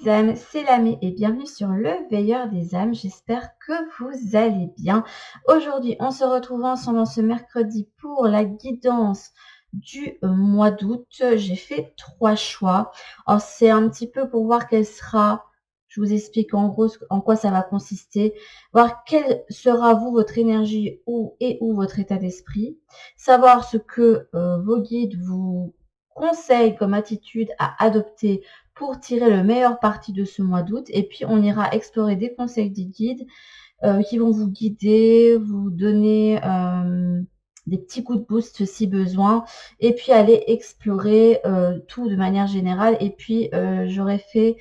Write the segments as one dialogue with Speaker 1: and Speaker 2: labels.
Speaker 1: âmes, c'est Lamé et bienvenue sur le Veilleur des âmes. J'espère que vous allez bien. Aujourd'hui, on se retrouve ensemble ce mercredi pour la guidance du mois d'août. J'ai fait 3 choix. Alors, c'est un petit peu pour voir quel sera, je vous explique en gros en quoi ça va consister, voir quelle sera votre énergie ou votre état d'esprit, savoir ce que vos guides vous conseillent comme attitude à adopter pour tirer le meilleur parti de ce mois d'août. Et puis, on ira explorer des conseils des guides qui vont vous guider, vous donner des petits coups de boost si besoin. Et puis, aller explorer tout de manière générale. Et puis, j'aurais fait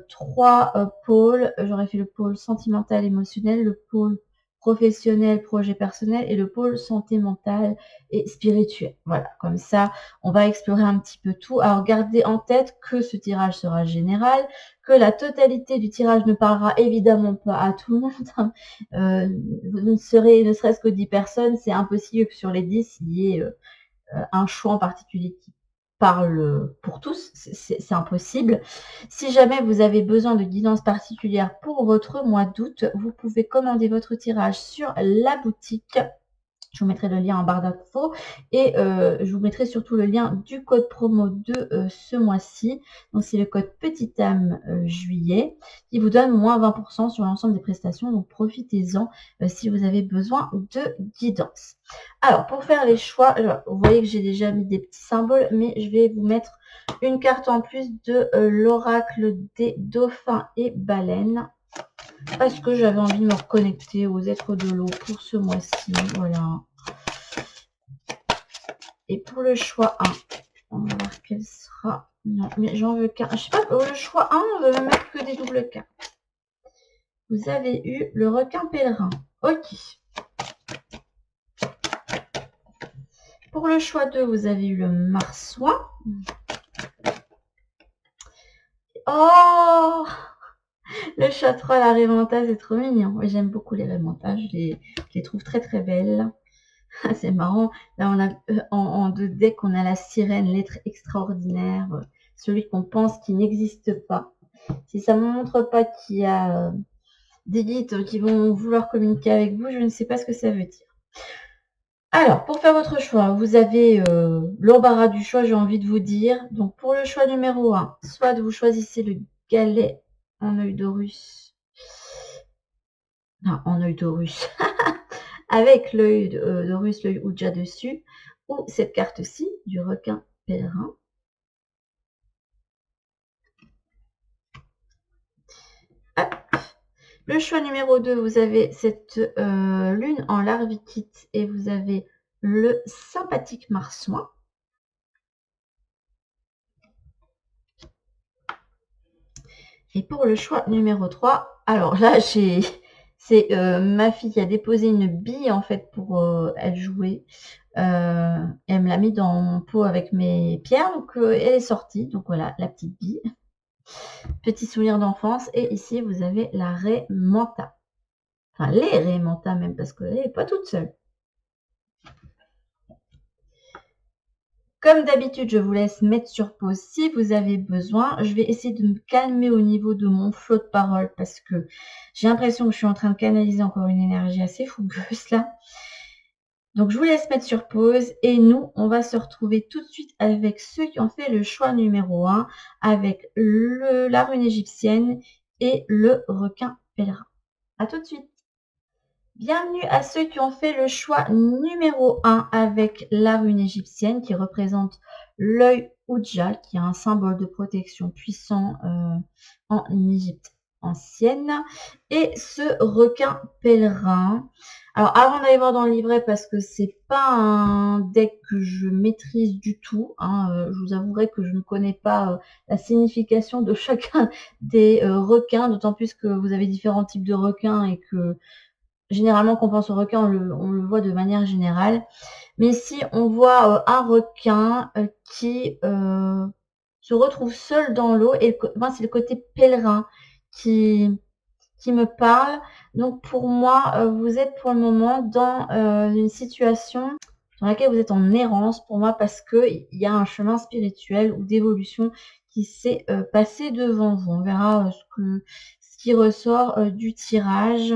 Speaker 1: 3 pôles. J'aurais fait le pôle sentimental, émotionnel, le pôle professionnel, projet personnel et le pôle santé mentale et spirituelle. Voilà, comme ça, on va explorer un petit peu tout. Alors, gardez en tête que ce tirage sera général, que la totalité du tirage ne parlera évidemment pas à tout le monde. Vous ne serez ne serait-ce que 10 personnes, c'est impossible que sur les 10, il y ait un choix en particulier qui parle pour tous, c'est impossible. Si jamais vous avez besoin de guidance particulière pour votre mois d'août, vous pouvez commander votre tirage sur la boutique. Je vous mettrai le lien en barre d'infos et je vous mettrai surtout le lien du code promo de ce mois-ci. Donc, c'est le code Petite Âme juillet qui vous donne moins 20% sur l'ensemble des prestations. Donc, profitez-en si vous avez besoin de guidance. Alors, pour faire les choix, vous voyez que j'ai déjà mis des petits symboles, mais je vais vous mettre une carte en plus de l'oracle des dauphins et baleines. Parce que j'avais envie de me reconnecter aux êtres de l'eau pour ce mois-ci. Voilà. Et pour le choix 1, on va voir quel sera. Non, mais j'en veux qu'un. Je sais pas, pour le choix 1, on veut mettre que des doubles cartes. Vous avez eu le requin pèlerin. Ok. Pour le choix 2, vous avez eu le marsouin. Oh, le chat 3, la rémanta, c'est trop mignon. J'aime beaucoup les rémantas, je les trouve très très belles. C'est marrant. Là, on a en 2 decks, on a la sirène, l'être extraordinaire, celui qu'on pense qui n'existe pas. Si ça ne montre pas qu'il y a des guides qui vont vouloir communiquer avec vous, je ne sais pas ce que ça veut dire. Alors, pour faire votre choix, vous avez l'embarras du choix, j'ai envie de vous dire. Donc, pour le choix numéro 1, soit vous choisissez le galet en œil d'Horus. Non, en œil d'Horus. Avec l'œil d'Horus, l'œil Ouija dessus, ou cette carte-ci, du requin pèlerin. Hop. Le choix numéro 2, vous avez cette lune en larvikite et vous avez le sympathique marsouin. Et pour le choix numéro 3, alors là, c'est ma fille qui a déposé une bille en fait pour elle jouer. Elle me l'a mis dans mon pot avec mes pierres, donc elle est sortie. Donc voilà, la petite bille. Petit souvenir d'enfance. Et ici, vous avez la raie manta. Enfin, les raies manta même, parce qu'elle n'est pas toute seule. Comme d'habitude, je vous laisse mettre sur pause si vous avez besoin. Je vais essayer de me calmer au niveau de mon flot de parole parce que j'ai l'impression que je suis en train de canaliser encore une énergie assez fougueuse là. Donc, je vous laisse mettre sur pause et nous, on va se retrouver tout de suite avec ceux qui ont fait le choix numéro 1 avec la rune égyptienne et le requin pèlerin. À tout de suite. Bienvenue à ceux qui ont fait le choix numéro 1 avec la rune égyptienne qui représente l'œil Ouija, qui est un symbole de protection puissant en Égypte ancienne, et ce requin pèlerin. Alors avant d'aller voir dans le livret, parce que c'est pas un deck que je maîtrise du tout, je vous avouerai que je ne connais pas la signification de chacun des requins, d'autant plus que vous avez différents types de requins et que généralement, quand on pense au requin, on le voit de manière générale. Mais ici, on voit un requin qui se retrouve seul dans l'eau. Et moi, c'est le côté pèlerin qui me parle. Donc, pour moi, vous êtes pour le moment dans une situation dans laquelle vous êtes en errance pour moi parce qu'il y a un chemin spirituel ou d'évolution qui s'est passé devant vous. On verra ce qui ressort du tirage.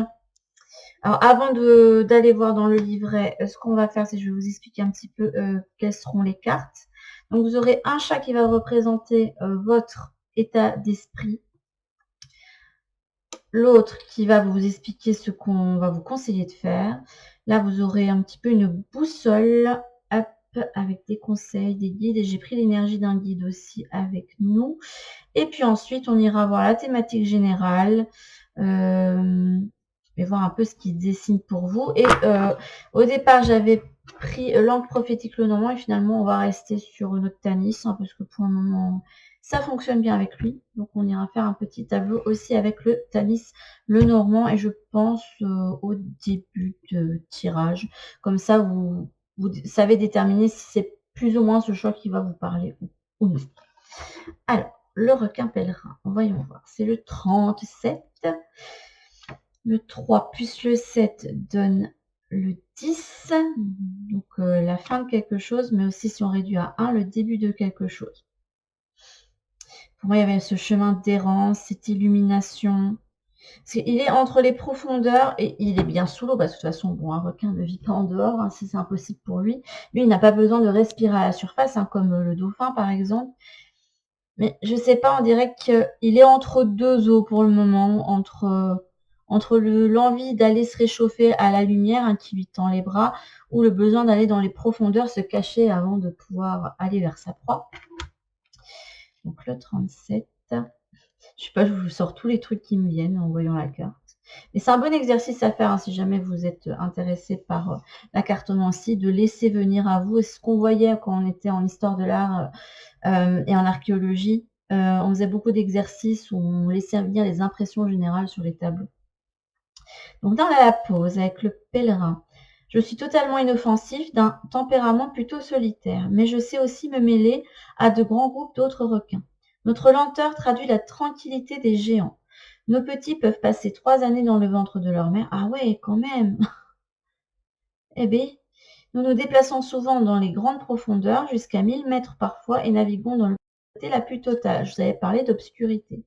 Speaker 1: Alors, avant d'aller voir dans le livret, ce qu'on va faire, c'est que je vais vous expliquer un petit peu quelles seront les cartes. Donc, vous aurez un chat qui va représenter votre état d'esprit. L'autre qui va vous expliquer ce qu'on va vous conseiller de faire. Là, vous aurez un petit peu une boussole avec des conseils, des guides. Et j'ai pris l'énergie d'un guide aussi avec nous. Et puis ensuite, on ira voir la thématique générale. Et voir un peu ce qui se dessine pour vous. Et au départ, j'avais pris l'angle prophétique Lenormand. Et finalement, on va rester sur notre Tanis. Hein, parce que pour le moment, ça fonctionne bien avec lui. Donc, on ira faire un petit tableau aussi avec le Tanis Lenormand. Et je pense au début de tirage. Comme ça, vous savez déterminer si c'est plus ou moins ce choix qui va vous parler ou non. Alors, le requin pèlerin, voyons voir. C'est le 37. Le 3 plus le 7 donne le 10. Donc, la fin de quelque chose, mais aussi si on réduit à 1, le début de quelque chose. Pour moi, il y avait ce chemin d'errance, cette illumination. Il est entre les profondeurs et il est bien sous l'eau, parce que de toute façon, bon, un requin ne vit pas en dehors, hein, c'est impossible pour lui. Lui, il n'a pas besoin de respirer à la surface, hein, comme le dauphin, par exemple. Mais je sais pas, on dirait qu'il est entre deux eaux pour le moment, entre l'envie d'aller se réchauffer à la lumière, hein, qui lui tend les bras, ou le besoin d'aller dans les profondeurs, se cacher avant de pouvoir aller vers sa proie. Donc le 37. Je sais pas, je vous sors tous les trucs qui me viennent en voyant la carte. Et c'est un bon exercice à faire, hein, si jamais vous êtes intéressé par la cartomancie, de laisser venir à vous. Et ce qu'on voyait quand on était en histoire de l'art et en archéologie, on faisait beaucoup d'exercices où on laissait venir les impressions générales sur les tableaux. Donc dans la pause avec le pèlerin, je suis totalement inoffensif, d'un tempérament plutôt solitaire, mais je sais aussi me mêler à de grands groupes d'autres requins. Notre lenteur traduit la tranquillité des géants. Nos petits peuvent passer 3 années dans le ventre de leur mère. Ah ouais, quand même. Eh bien, nous nous déplaçons souvent dans les grandes profondeurs, jusqu'à 1000 mètres parfois, et naviguons dans l'obscurité la plus totale. Je vous avais parlé d'obscurité.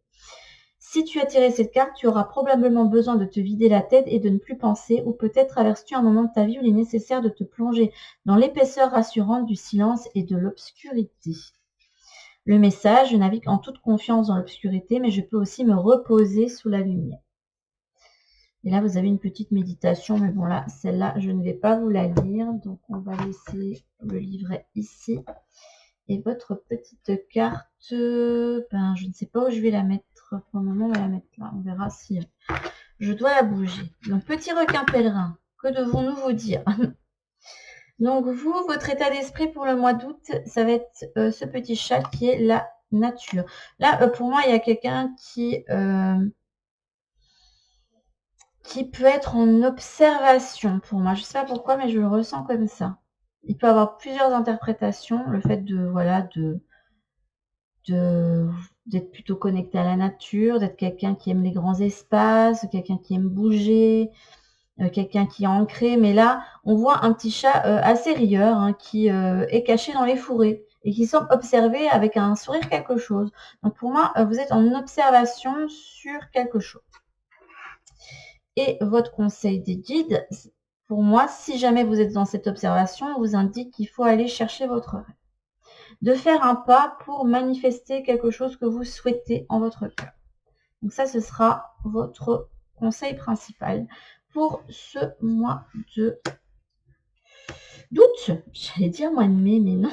Speaker 1: Si tu as tiré cette carte, tu auras probablement besoin de te vider la tête et de ne plus penser, ou peut-être traverses-tu un moment de ta vie où il est nécessaire de te plonger dans l'épaisseur rassurante du silence et de l'obscurité. Le message, je navigue en toute confiance dans l'obscurité, mais je peux aussi me reposer sous la lumière. Et là, vous avez une petite méditation, mais bon là, celle-là, je ne vais pas vous la lire, donc on va laisser le livret ici. Et votre petite carte, je ne sais pas où je vais la mettre. Pour le moment, on va la mettre là. On verra si je dois la bouger. Donc, petit requin pèlerin, que devons-nous vous dire? Donc, vous, votre état d'esprit pour le mois d'août, ça va être ce petit chat qui est la nature. Là, pour moi, il y a quelqu'un qui peut être en observation pour moi. Je ne sais pas pourquoi, mais je le ressens comme ça. Il peut avoir plusieurs interprétations. Le fait d'être plutôt connecté à la nature, d'être quelqu'un qui aime les grands espaces, quelqu'un qui aime bouger, quelqu'un qui est ancré. Mais là, on voit un petit chat assez rieur, hein, qui est caché dans les fourrés et qui semble observer avec un sourire quelque chose. Donc pour moi, vous êtes en observation sur quelque chose. Et votre conseil des guides, pour moi, si jamais vous êtes dans cette observation, on vous indique qu'il faut aller chercher votre rêve. De faire un pas pour manifester quelque chose que vous souhaitez en votre cœur. Donc ça, ce sera votre conseil principal pour ce mois d'août. J'allais dire mois de mai, mais non.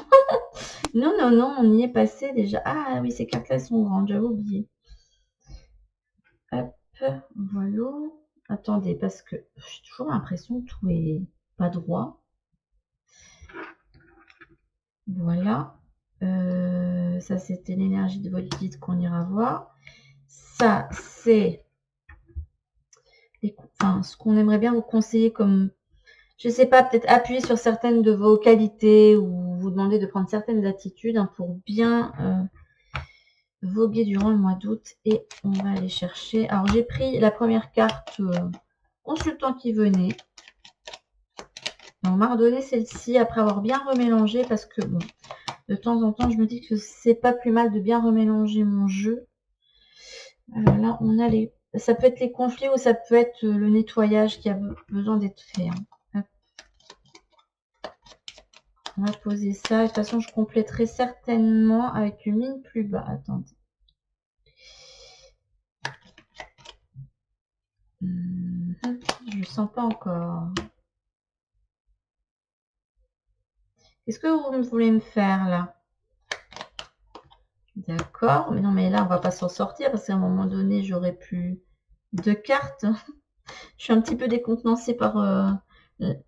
Speaker 1: non, on y est passé déjà. Ah oui, ces cartes-là sont grandes, j'avais oublié. Hop, voilà. Attendez, parce que j'ai toujours l'impression que tout est pas droit. Voilà. Ça, c'était l'énergie de votre guide qu'on ira voir. Ça, c'est ce qu'on aimerait bien vous conseiller comme, je sais pas, peut-être appuyer sur certaines de vos qualités ou vous demander de prendre certaines attitudes, hein, pour bien voguer durant le mois d'août. Et on va aller chercher. Alors, j'ai pris la première carte consultant qui venait. On m'a redonné celle-ci après avoir bien remélangé parce que bon, de temps en temps, je me dis que c'est pas plus mal de bien remélanger mon jeu. Alors là, on a les... Ça peut être les conflits ou ça peut être le nettoyage qui a besoin d'être fait. Hein. On va poser ça. De toute façon, je compléterai certainement avec une ligne plus bas. Attendez. Je le sens pas encore. Qu'est-ce que vous voulez me faire là? D'accord. Mais non, mais là, on va pas s'en sortir parce qu'à un moment donné, j'aurai plus de cartes. Je suis un petit peu décontenancée par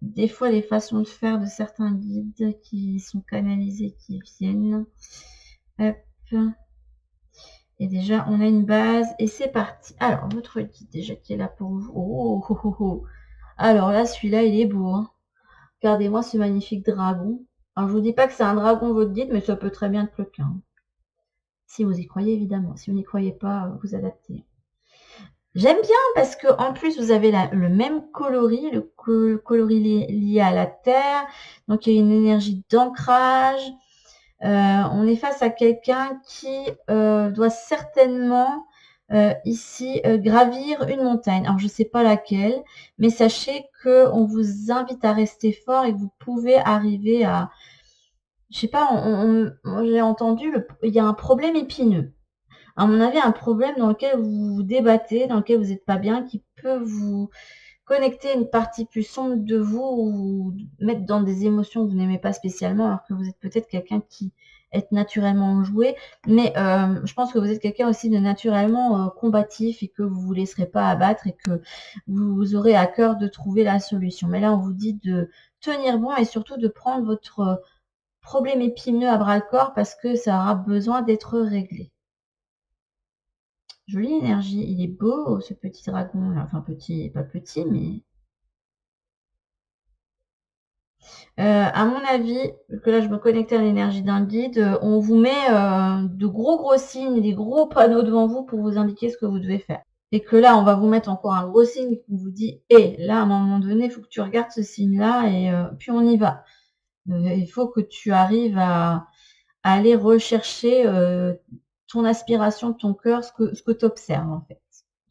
Speaker 1: des fois les façons de faire de certains guides qui sont canalisés, qui viennent. Hop. Et déjà, on a une base et c'est parti. Alors, votre guide déjà qui est là pour vous. Oh, oh, oh, oh. Alors là, celui-là, il est beau. Hein. Regardez-moi ce magnifique dragon. Alors, je vous dis pas que c'est un dragon votre guide, mais ça peut très bien être le cas. Hein. Si vous y croyez, évidemment. Si vous n'y croyez pas, vous adaptez. J'aime bien parce que en plus vous avez le même coloris, le coloris lié à la terre. Donc il y a une énergie d'ancrage. On est face à quelqu'un qui doit certainement ici gravir une montagne. Alors je ne sais pas laquelle, mais sachez que on vous invite à rester fort et que vous pouvez arriver à, je sais pas, j'ai entendu, il y a un problème épineux. À mon avis, un problème dans lequel vous vous débattez, dans lequel vous n'êtes pas bien, qui peut vous connecter une partie plus sombre de vous ou mettre dans des émotions que vous n'aimez pas spécialement, alors que vous êtes peut-être quelqu'un qui est naturellement enjoué. Mais je pense que vous êtes quelqu'un aussi de naturellement combatif et que vous ne vous laisserez pas abattre et que vous aurez à cœur de trouver la solution. Mais là, on vous dit de tenir bon et surtout de prendre votre problème épineux à bras-le-corps parce que ça aura besoin d'être réglé. Jolie énergie. Il est beau, ce petit dragon là. Enfin, petit, pas petit, mais... à mon avis, que là, je me connectais à l'énergie d'un guide, on vous met de gros signes, des gros panneaux devant vous pour vous indiquer ce que vous devez faire. Et que là, on va vous mettre encore un gros signe qui vous dit « Eh, là, à un moment donné, il faut que tu regardes ce signe-là et puis on y va. Il faut que tu arrives à aller rechercher ton aspiration, ton cœur, ce que tu observes en fait.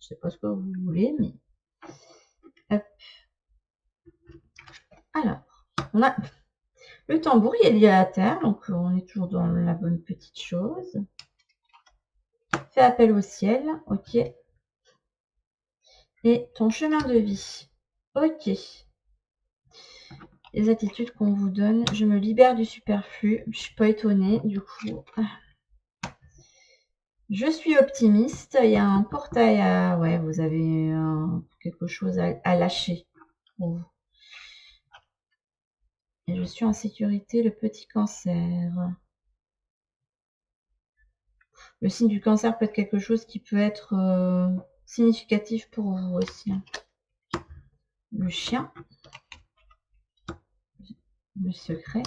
Speaker 1: Je sais pas ce que vous voulez, mais... Hop. Alors, on a le tambour, il est lié à la terre, donc on est toujours dans la bonne petite chose. Fais appel au ciel, ok. Et ton chemin de vie, ok. Les attitudes qu'on vous donne, je me libère du superflu, je suis pas étonnée, du coup... Je suis optimiste. Il y a un portail à... Ouais, vous avez quelque chose à lâcher pour vous. Et je suis en sécurité, le petit cancer. Le signe du cancer peut être quelque chose qui peut être significatif pour vous aussi. Le chien. Le secret.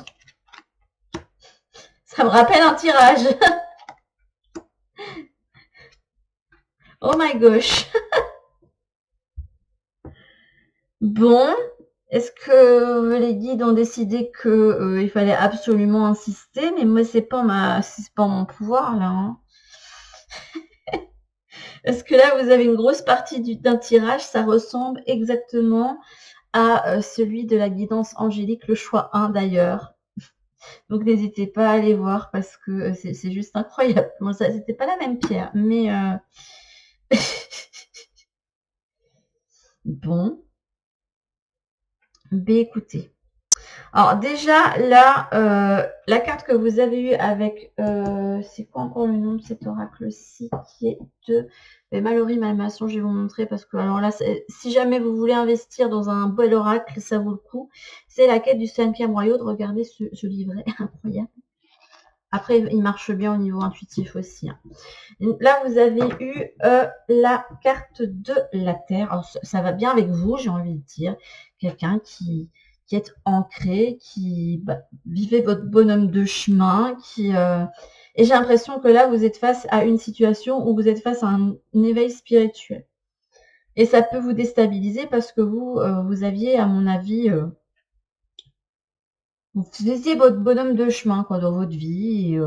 Speaker 1: Ça me rappelle un tirage. Oh my gosh. Bon, est-ce que les guides ont décidé que il fallait absolument insister? Mais moi, c'est pas mon pouvoir là. Hein. Est-ce que là, vous avez une grosse partie d'un tirage? Ça ressemble exactement à celui de la guidance angélique, le choix 1 d'ailleurs. Donc n'hésitez pas à aller voir parce que c'est juste incroyable. Bon, ça, c'était pas la même pierre, mais bon. Ben écoutez. Alors déjà, là, la carte que vous avez eue avec... c'est quoi encore le nom de cet oracle-ci qui est de... Mallory Malmaçon, je vais vous montrer parce que alors là, si jamais vous voulez investir dans un bel oracle, ça vaut le coup. C'est la quête du cinquième royaume. Regardez ce livret, incroyable. Après, il marche bien au niveau intuitif aussi. Hein. Là, vous avez eu la carte de la Terre. Alors, ça va bien avec vous, j'ai envie de dire. Quelqu'un qui est ancré, qui vivait votre bonhomme de chemin, et j'ai l'impression que là, vous êtes face à une situation où vous êtes face à un éveil spirituel. Et ça peut vous déstabiliser parce que vous aviez, à mon avis, Vous faisiez votre bonhomme de chemin quoi, dans votre vie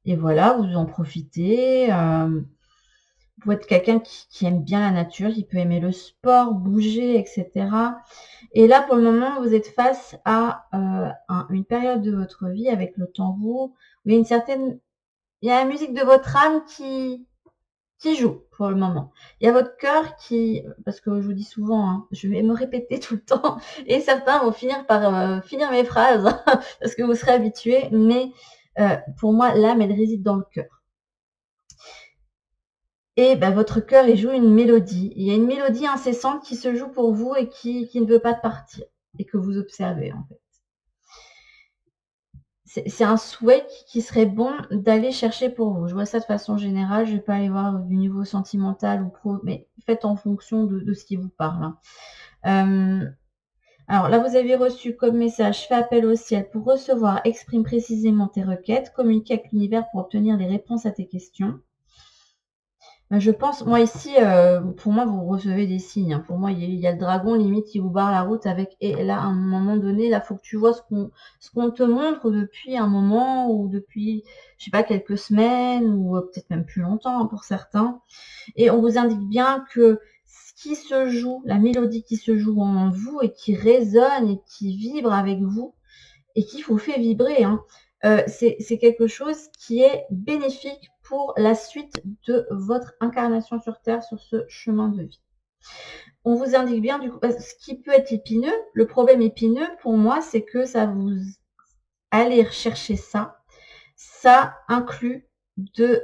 Speaker 1: et voilà, vous en profitez. Vous êtes quelqu'un qui aime bien la nature, qui peut aimer le sport, bouger, etc. Et là, pour le moment, vous êtes face à une période de votre vie avec le tambour, où il y a la musique de votre âme qui joue pour le moment. Il y a votre cœur parce que je vous dis souvent, hein, je vais me répéter tout le temps, et certains vont finir par finir mes phrases, parce que vous serez habitués, mais pour moi, l'âme, elle réside dans le cœur. Et votre cœur, il joue une mélodie. Il y a une mélodie incessante qui se joue pour vous et qui ne veut pas partir, et que vous observez en fait. C'est un souhait qui serait bon d'aller chercher pour vous. Je vois ça de façon générale, je ne vais pas aller voir du niveau sentimental ou pro, mais faites en fonction de ce qui vous parle. Alors là, vous avez reçu comme message: fais appel au ciel pour recevoir, exprime précisément tes requêtes, communique avec l'univers pour obtenir des réponses à tes questions. Je pense, moi ici, pour moi, vous recevez des signes. Hein. Pour moi, il y a le dragon limite qui vous barre la route avec. Et là, à un moment donné, là, faut que tu vois ce qu'on te montre depuis un moment ou depuis, je sais pas, quelques semaines ou peut-être même plus longtemps hein, pour certains. Et on vous indique bien que ce qui se joue, la mélodie qui se joue en vous et qui résonne et qui vibre avec vous et qui vous fait vibrer, hein, c'est quelque chose qui est bénéfique pour la suite de votre incarnation sur Terre, sur ce chemin de vie. On vous indique bien, du coup, ce qui peut être épineux, le problème épineux pour moi, c'est que ça vous allez rechercher ça. Ça inclut de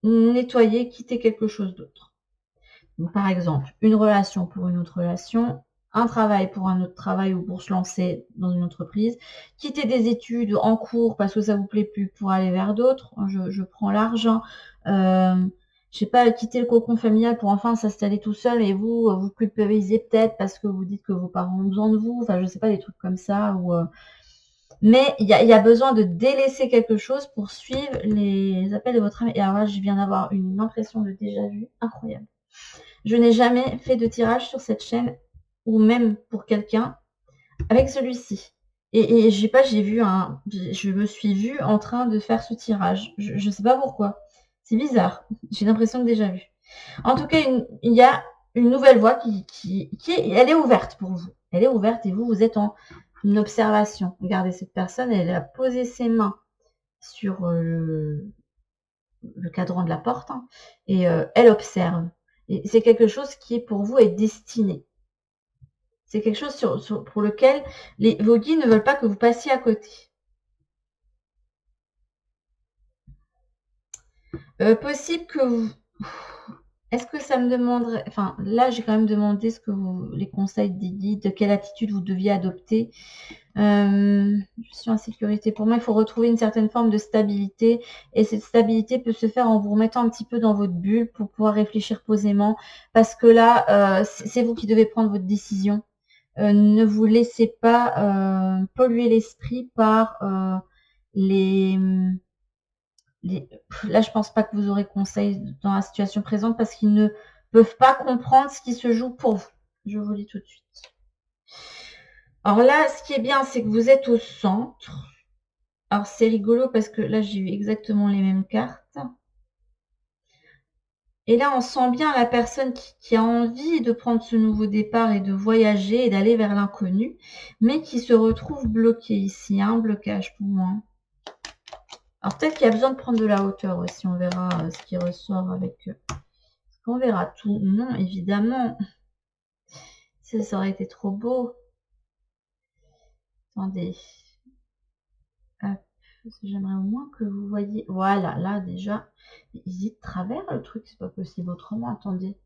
Speaker 1: nettoyer, quitter quelque chose d'autre. Donc, par exemple, une relation pour une autre relation, un travail pour un autre travail ou pour se lancer dans une entreprise, quitter des études en cours parce que ça vous plaît plus pour aller vers d'autres. Je prends l'argent. Je sais pas, quitter le cocon familial pour enfin s'installer tout seul et vous culpabilisez peut-être parce que vous dites que vos parents ont besoin de vous. Enfin, je sais pas, des trucs comme ça. Mais il y a besoin de délaisser quelque chose pour suivre les appels de votre âme. Et alors là, je viens d'avoir une impression de déjà-vu incroyable. Je n'ai jamais fait de tirage sur cette chaîne, ou même pour quelqu'un, avec celui-ci. Et je sais pas, je me suis vue en train de faire ce tirage. Je sais pas pourquoi. C'est bizarre. J'ai l'impression de déjà vu. En tout cas, il y a une nouvelle voie elle est ouverte pour vous. Elle est ouverte et vous êtes en une observation. Regardez, cette personne, elle a posé ses mains sur le cadran de la porte hein, et elle observe. Et c'est quelque chose qui pour vous est destiné. C'est quelque chose pour lequel vos guides ne veulent pas que vous passiez à côté. Possible que vous... Est-ce que ça me demanderait... Enfin, là, j'ai quand même demandé les conseils des guides, de quelle attitude vous deviez adopter. Je suis en sécurité. Pour moi, il faut retrouver une certaine forme de stabilité. Et cette stabilité peut se faire en vous remettant un petit peu dans votre bulle pour pouvoir réfléchir posément. Parce que là, c'est vous qui devez prendre votre décision. Ne vous laissez pas polluer l'esprit par là, je pense pas que vous aurez conseil dans la situation présente parce qu'ils ne peuvent pas comprendre ce qui se joue pour vous. Je vous lis tout de suite. Alors là, ce qui est bien, c'est que vous êtes au centre. Alors c'est rigolo parce que là, j'ai eu exactement les mêmes cartes. Et là, on sent bien la personne qui a envie de prendre ce nouveau départ et de voyager et d'aller vers l'inconnu, mais qui se retrouve bloquée ici. Il y a un blocage pour moi. Alors peut-être qu'il y a besoin de prendre de la hauteur aussi. On verra ce qui ressort avec... On verra tout. Non, évidemment. Ça aurait été trop beau. Attendez. Hop. J'aimerais au moins que vous voyez... Voilà, là déjà... Il est de travers le truc, c'est pas possible autrement. Attendez.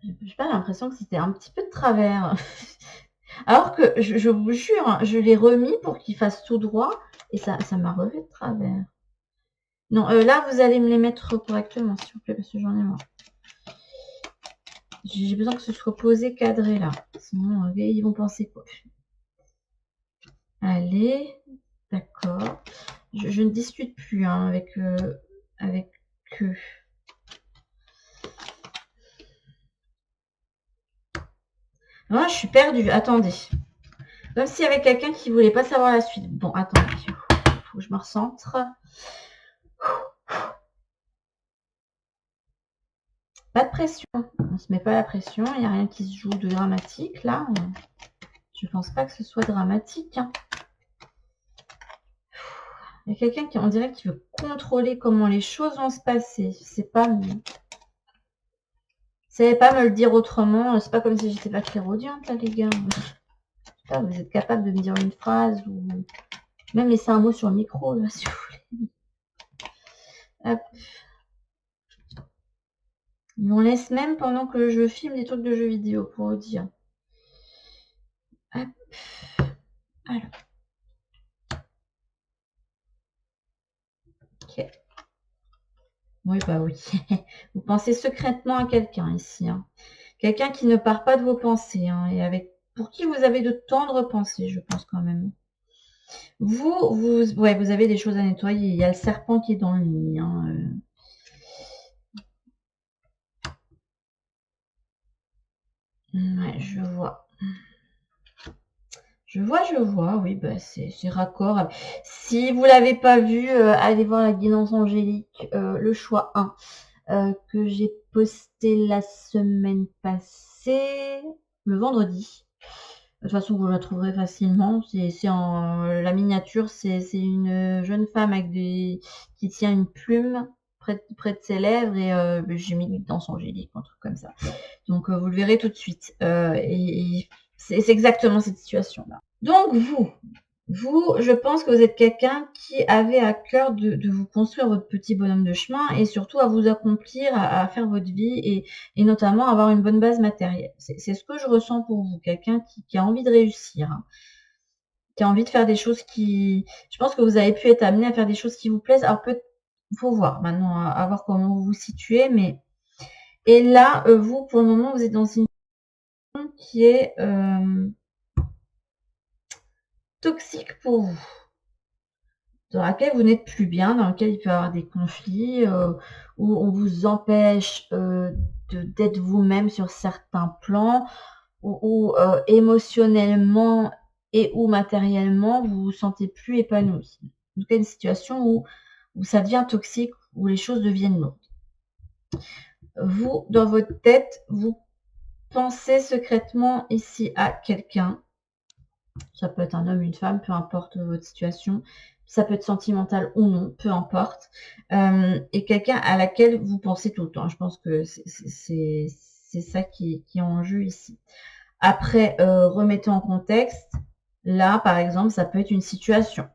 Speaker 1: J'ai pas l'impression que c'était un petit peu de travers. Alors que, je vous jure, hein, je l'ai remis pour qu'il fasse tout droit et ça m'a revu de travers. Non, là, vous allez me les mettre correctement, s'il vous plaît, parce que j'en ai marre. J'ai besoin que ce soit posé, cadré, là. Sinon, ils vont penser quoi? Allez, d'accord. Je ne discute plus hein, avec eux. Ah, je suis perdue. Attendez. Comme s'il y avait quelqu'un qui voulait pas savoir la suite. Bon, attends, faut que je me recentre. Pas de pression. On se met pas la pression. Il n'y a rien qui se joue de dramatique là. Je pense pas que ce soit dramatique. Hein. Il y a quelqu'un qui, on dirait, qui veut contrôler comment les choses vont se passer. C'est pas. Savez pas me le dire autrement. C'est pas comme si j'étais pas clairaudiente là, les gars. Pas, vous êtes capable de me dire une phrase ou même laisser un mot sur le micro là, si vous voulez. Hop. On laisse même pendant que je filme des trucs de jeux vidéo pour vous dire. Hop. Alors. Ok. Oui, bah oui. Vous pensez secrètement à quelqu'un ici. Hein. Quelqu'un qui ne part pas de vos pensées. Hein, et avec pour qui vous avez de tendres pensées, je pense quand même. Ouais, vous avez des choses à nettoyer. Il y a le serpent qui est dans le lit. Hein, Ouais, je vois. Je vois, oui, bah c'est raccord. Si vous l'avez pas vu, allez voir la guidance angélique, le choix 1, que j'ai posté la semaine passée, le vendredi. De toute façon, vous la trouverez facilement. C'est en la miniature, c'est une jeune femme avec qui tient une plume près de ses lèvres et j'ai mis guidance angélique, un truc comme ça. Donc vous le verrez tout de suite. Et c'est exactement cette situation-là. Donc vous, je pense que vous êtes quelqu'un qui avait à cœur de vous construire votre petit bonhomme de chemin et surtout à vous accomplir, à faire votre vie et notamment avoir une bonne base matérielle. C'est ce que je ressens pour vous, quelqu'un qui a envie de réussir, hein, qui a envie de faire des choses qui... Je pense que vous avez pu être amené à faire des choses qui vous plaisent. Alors peut-être, faut voir maintenant, à voir comment vous vous situez, mais... Et là, vous, pour le moment, vous êtes dans une situation qui est toxique pour vous. Dans laquelle vous n'êtes plus bien, dans laquelle il peut y avoir des conflits, où on vous empêche d'être vous-même sur certains plans, où émotionnellement et ou matériellement, vous vous sentez plus épanoui. En tout cas, une situation où ça devient toxique, où les choses deviennent lourdes. Vous, dans votre tête, vous pensez secrètement ici à quelqu'un. Ça peut être un homme, une femme, peu importe votre situation. Ça peut être sentimental ou non, peu importe. Et quelqu'un à laquelle vous pensez tout le temps. Je pense que c'est ça qui est en jeu ici. Après, remettez en contexte. Là, par exemple, ça peut être une situation.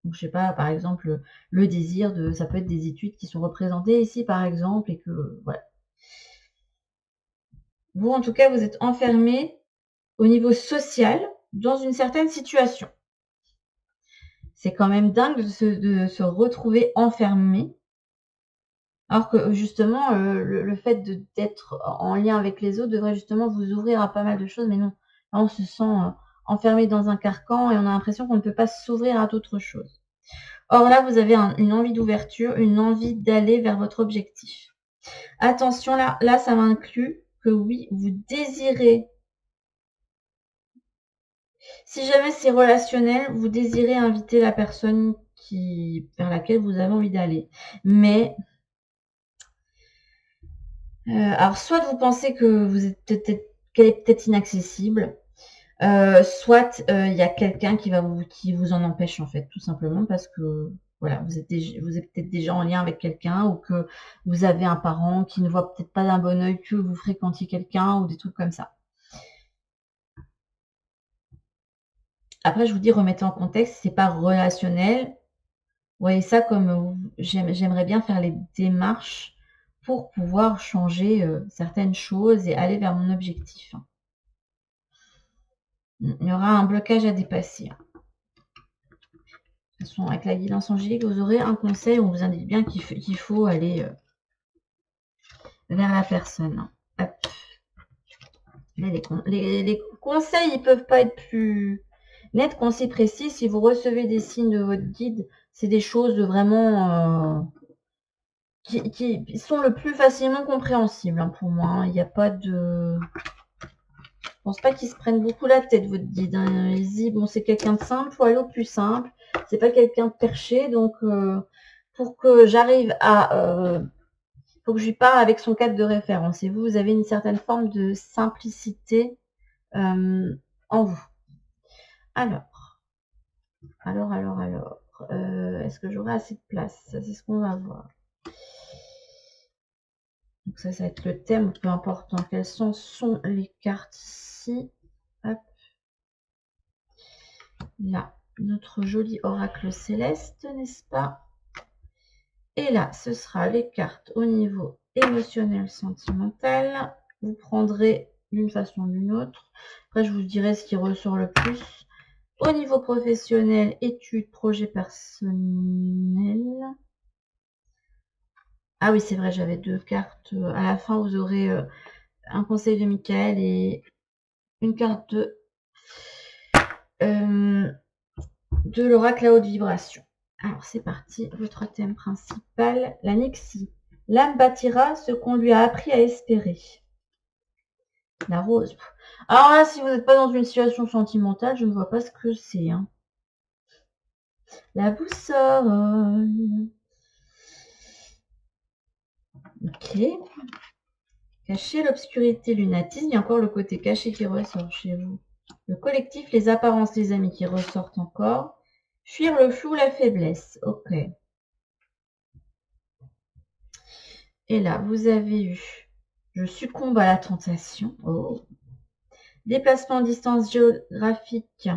Speaker 1: Donc, je sais pas, par exemple, le désir de... Ça peut être des études qui sont représentées ici, par exemple, et que... Voilà. Vous, en tout cas, vous êtes enfermé au niveau social dans une certaine situation. C'est quand même dingue de se retrouver enfermé. Alors que justement, le fait d'être en lien avec les autres devrait justement vous ouvrir à pas mal de choses. Mais non, là, on se sent enfermé dans un carcan et on a l'impression qu'on ne peut pas s'ouvrir à d'autres choses. Or là, vous avez une envie d'ouverture, une envie d'aller vers votre objectif. Attention, là ça m'inclut que oui, vous désirez. Si jamais c'est relationnel, vous désirez inviter la personne vers laquelle vous avez envie d'aller. Mais alors, soit vous pensez que qu'elle est peut-être inaccessible, soit il y a quelqu'un qui vous en empêche en fait, tout simplement parce que voilà, vous êtes peut-être déjà en lien avec quelqu'un ou que vous avez un parent qui ne voit peut-être pas d'un bon œil que vous fréquentiez quelqu'un ou des trucs comme ça. Après, je vous dis, remettez en contexte, c'est pas relationnel. Voyez ça comme j'aimerais bien faire les démarches pour pouvoir changer certaines choses et aller vers mon objectif. Il y aura un blocage à dépasser. De toute façon, avec la guidance angélique, vous aurez un conseil, on vous indique bien qu'il faut aller vers la personne. Hop. Les conseils, ils peuvent pas être plus nets, concis, précis. Si vous recevez des signes de votre guide, c'est des choses vraiment qui sont le plus facilement compréhensibles pour moi. Il n'y a pas de... pense pas qu'ils se prennent beaucoup la tête, votre guide. Hein. Il se dit, bon, c'est quelqu'un de simple, faut aller au plus simple. C'est pas quelqu'un de perché, donc pour que j'arrive à... faut que je lui parle avec son cadre de référence. Et vous, vous avez une certaine forme de simplicité en vous. Alors, est-ce que j'aurai assez de place? Ça, c'est ce qu'on va voir. Donc ça va être le thème, peu importe dans quel sens sont les cartes ici. Hop. Là, notre joli oracle céleste, n'est-ce pas? Et là, ce sera les cartes au niveau émotionnel, sentimental. Vous prendrez d'une façon ou d'une autre. Après, je vous dirai ce qui ressort le plus. Au niveau professionnel, études, projet personnel. Ah oui, c'est vrai, j'avais 2 cartes. À la fin, vous aurez un conseil de Michael et une carte de l'oracle à haute vibration. Alors, c'est parti. Votre thème principal, la Nixie. L'âme bâtira ce qu'on lui a appris à espérer. La rose. Alors là, si vous n'êtes pas dans une situation sentimentale, je ne vois pas ce que c'est. Hein. La boussole. Ok. Cacher l'obscurité lunatique. Il y a encore le côté caché qui ressort chez vous. Le collectif, les apparences, les amis qui ressortent encore. Fuir le flou, la faiblesse. Ok. Et là, vous avez eu je succombe à la tentation. Oh. Déplacement en distance géographique.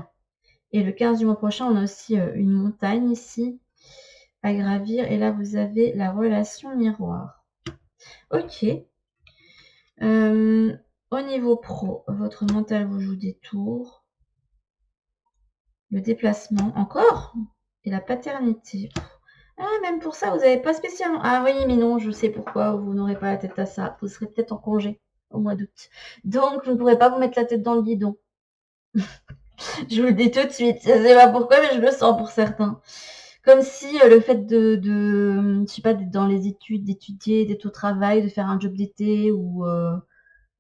Speaker 1: Et le 15 du mois prochain, on a aussi une montagne ici à gravir. Et là, vous avez la relation miroir. Ok. Au niveau pro, votre mental vous joue des tours. Le déplacement, encore. Et la paternité. Ah, même pour ça, vous n'avez pas spécialement... Ah oui, mais non, je sais pourquoi vous n'aurez pas la tête à ça. Vous serez peut-être en congé au mois d'août. Donc, vous ne pourrez pas vous mettre la tête dans le guidon. Je vous le dis tout de suite. Je ne sais pas pourquoi, mais je le sens pour certains. Comme si le fait je sais pas, d'être dans les études, d'étudier, d'être au travail, de faire un job d'été ou...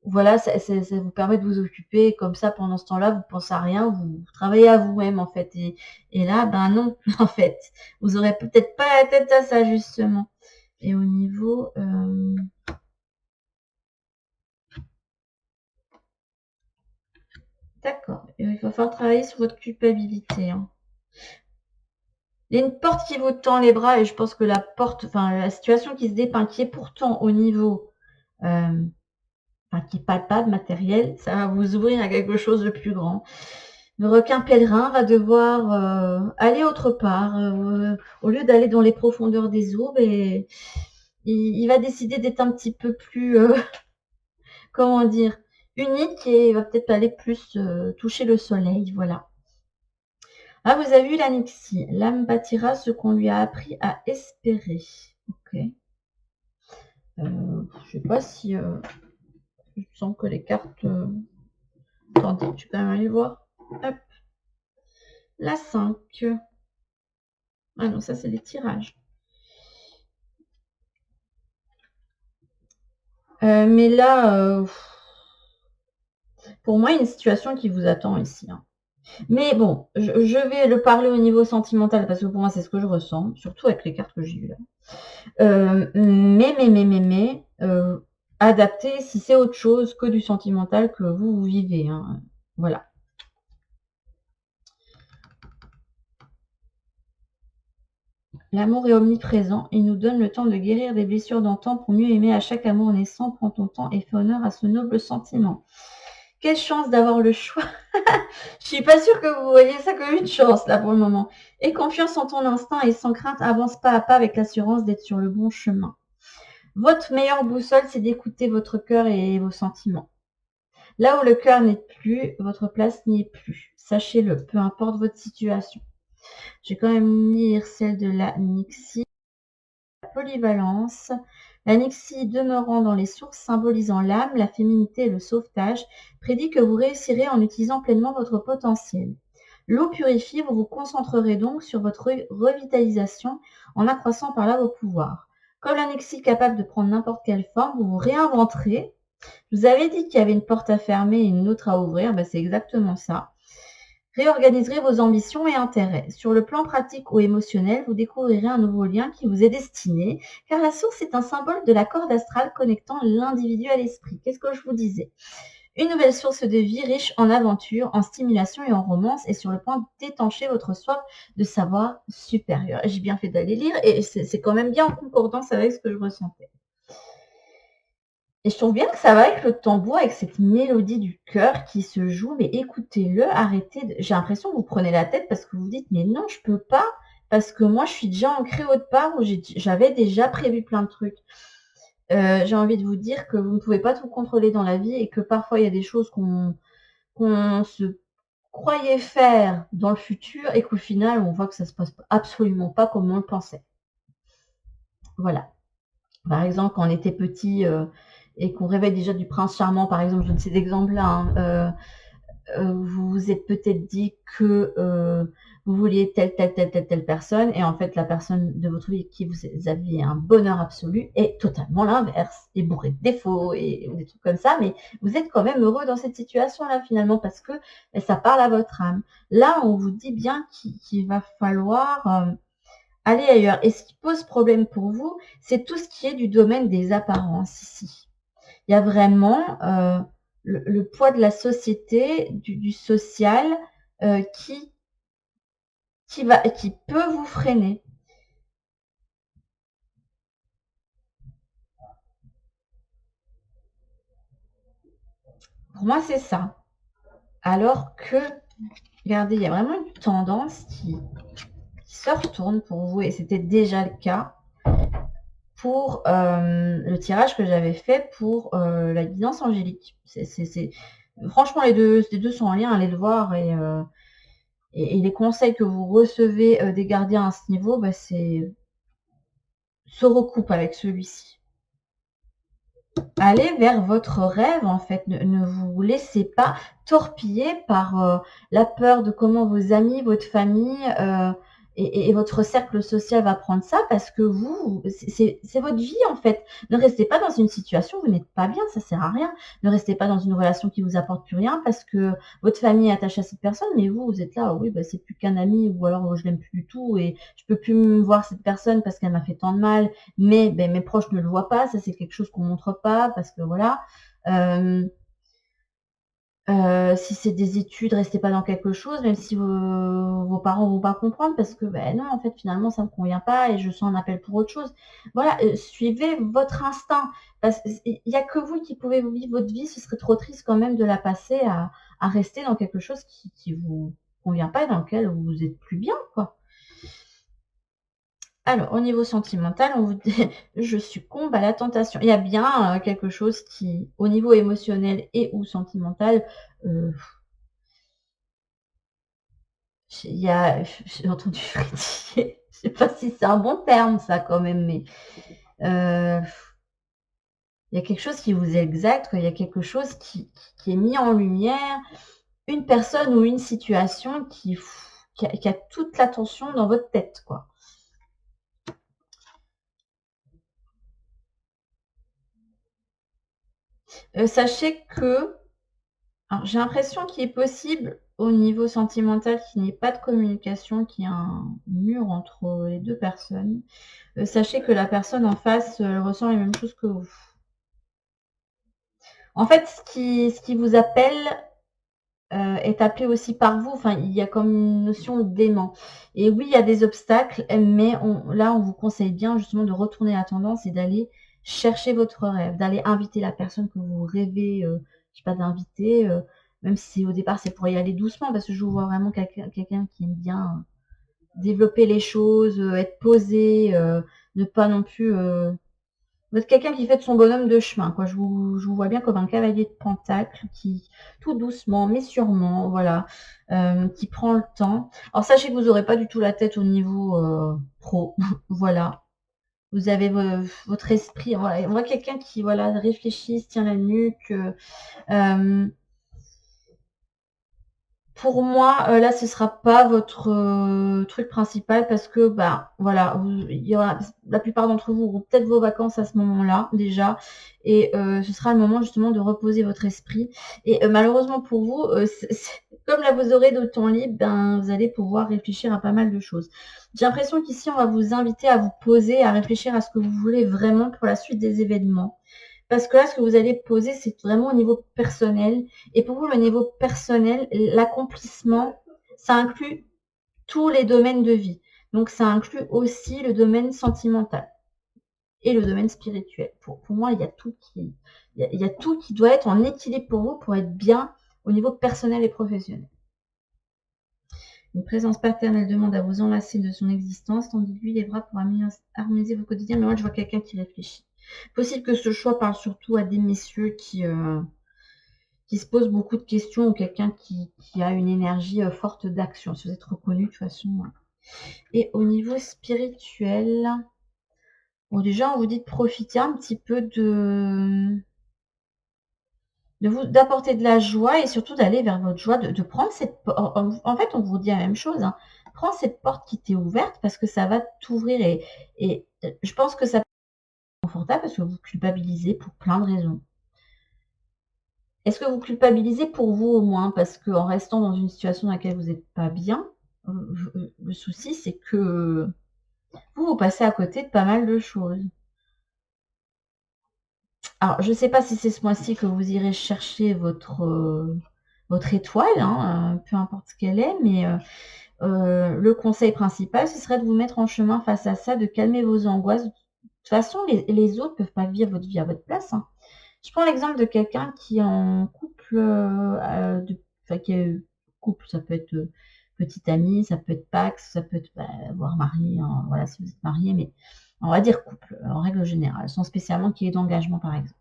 Speaker 1: voilà, ça vous permet de vous occuper comme ça pendant ce temps-là, vous pensez à rien, vous travaillez à vous-même en fait. Et là, ben non, en fait, vous aurez peut-être pas la tête à ça justement. Et au niveau d'accord, il va falloir travailler sur votre culpabilité. Hein. Il y a une porte qui vous tend les bras et je pense que la porte, enfin la situation qui se dépeint, qui est pourtant au niveau qui est palpable, matériel, ça va vous ouvrir à quelque chose de plus grand. Le requin pèlerin va devoir aller autre part. Au lieu d'aller dans les profondeurs des eaux, et il va décider d'être un petit peu plus, comment dire, unique et il va peut-être aller plus toucher le soleil. Voilà. Ah, vous avez vu la Nixie. L'âme bâtira ce qu'on lui a appris à espérer. Ok. Je sais pas si... je sens que les cartes... Attendez, je vais quand même aller voir. Hop. La 5. Ah non, ça c'est les tirages. Mais là, pour moi, il y a une situation qui vous attend ici. Hein. Mais bon, je vais le parler au niveau sentimental parce que pour moi, c'est ce que je ressens, surtout avec les cartes que j'ai eues là. Mais, adapter si c'est autre chose que du sentimental que vous vivez. Hein. Voilà. L'amour est omniprésent. Il nous donne le temps de guérir des blessures d'antan pour mieux aimer à chaque amour naissant. Prends ton temps et fais honneur à ce noble sentiment. Quelle chance d'avoir le choix. Je suis pas sûre que vous voyez ça comme une chance là pour le moment. Aie confiance en ton instinct et sans crainte, avance pas à pas avec l'assurance d'être sur le bon chemin. Votre meilleure boussole, c'est d'écouter votre cœur et vos sentiments. Là où le cœur n'est plus, votre place n'y est plus. Sachez-le, peu importe votre situation. Je vais quand même lire celle de la Nixie. La polyvalence. La Nixie demeurant dans les sources symbolisant l'âme, la féminité et le sauvetage, prédit que vous réussirez en utilisant pleinement votre potentiel. L'eau purifiée, vous vous concentrerez donc sur votre revitalisation en accroissant par là vos pouvoirs. Comme la Nixie capable de prendre n'importe quelle forme, vous vous réinventerez Je vous avais dit qu'il y avait une porte à fermer et une autre à ouvrir, c'est exactement ça. Réorganiserez vos ambitions et intérêts. Sur le plan pratique ou émotionnel, vous découvrirez un nouveau lien qui vous est destiné, car la source est un symbole de la corde astrale connectant l'individu à l'esprit. Qu'est-ce que je vous disais? Une nouvelle source de vie riche en aventures, en stimulation et en romance est sur le point d'étancher votre soif de savoir supérieur. J'ai bien fait d'aller lire et c'est quand même bien en concordance avec ce que je ressentais. Et je trouve bien que ça va avec le tambour, avec cette mélodie du cœur qui se joue, mais écoutez-le, arrêtez de j'ai l'impression que vous prenez la tête parce que vous dites: «Mais non, je peux pas, parce que moi je suis déjà ancrée autre part où j'avais déjà prévu plein de trucs». J'ai envie de vous dire que vous ne pouvez pas tout contrôler dans la vie et que parfois il y a des choses qu'on se croyait faire dans le futur et qu'au final on voit que ça se passe absolument pas comme on le pensait. Voilà. Par exemple, quand on était petit, et qu'on rêvait déjà du prince charmant, par exemple, je donne cet exemple-là, hein, vous vous êtes peut-être dit que, vous vouliez telle personne et en fait la personne de votre vie avec qui vous aviez un bonheur absolu est totalement l'inverse, est bourrée de défauts et des trucs comme ça, mais vous êtes quand même heureux dans cette situation-là finalement parce que, ça parle à votre âme. Là, on vous dit bien qu'il va falloir, aller ailleurs et ce qui pose problème pour vous, c'est tout ce qui est du domaine des apparences ici. Il y a vraiment, le poids de la société, du social, qui peut vous freiner. Pour moi, c'est ça. Alors que, regardez, il y a vraiment une tendance qui se retourne pour vous et c'était déjà le cas pour, le tirage que j'avais fait pour, la guidance angélique. C'est franchement les deux sont en lien, allez le voir et les conseils que vous recevez, des gardiens à ce niveau, se recoupent avec celui-ci. Allez vers votre rêve en fait, ne vous laissez pas torpiller par, la peur de comment vos amis, votre famille, et votre cercle social va prendre ça parce que vous, c'est votre vie en fait. Ne restez pas dans une situation où vous n'êtes pas bien, ça sert à rien. Ne restez pas dans une relation qui vous apporte plus rien parce que votre famille est attachée à cette personne, mais vous êtes là: «Oui, c'est plus qu'un ami» ou alors, «Je l'aime plus du tout et je peux plus voir cette personne parce qu'elle m'a fait tant de mal». Mais mes proches ne le voient pas, ça c'est quelque chose qu'on montre pas parce que voilà. Hem, si c'est des études, restez pas dans quelque chose, même si vos parents vont pas comprendre parce que, non, en fait, finalement, ça me convient pas et je sens un appel pour autre chose. Voilà, suivez votre instinct parce il y a que vous qui pouvez vivre votre vie. Ce serait trop triste quand même de la passer à rester dans quelque chose qui vous convient pas et dans lequel vous êtes plus bien, quoi. Alors, au niveau sentimental, on vous dit: «Je succombe à la tentation». Il y a bien, quelque chose qui, au niveau émotionnel et ou sentimental, heu, il y a j'ai entendu frétiller. Je sais pas si c'est un bon terme ça quand même, mais, heu, il y a quelque chose qui vous est exact, quoi. Il y a quelque chose qui est mis en lumière, une personne ou une situation qui a toute l'attention dans votre tête, quoi. Sachez que Alors, j'ai l'impression qu'il est possible, au niveau sentimental, qu'il n'y ait pas de communication, qu'il y ait un mur entre les 2 personnes. Sachez que la personne en face, ressent les mêmes choses que vous. En fait, ce qui vous appelle, est appelé aussi par vous. Enfin, il y a comme une notion d'aimant et oui, il y a des obstacles, mais on vous conseille bien justement de retourner la tendance et d'aller chercher votre rêve, d'aller inviter la personne que vous rêvez, je sais pas, d'inviter, même si au départ c'est pour y aller doucement parce que je vous vois vraiment quelqu'un qui aime bien, développer les choses, être posé, ne pas non plus, vous êtes quelqu'un qui fait de son bonhomme de chemin, quoi. Je vous vois bien comme un cavalier de Pentacle qui, tout doucement mais sûrement, voilà, qui prend le temps. Alors sachez que vous aurez pas du tout la tête au niveau, pro, voilà. Vous avez votre esprit, voilà, on voit quelqu'un qui, voilà, réfléchit, se tient la nuque, hem Pour moi, là, ce sera pas votre truc principal parce que, bah, voilà, il y aura la plupart d'entre vous auront peut-être vos vacances à ce moment-là déjà, et ce sera le moment justement de reposer votre esprit. Et malheureusement pour vous, comme là vous aurez de temps libre, ben vous allez pouvoir réfléchir à pas mal de choses. J'ai l'impression qu'ici on va vous inviter à vous poser, à réfléchir à ce que vous voulez vraiment pour la suite des événements. Parce que là, ce que vous allez poser, c'est vraiment au niveau personnel. Et pour vous, le niveau personnel, l'accomplissement, ça inclut tous les domaines de vie. Donc, ça inclut aussi le domaine sentimental et le domaine spirituel. Pour moi, il y a tout qui doit être en équilibre pour vous pour être bien au niveau personnel et professionnel. Une présence paternelle demande à vous enlacer de son existence, tendez-lui les bras pour harmoniser vos quotidiens. Mais moi, je vois quelqu'un qui réfléchit. Possible que ce choix parle surtout à des messieurs qui se posent beaucoup de questions ou quelqu'un qui a une énergie forte d'action. Si vous êtes reconnu de toute façon. Et au niveau spirituel, bon, déjà, on vous dit de profiter un petit peu d'apporter de la joie et surtout d'aller vers votre joie, de prendre cette porte. En fait, on vous dit la même chose. Hein. Prends cette porte qui t'est ouverte parce que ça va t'ouvrir et je pense que ça peut être confortable parce que vous culpabilisez pour plein de raisons. Est-ce que vous culpabilisez pour vous au moins? Parce qu'en restant dans une situation dans laquelle vous n'êtes pas bien, le souci c'est que vous passez à côté de pas mal de choses. Alors, je ne sais pas si c'est ce mois-ci que vous irez chercher votre étoile, hein, peu importe ce qu'elle est, mais le conseil principal, ce serait de vous mettre en chemin face à ça, de calmer vos angoisses. De toute façon, les autres ne peuvent pas vivre votre vie à votre place. Hein. Je prends l'exemple de quelqu'un qui est en couple, enfin qui est couple, ça peut être petite amie, ça peut être Pax, ça peut être voire marié, hein, voilà, si vous êtes marié, mais on va dire couple, en règle générale, sans spécialement qu'il y ait d'engagement, par exemple.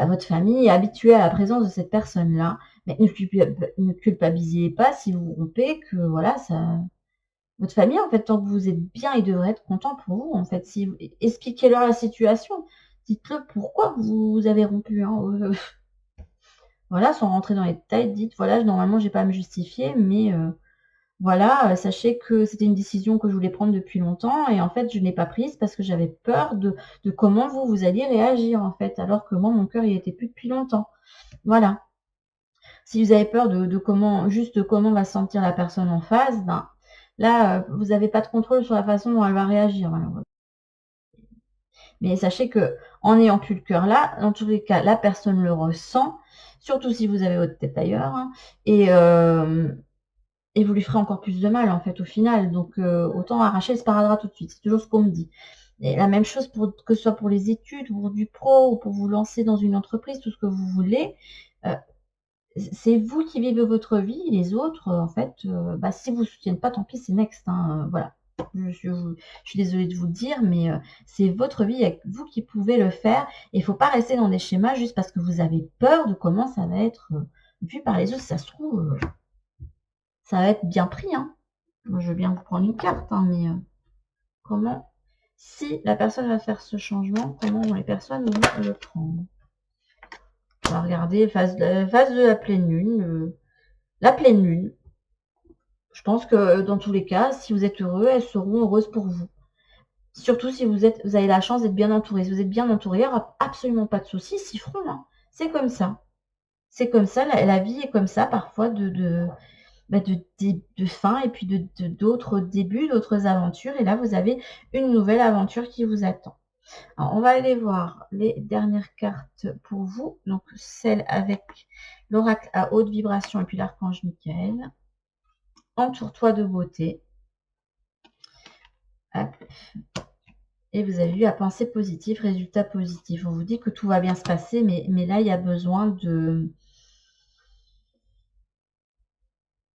Speaker 1: Votre famille est habituée à la présence de cette personne-là, mais ne culpabilisez pas si vous rompez, que voilà, ça. Votre famille, en fait, tant que vous êtes bien, ils devraient être contents pour vous, en fait. Si expliquez-leur la situation. Dites-le pourquoi vous avez rompu. Hein. Voilà, sans rentrer dans les détails, dites voilà, normalement, j'ai pas à me justifier, mais voilà, sachez que c'était une décision que je voulais prendre depuis longtemps et en fait, je n'ai pas prise parce que j'avais peur de comment vous alliez réagir, en fait, alors que moi, mon cœur, il était plus depuis longtemps. Voilà. Si vous avez peur de comment va se sentir la personne en face, ben là, vous n'avez pas de contrôle sur la façon dont elle va réagir, malheureusement. Mais sachez que en n'ayant plus le cœur là, dans tous les cas, la personne le ressent, surtout si vous avez votre tête ailleurs, hein, et vous lui ferez encore plus de mal, en fait, au final. Donc, autant arracher le sparadrap tout de suite. C'est toujours ce qu'on me dit. Et la même chose que ce soit pour les études, ou pour du pro, ou pour vous lancer dans une entreprise, tout ce que vous voulez. C'est vous qui vivez votre vie, les autres, en fait, si vous soutiennent pas, tant pis, c'est next, hein, voilà. Je suis désolée de vous le dire, mais c'est votre vie, il y a que vous qui pouvez le faire. Et il faut pas rester dans des schémas juste parce que vous avez peur de comment ça va être vu par les autres. Si ça se trouve, ça va être bien pris, hein. Moi, je veux bien vous prendre une carte, hein, mais comment, si la personne va faire ce changement, comment les personnes vont le prendre? On va regarder phase de la pleine lune. La pleine lune, je pense que dans tous les cas, si vous êtes heureux, elles seront heureuses pour vous. Surtout si vous avez la chance d'être bien entouré. Si vous êtes bien entouré, il n'y aura absolument pas de soucis, s'y feront. Hein. C'est comme ça. C'est comme ça, la vie est comme ça, parfois de fin et puis d'autres débuts, d'autres aventures. Et là, vous avez une nouvelle aventure qui vous attend. Alors, on va aller voir les dernières cartes pour vous. Donc, celle avec l'oracle à haute vibration et puis l'archange Michael. Entoure-toi de beauté. Hop. Et vous avez eu à penser positif, résultat positif. On vous dit que tout va bien se passer, mais là, il y a besoin de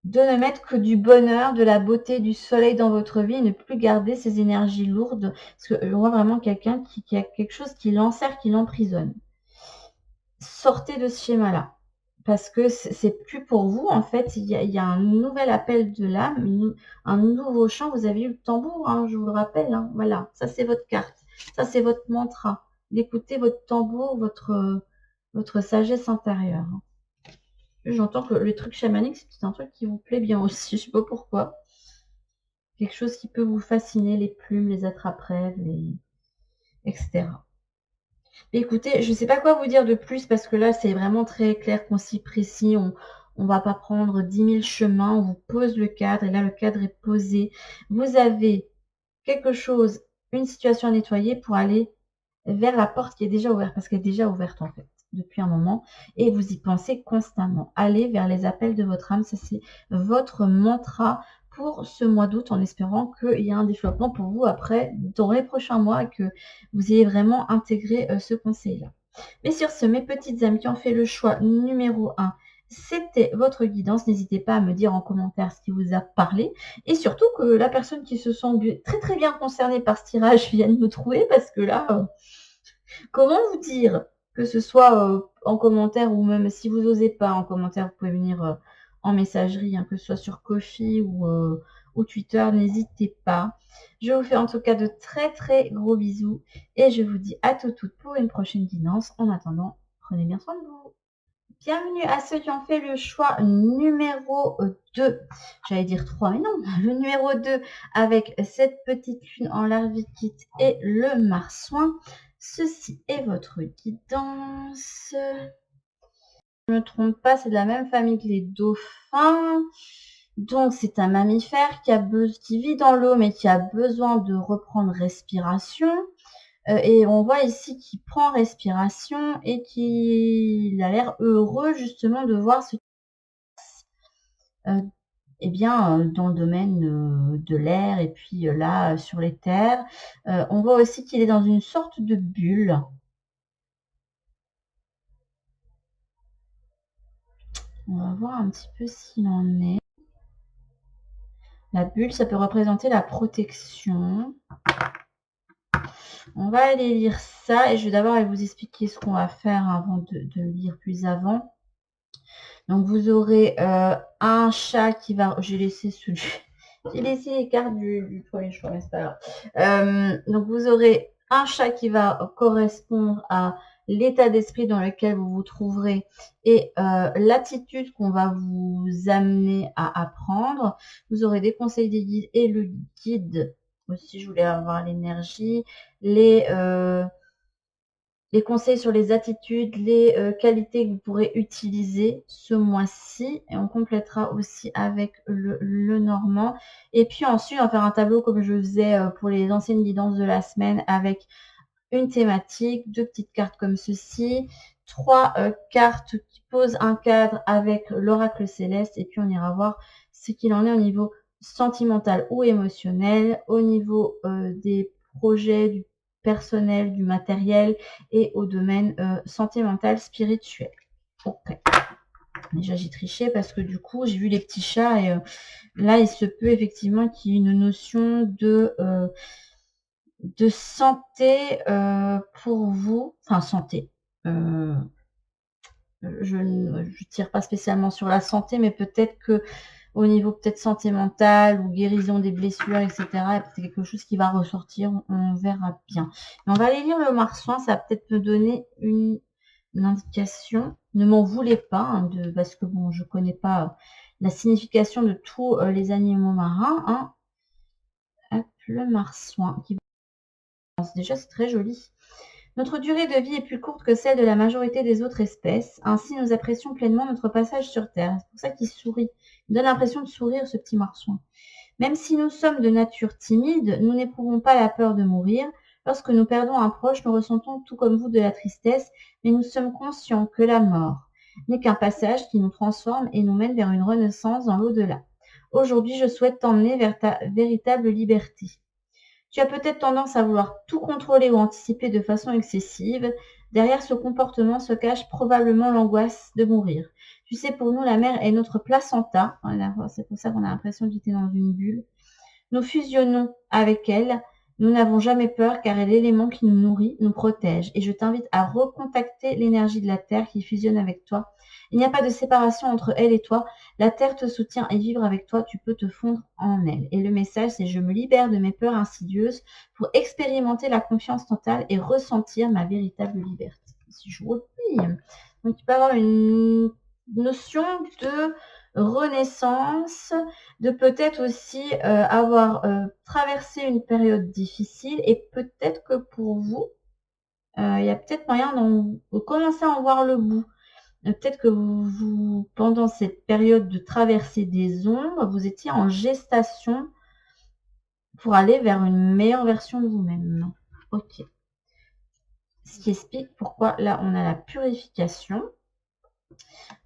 Speaker 1: ne mettre que du bonheur, de la beauté, du soleil dans votre vie et ne plus garder ces énergies lourdes. Parce qu'on voit vraiment quelqu'un qui a quelque chose qui l'enserre, qui l'emprisonne. Sortez de ce schéma-là. Parce que c'est plus pour vous, en fait, il y a un nouvel appel de l'âme, un nouveau chant. Vous avez eu le tambour, hein, je vous le rappelle. Hein, voilà, ça c'est votre carte. Ça c'est votre mantra. D'écouter votre tambour, votre sagesse intérieure. J'entends que les trucs chamaniques, c'est un truc qui vous plaît bien aussi, je sais pas pourquoi. Quelque chose qui peut vous fasciner, les plumes, les attrape-rêves, etc. Écoutez, je sais pas quoi vous dire de plus parce que là, c'est vraiment très clair, concis, précis. On va pas prendre 10 000 chemins, on vous pose le cadre et là, le cadre est posé. Vous avez quelque chose, une situation à nettoyer pour aller vers la porte qui est déjà ouverte, parce qu'elle est déjà ouverte en fait, depuis un moment, et vous y pensez constamment. Allez vers les appels de votre âme, ça c'est votre mantra pour ce mois d'août, en espérant qu'il y a un développement pour vous après, dans les prochains mois, que vous ayez vraiment intégré ce conseil-là. Mais sur ce, mes petites âmes qui ont fait le choix numéro 1, c'était votre guidance. N'hésitez pas à me dire en commentaire ce qui vous a parlé. Et surtout que la personne qui se sent très très bien concernée par ce tirage vienne me trouver parce que là, comment vous dire, que ce soit en commentaire ou même si vous n'osez pas en commentaire, vous pouvez venir en messagerie, hein, que ce soit sur Ko-fi ou Twitter, n'hésitez pas. Je vous fais en tout cas de très très gros bisous et je vous dis à toutes pour une prochaine guidance. En attendant, prenez bien soin de vous. Bienvenue à ceux qui ont fait le choix numéro 2. J'allais dire 3, mais non, le numéro 2 avec cette petite lune en larvikite et le marsouin. Ceci est votre guidance. Je ne me trompe pas, c'est de la même famille que les dauphins. Donc c'est un mammifère qui vit dans l'eau mais qui a besoin de reprendre respiration. Et on voit ici qu'il prend respiration et qu'il a l'air heureux justement de voir ce qui se passe dans le domaine de l'air et puis là sur les terres. On voit aussi qu'il est dans une sorte de bulle. On va voir un petit peu s'il en est. La bulle, ça peut représenter la protection. On va aller lire ça et je vais d'abord aller vous expliquer ce qu'on va faire avant de lire plus avant. Donc vous aurez un chat qui va... J'ai laissé les cartes du premier choix, mais c'est pas grave. Donc vous aurez un chat qui va correspondre à l'état d'esprit dans lequel vous vous trouverez et l'attitude qu'on va vous amener à apprendre. Vous aurez des conseils des guides et le guide aussi, je voulais avoir l'énergie, les conseils sur les attitudes, les qualités que vous pourrez utiliser ce mois-ci. Et on complétera aussi avec le normand. Et puis ensuite, on va faire un tableau comme je faisais pour les anciennes guidances de la semaine avec une thématique, 2 petites cartes comme ceci, 3 cartes qui posent un cadre avec l'oracle céleste. Et puis on ira voir ce qu'il en est au niveau sentimental ou émotionnel, au niveau des projets, du personnel, du matériel et au domaine santé mentale, spirituelle. Ok. Déjà, j'ai triché parce que du coup, j'ai vu les petits chats et là, il se peut effectivement qu'il y ait une notion de santé pour vous. Enfin, santé. Je ne tire pas spécialement sur la santé, mais peut-être que au niveau peut-être santé mentale ou guérison des blessures, etc. C'est quelque chose qui va ressortir, on verra bien. Mais on va aller lire le marsouin, ça va peut-être me donner une indication. Ne m'en voulez pas, hein, parce que bon, je connais pas la signification de tous les animaux marins. Hein. Hop, le marsouin. Déjà, c'est très joli. Notre durée de vie est plus courte que celle de la majorité des autres espèces. Ainsi, nous apprécions pleinement notre passage sur Terre. C'est pour ça qu'il sourit. Il donne l'impression de sourire, ce petit marsouin. Même si nous sommes de nature timide, nous n'éprouvons pas la peur de mourir. Lorsque nous perdons un proche, nous ressentons tout comme vous de la tristesse, mais nous sommes conscients que la mort n'est qu'un passage qui nous transforme et nous mène vers une renaissance dans l'au-delà. Aujourd'hui, je souhaite t'emmener vers ta véritable liberté. Tu as peut-être tendance à vouloir tout contrôler ou anticiper de façon excessive. Derrière ce comportement se cache probablement l'angoisse de mourir. Tu sais, pour nous, la mer est notre placenta. C'est pour ça qu'on a l'impression d'être dans une bulle. Nous fusionnons avec elle. Nous n'avons jamais peur car elle est l'élément qui nous nourrit, nous protège. Et je t'invite à recontacter l'énergie de la Terre qui fusionne avec toi. Il n'y a pas de séparation entre elle et toi. La Terre te soutient et vivre avec toi, tu peux te fondre en elle. Et le message, c'est je me libère de mes peurs insidieuses pour expérimenter la confiance totale et ressentir ma véritable liberté. Si je relis. Donc il peut y avoir une notion de renaissance, de peut-être aussi avoir traversé une période difficile et peut-être que pour vous, il y a peut-être moyen de commencer à en voir le bout. Peut-être que pendant cette période de traversée des ombres, vous étiez en gestation pour aller vers une meilleure version de vous-même. Ok. Ce qui explique pourquoi là, on a la purification.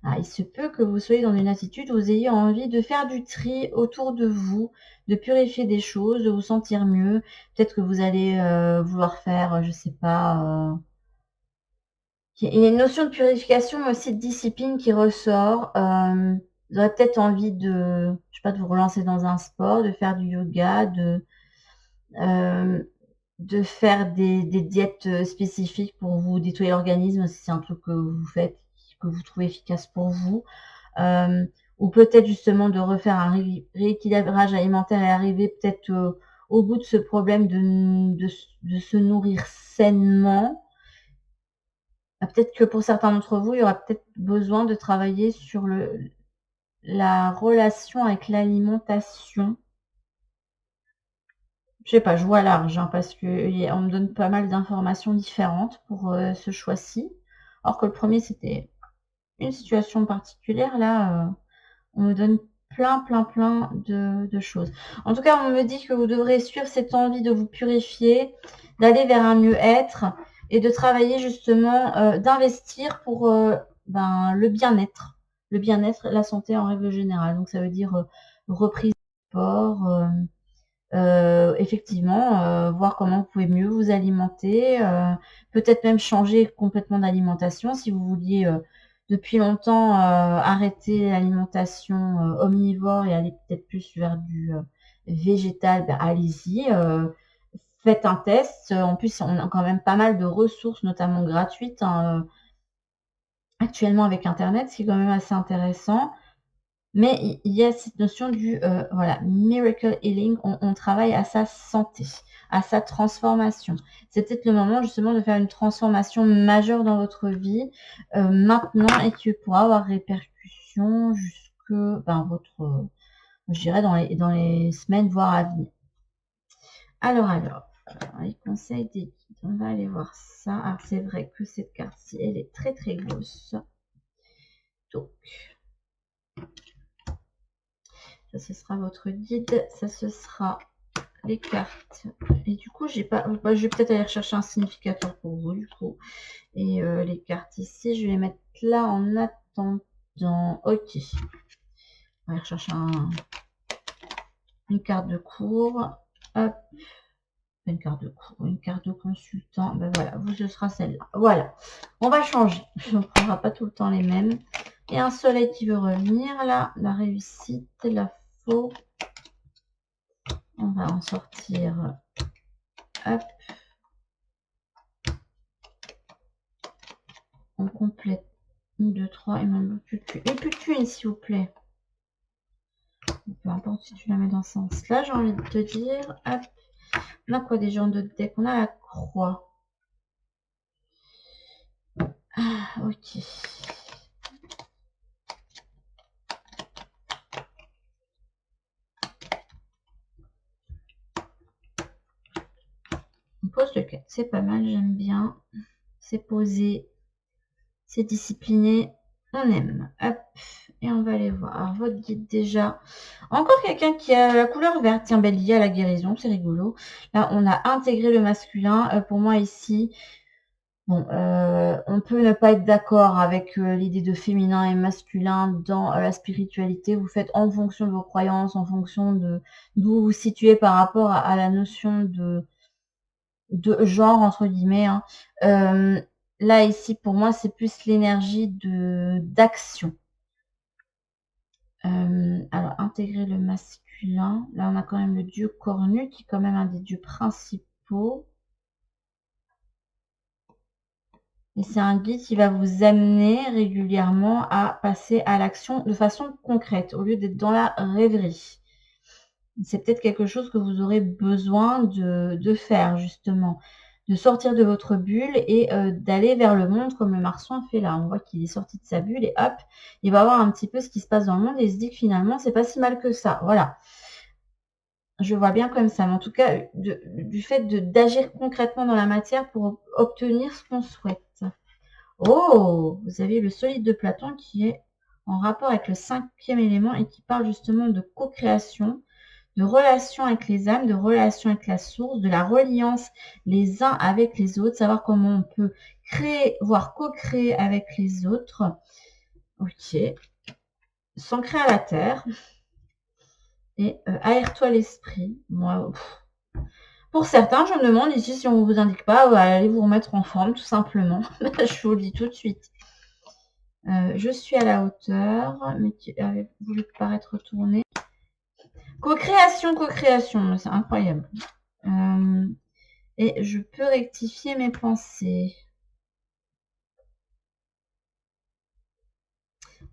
Speaker 1: Ah, il se peut que vous soyez dans une attitude où vous ayez envie de faire du tri autour de vous, de purifier des choses, de vous sentir mieux. Peut-être que vous allez vouloir faire, je sais pas... Il y a une notion de purification, mais aussi de discipline qui ressort. Vous aurez peut-être envie de, je sais pas, de vous relancer dans un sport, de faire du yoga, de faire des diètes spécifiques pour vous nettoyer l'organisme, si c'est un truc que vous faites, que vous trouvez efficace pour vous. Ou peut-être justement de refaire un rééquilibrage alimentaire et arriver peut-être au bout de ce problème de se nourrir sainement. Peut-être que pour certains d'entre vous, il y aura peut-être besoin de travailler sur la relation avec l'alimentation. Je sais pas, je vois large, hein, parce qu'on me donne pas mal d'informations différentes pour ce choix-ci. Alors que le premier, c'était une situation particulière. Là, on me donne plein de choses. En tout cas, on me dit que vous devrez suivre cette envie de vous purifier, d'aller vers un mieux-être et de travailler justement, d'investir pour le bien-être. Le bien-être, la santé en règle générale. Donc ça veut dire reprise du sport, effectivement, voir comment vous pouvez mieux vous alimenter, peut-être même changer complètement d'alimentation si vous vouliez depuis longtemps arrêter l'alimentation omnivore et aller peut-être plus vers du végétal, allez-y, faites un test. En plus, on a quand même pas mal de ressources, notamment gratuites, hein, actuellement avec Internet, ce qui est quand même assez intéressant. Mais il y a cette notion du voilà, miracle healing, on travaille à sa santé, à sa transformation. C'est peut-être le moment justement de faire une transformation majeure dans votre vie maintenant et qui pourra avoir répercussions jusque votre, je dirais dans les semaines voire à venir. Alors, les conseils des guides, on va aller voir ça. Alors c'est vrai que cette carte-ci, elle est très grosse. Donc ça, ce sera votre guide. Ça, ce sera les cartes. Et du coup, j'ai pas... je vais peut-être aller rechercher un significateur pour vous, du coup. Et les cartes ici, je vais les mettre là en attendant. Ok. On va aller rechercher une carte de cours. Hop. Une carte de cours, une carte de consultant. Ben voilà, vous, ce sera celle-là. Voilà. On va changer. On ne prendra pas tout le temps les mêmes. Et un soleil qui veut revenir, là. La réussite, la faux. On va en sortir. Hop. On complète. 1, 2, 3. Il m'en manque plus qu'une, s'il vous plaît. Peu importe si tu la mets dans ce sens-là, j'ai envie de te dire. Hop. On a quoi déjà en d'autres decks? On a la croix. Ah, ok. On pose le 4. C'est pas mal, j'aime bien. C'est posé. C'est discipliné. On aime. Hop. Et on va aller voir. Alors, votre guide déjà. Encore quelqu'un qui a la couleur verte. Tiens, belle liée à la guérison. C'est rigolo. Là, on a intégré le masculin. Pour moi, ici, bon, on peut ne pas être d'accord avec l'idée de féminin et masculin dans la spiritualité. Vous faites en fonction de vos croyances, en fonction de d'où vous vous situez par rapport à la notion de genre, entre guillemets, hein. Là, ici, pour moi, c'est plus l'énergie d'action. Alors, intégrer le masculin. Là, on a quand même le dieu cornu, qui est quand même un des dieux principaux. Et c'est un guide qui va vous amener régulièrement à passer à l'action de façon concrète, au lieu d'être dans la rêverie. C'est peut-être quelque chose que vous aurez besoin de faire, justement. de sortir de votre bulle et d'aller vers le monde comme le marsouin fait là. On voit qu'il est sorti de sa bulle et hop, il va voir un petit peu ce qui se passe dans le monde et il se dit que finalement, c'est pas si mal que ça. Voilà. Je vois bien comme ça, mais en tout cas, du fait d'agir concrètement dans la matière pour obtenir ce qu'on souhaite. Oh, vous avez le solide de Platon qui est en rapport avec le 5e élément et qui parle justement de co-création, de relation avec les âmes, de relation avec la source, de la reliance les uns avec les autres, savoir comment on peut créer, voire co-créer avec les autres. Ok. S'ancrer à la terre. Et aère-toi l'esprit. Moi, pour certains, je me demande ici si on ne vous indique pas, allez vous remettre en forme, tout simplement. Je vous le dis tout de suite. Je suis à la hauteur, mais qui avait voulu paraître tourner. Co-création, c'est incroyable. Et je peux rectifier mes pensées.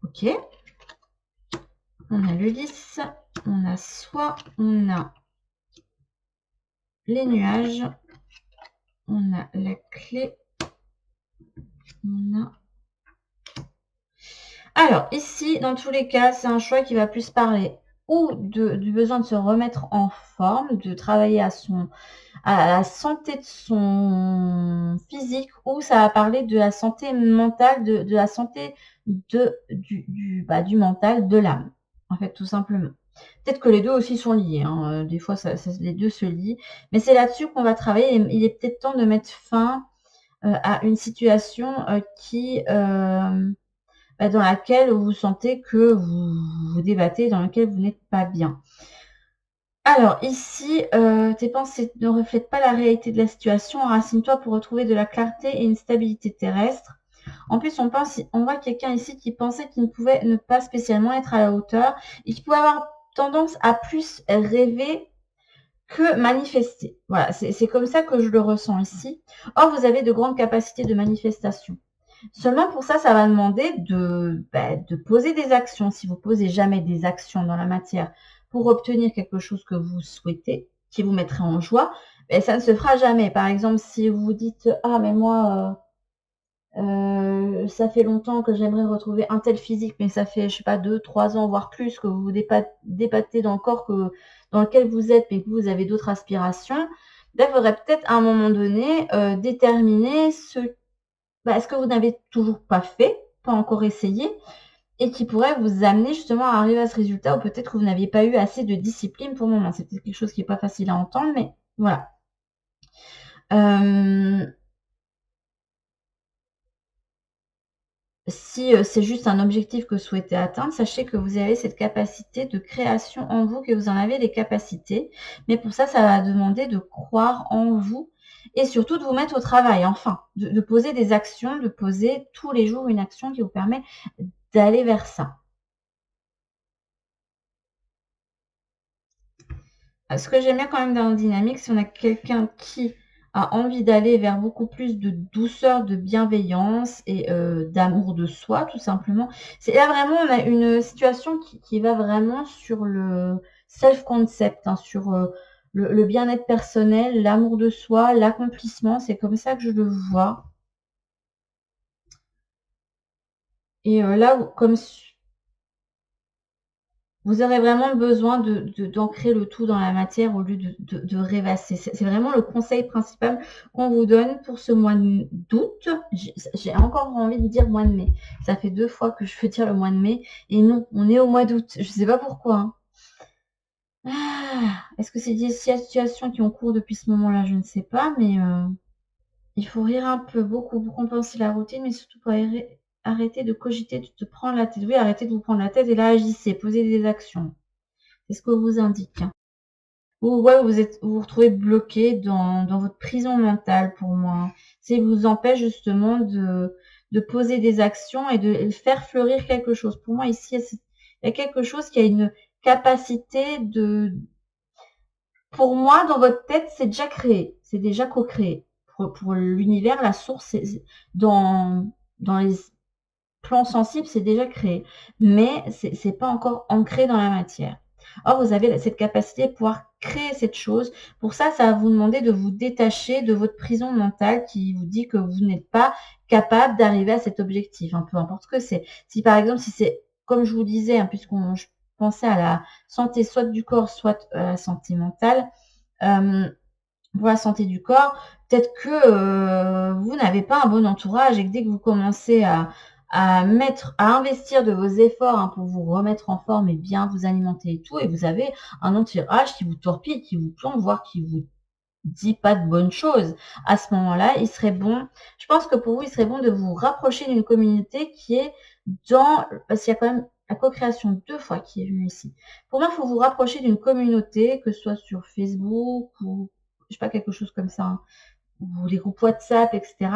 Speaker 1: Ok. On a le lys, on a soie, on a les nuages, on a la clé, on a... Alors, ici, dans tous les cas, c'est un choix qui va plus parler ou du besoin de se remettre en forme, de travailler à la santé de son physique, ou ça va parler de la santé mentale, de la santé du mental, de l'âme, en fait, tout simplement. Peut-être que les deux aussi sont liés, hein. Des fois, les deux se lient, mais c'est là-dessus qu'on va travailler. Il est peut-être temps de mettre fin à une situation qui... dans laquelle vous sentez que vous vous débattez, dans laquelle vous n'êtes pas bien. Alors ici, tes pensées ne reflètent pas la réalité de la situation. Enracine-toi pour retrouver de la clarté et une stabilité terrestre. En plus, on voit quelqu'un ici qui pensait qu'il ne pouvait ne pas spécialement être à la hauteur et qui pouvait avoir tendance à plus rêver que manifester. Voilà, c'est comme ça que je le ressens ici. Or, vous avez de grandes capacités de manifestation. Seulement pour ça, ça va demander de poser des actions. Si vous ne posez jamais des actions dans la matière pour obtenir quelque chose que vous souhaitez, qui vous mettrait en joie, ça ne se fera jamais. Par exemple, si vous vous dites « Ah, mais moi, ça fait longtemps que j'aimerais retrouver un tel physique, mais ça fait, je sais pas, 2, 3 ans, voire plus, que vous vous débattez dans le corps dans lequel vous êtes, mais que vous avez d'autres aspirations, il faudrait peut-être à un moment donné déterminer ce que vous n'avez toujours pas fait, pas encore essayé, et qui pourrait vous amener justement à arriver à ce résultat, ou peut-être que vous n'aviez pas eu assez de discipline pour le moment. C'est peut-être quelque chose qui n'est pas facile à entendre, mais voilà. Si c'est juste un objectif que vous souhaitez atteindre, sachez que vous avez cette capacité de création en vous, que vous en avez les capacités, mais pour ça, ça va demander de croire en vous et surtout de vous mettre au travail, enfin, de poser des actions, de poser tous les jours une action qui vous permet d'aller vers ça. Ce que j'aime bien quand même dans la dynamique, si on a quelqu'un qui a envie d'aller vers beaucoup plus de douceur, de bienveillance et d'amour de soi, tout simplement. C'est là vraiment, on a une situation qui va vraiment sur le self-concept, hein, sur le bien-être personnel, l'amour de soi, l'accomplissement. C'est comme ça que je le vois. Et là, comme vous aurez vraiment besoin d'ancrer le tout dans la matière au lieu de rêvasser. C'est vraiment le conseil principal qu'on vous donne pour ce mois d'août. J'ai encore envie de dire mois de mai. Ça fait 2 fois que je veux dire le mois de mai. Et non, on est au mois d'août. Je ne sais pas pourquoi. Est-ce que c'est des situations qui ont cours depuis ce moment-là? Je ne sais pas. Mais il faut rire un peu, beaucoup pour compenser la routine, mais surtout pour arrêter de cogiter, de te prendre la tête. Oui, arrêtez de vous prendre la tête et là, agissez, posez des actions. C'est ce que vous indique. Ou ouais, vous vous retrouvez bloqué dans votre prison mentale pour moi. Ça vous empêche justement de poser des actions et de faire fleurir quelque chose. Pour moi, ici, il y a quelque chose qui a une capacité Pour moi, dans votre tête, c'est déjà créé. C'est déjà co-créé. Pour l'univers, la source, dans les plans sensibles, c'est déjà créé. Mais c'est pas encore ancré dans la matière. Or, vous avez cette capacité de pouvoir créer cette chose. Pour ça, ça va vous demander de vous détacher de votre prison mentale qui vous dit que vous n'êtes pas capable d'arriver à cet objectif, hein, peu importe ce que c'est. Si par exemple, si c'est comme je vous disais, hein, je pensais à la santé soit du corps, soit à la santé mentale, pour la santé du corps, peut-être que vous n'avez pas un bon entourage et que dès que vous commencez à investir de vos efforts, hein, pour vous remettre en forme et bien vous alimenter et tout, et vous avez un entourage qui vous torpille, qui vous plombe, voire qui vous dit pas de bonnes choses. À ce moment-là, il serait bon, je pense que pour vous, il serait bon de vous rapprocher d'une communauté qui est parce qu'il y a quand même la co-création 2 fois qui est venue ici. Pour moi, il faut vous rapprocher d'une communauté, que ce soit sur Facebook ou je sais pas, quelque chose comme ça, hein, ou des groupes WhatsApp, etc.,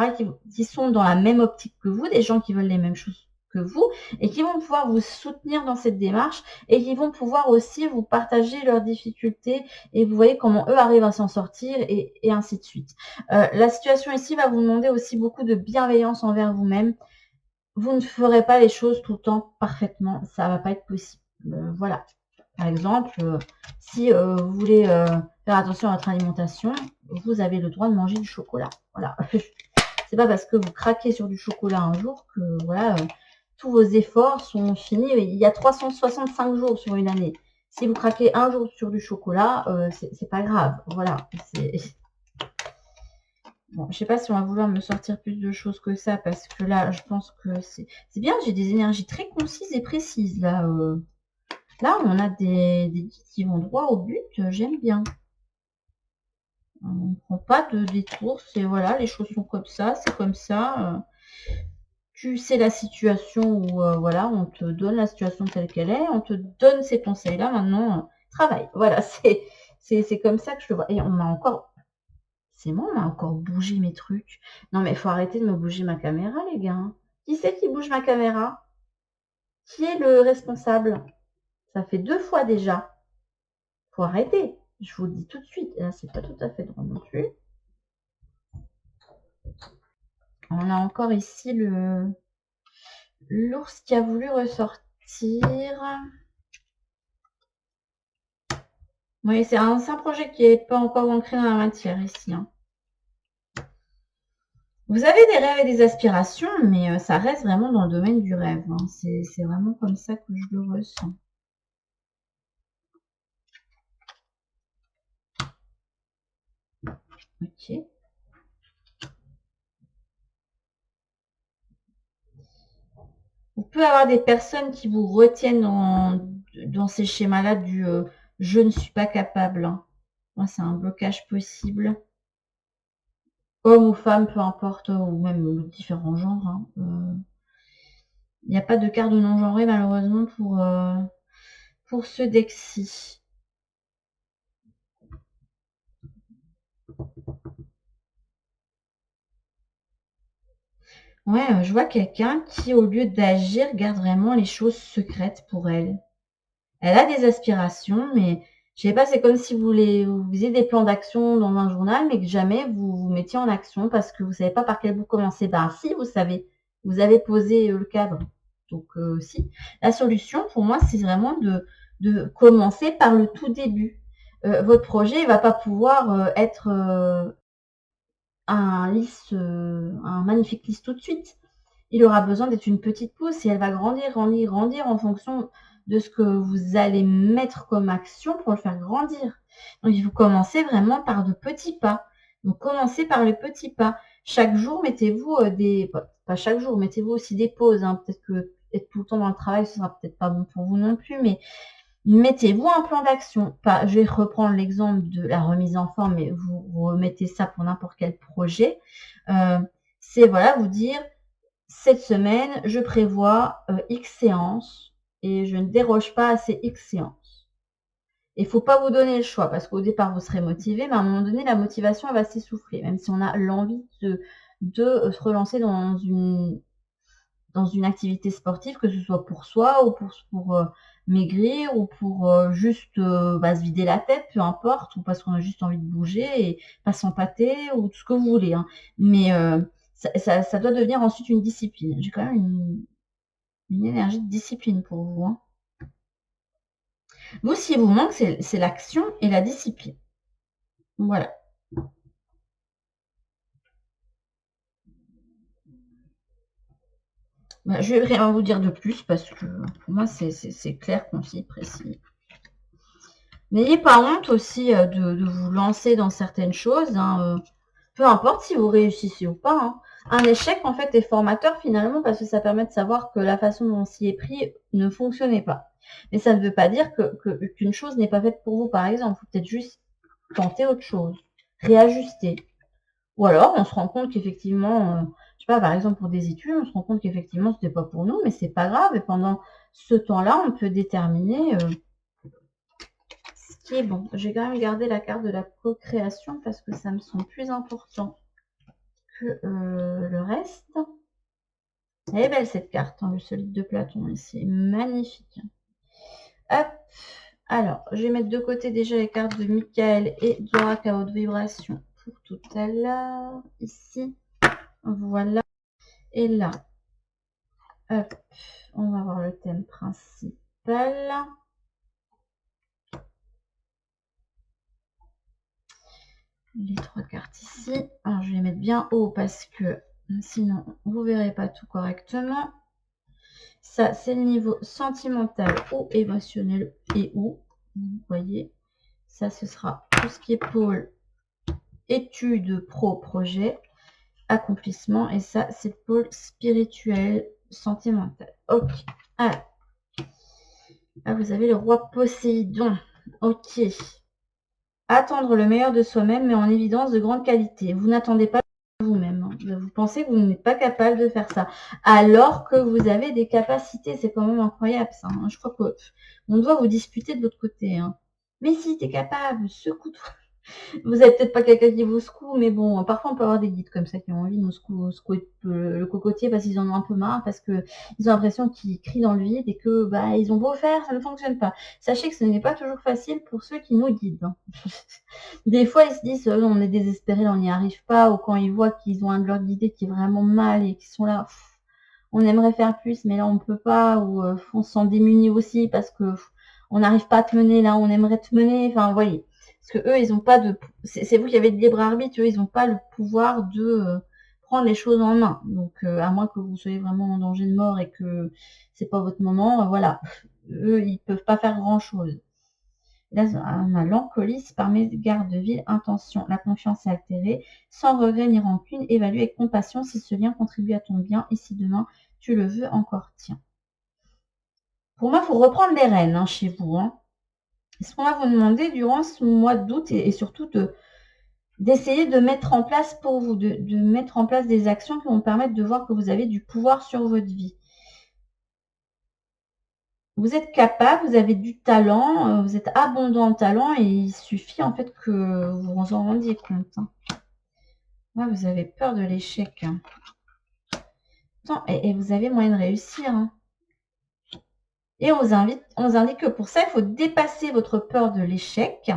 Speaker 1: qui sont dans la même optique que vous, des gens qui veulent les mêmes choses que vous, et qui vont pouvoir vous soutenir dans cette démarche, et qui vont pouvoir aussi vous partager leurs difficultés, et vous voyez comment eux arrivent à s'en sortir, et ainsi de suite. La situation ici va vous demander aussi beaucoup de bienveillance envers vous-même. Vous ne ferez pas les choses tout le temps parfaitement, ça va pas être possible. Voilà. Par exemple, si vous voulez faire attention à votre alimentation, vous avez le droit de manger du chocolat. Voilà. C'est pas parce que vous craquez sur du chocolat un jour que voilà, tous vos efforts sont finis. Il y a 365 jours sur une année. Si vous craquez un jour sur du chocolat, c'est pas grave. Voilà. Bon, je sais pas si on va vouloir me sortir plus de choses que ça, parce que là, je pense que c'est bien, j'ai des énergies très concises et précises, là. Là, on a des guides qui vont droit au but, j'aime bien. On ne prend pas de détour, c'est voilà, les choses sont comme ça, c'est comme ça. Tu sais la situation où, voilà, on te donne la situation telle qu'elle est, on te donne ces conseils-là, maintenant, travaille. Voilà, c'est comme ça que je le vois. Et on m'a encore... C'est moi, on m'a encore bougé mes trucs. Non, mais il faut arrêter de me bouger ma caméra, les gars, hein. Qui c'est qui bouge ma caméra? Qui est le responsable? Ça fait 2 fois déjà. Faut arrêter. Je vous le dis tout de suite. Là, c'est pas tout à fait droit non plus. On a encore ici l'ours qui a voulu ressortir. Oui, c'est un projet qui n'est pas encore ancré dans la matière ici, hein. Vous avez des rêves et des aspirations, mais ça reste vraiment dans le domaine du rêve, hein. C'est vraiment comme ça que je le ressens. Ok. Vous pouvez avoir des personnes qui vous retiennent dans ces schémas-là du je ne suis pas capable, hein. Moi, c'est un blocage possible. Homme ou femme, peu importe, ou même différents genres, hein. Il n'y a pas de carte de non-genré, malheureusement, pour ce deck-ci. Ouais, je vois quelqu'un qui, au lieu d'agir, garde vraiment les choses secrètes pour elle. Elle a des aspirations, mais je sais pas, c'est comme si vous faisiez des plans d'action dans un journal, mais que jamais vous vous mettiez en action parce que vous savez pas par quel bout commencer. Ben si, vous savez, vous avez posé le cadre. Donc si. La solution, pour moi, c'est vraiment de commencer par le tout début. Votre projet ne va pas pouvoir être un magnifique lys tout de suite. Il aura besoin d'être une petite pousse et elle va grandir, grandir, grandir en fonction de ce que vous allez mettre comme action pour le faire grandir. Donc, il faut commencer vraiment par de petits pas. Donc, commencez par les petits pas. Chaque jour, mettez-vous pas chaque jour, mettez-vous aussi des pauses, hein. Peut-être que être tout le temps dans le travail, ce sera peut-être pas bon pour vous non plus, mais mettez-vous un plan d'action. Je vais reprendre l'exemple de la remise en forme, mais vous remettez ça pour n'importe quel projet. C'est voilà, vous dire, cette semaine, je prévois X séances et je ne déroge pas à ces X séances. Il ne faut pas vous donner le choix parce qu'au départ, vous serez motivé, mais à un moment donné, la motivation elle va s'essouffler, même si on a l'envie de se relancer dans une activité sportive, que ce soit pour soi ou pour maigrir ou pour juste se vider la tête, peu importe, ou parce qu'on a juste envie de bouger et pas s'empâter ou tout ce que vous voulez, hein. Mais ça doit devenir ensuite une discipline. J'ai quand même une énergie de discipline pour vous, hein. Vous, ce qui vous manque, c'est l'action et la discipline. Voilà. Bah, je vais rien vous dire de plus parce que pour moi, c'est clair, concis, précis. N'ayez pas honte aussi de vous lancer dans certaines choses. Hein, peu importe si vous réussissez ou pas. Hein. Un échec, en fait, est formateur finalement parce que ça permet de savoir que la façon dont on s'y est pris ne fonctionnait pas. Mais ça ne veut pas dire qu'une chose n'est pas faite pour vous, par exemple. Il faut peut-être juste tenter autre chose, réajuster. Ou alors, on se rend compte qu'effectivement, je sais pas, par exemple pour des études, on se rend compte qu'effectivement, c'était pas pour nous, mais c'est pas grave. Et pendant ce temps-là, on peut déterminer ce qui est bon. J'ai quand même gardé la carte de la co-création parce que ça me semble plus important que le reste. Elle est belle cette carte, hein, le solide de Platon ici, magnifique. Hop, alors je vais mettre de côté déjà les cartes de Michael et d'Oracle à haute vibration pour tout à l'heure. Ici, voilà. Et là, hop, on va voir le thème principal. Les trois cartes ici. Alors je vais les mettre bien haut parce que sinon vous ne verrez pas tout correctement. Ça, c'est le niveau sentimental ou émotionnel et où, vous voyez, ça, ce sera tout ce qui est pôle études, pro, projet, accomplissement. Et ça, c'est le pôle spirituel, sentimental. Ok. Alors, là, vous avez le roi Poséidon. Ok. Attendre le meilleur de soi-même, mais en évidence de grande qualité. Vous n'attendez pas vous-même. Hein. Vous pensez que vous n'êtes pas capable de faire ça, alors que vous avez des capacités. C'est quand même incroyable, ça. Hein. Je crois qu'on doit vous disputer de l'autre côté. Hein. Mais si, t'es capable, secoue-toi. Vous avez peut-être pas quelqu'un qui vous secoue, mais bon, parfois on peut avoir des guides comme ça qui ont envie de nous secouer le cocotier parce qu'ils en ont un peu marre, parce que ils ont l'impression qu'ils crient dans le vide et que bah ils ont beau faire, ça ne fonctionne pas. Sachez que ce n'est pas toujours facile pour ceux qui nous guident. Hein. Des fois, ils se disent on est désespéré, on n'y arrive pas, ou quand ils voient qu'ils ont un de leur guidé qui est vraiment mal et qu'ils sont là, on aimerait faire plus, mais là on peut pas, ou on se sent démuni aussi parce que on n'arrive pas à te mener là, on aimerait te mener. Enfin, vous voyez. Parce que eux, ils n'ont pas de. C'est vous qui avez de libre arbitre, eux, ils n'ont pas le pouvoir de prendre les choses en main. Donc, à moins que vous soyez vraiment en danger de mort et que c'est pas votre moment, voilà. Eux, ils peuvent pas faire grand chose. Là, on a l'encolis par mes gardes de ville, intention, la confiance est altérée, sans regret ni rancune, évalue avec compassion si ce lien contribue à ton bien et si demain tu le veux encore, tiens. Pour moi, il faut reprendre les rênes hein, chez vous. Hein. Ce qu'on va vous demander durant ce mois d'août et surtout d'essayer de mettre en place pour vous, de mettre en place des actions qui vont permettre de voir que vous avez du pouvoir sur votre vie. Vous êtes capable, vous avez du talent, vous êtes abondant en talent et il suffit en fait que vous vous en rendiez compte. Hein. Là, vous avez peur de l'échec. Hein. Et vous avez moyen de réussir. Hein. Et on vous indique que pour ça, il faut dépasser votre peur de l'échec.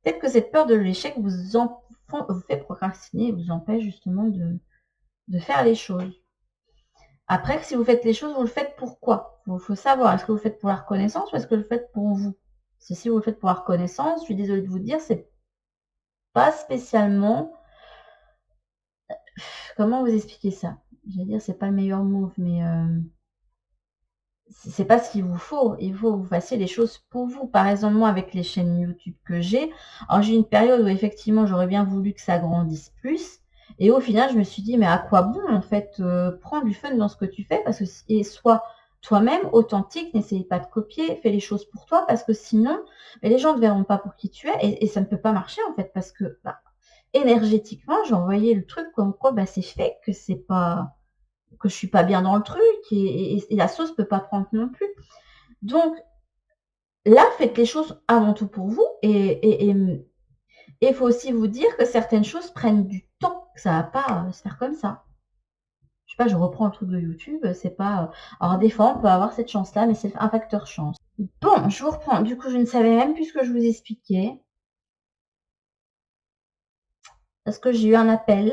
Speaker 1: Peut-être que cette peur de l'échec vous fait procrastiner et vous empêche justement de faire les choses. Après, si vous faites les choses, vous le faites pour quoi? Il faut savoir, est-ce que vous le faites pour la reconnaissance ou est-ce que vous le faites pour vous? Si vous le faites pour la reconnaissance, je suis désolée de vous dire, c'est pas spécialement... Comment vous expliquer ça? Je vais dire, c'est pas le meilleur move, mais c'est pas ce qu'il vous faut. Il faut que vous fassiez les choses pour vous. Par exemple, moi, avec les chaînes YouTube que j'ai, alors j'ai une période où effectivement, j'aurais bien voulu que ça grandisse plus. Et au final, je me suis dit, mais à quoi bon, en fait, prends du fun dans ce que tu fais, parce que et sois toi-même authentique, n'essaye pas de copier, fais les choses pour toi, parce que sinon, les gens ne verront pas pour qui tu es, et ça ne peut pas marcher, en fait, parce que énergétiquement, j'ai envoyé le truc comme quoi c'est fait, que c'est pas que je suis pas bien dans le truc, et la sauce peut pas prendre non plus. Donc là, faites les choses avant tout pour vous, et il faut aussi vous dire que certaines choses prennent du temps, que ça va pas se faire comme ça. Je sais pas, je reprends le truc de YouTube, c'est pas... Alors des fois, on peut avoir cette chance-là, mais c'est un facteur chance. Bon, je vous reprends. Du coup, je ne savais même plus ce que je vous expliquais. Parce que j'ai eu un appel.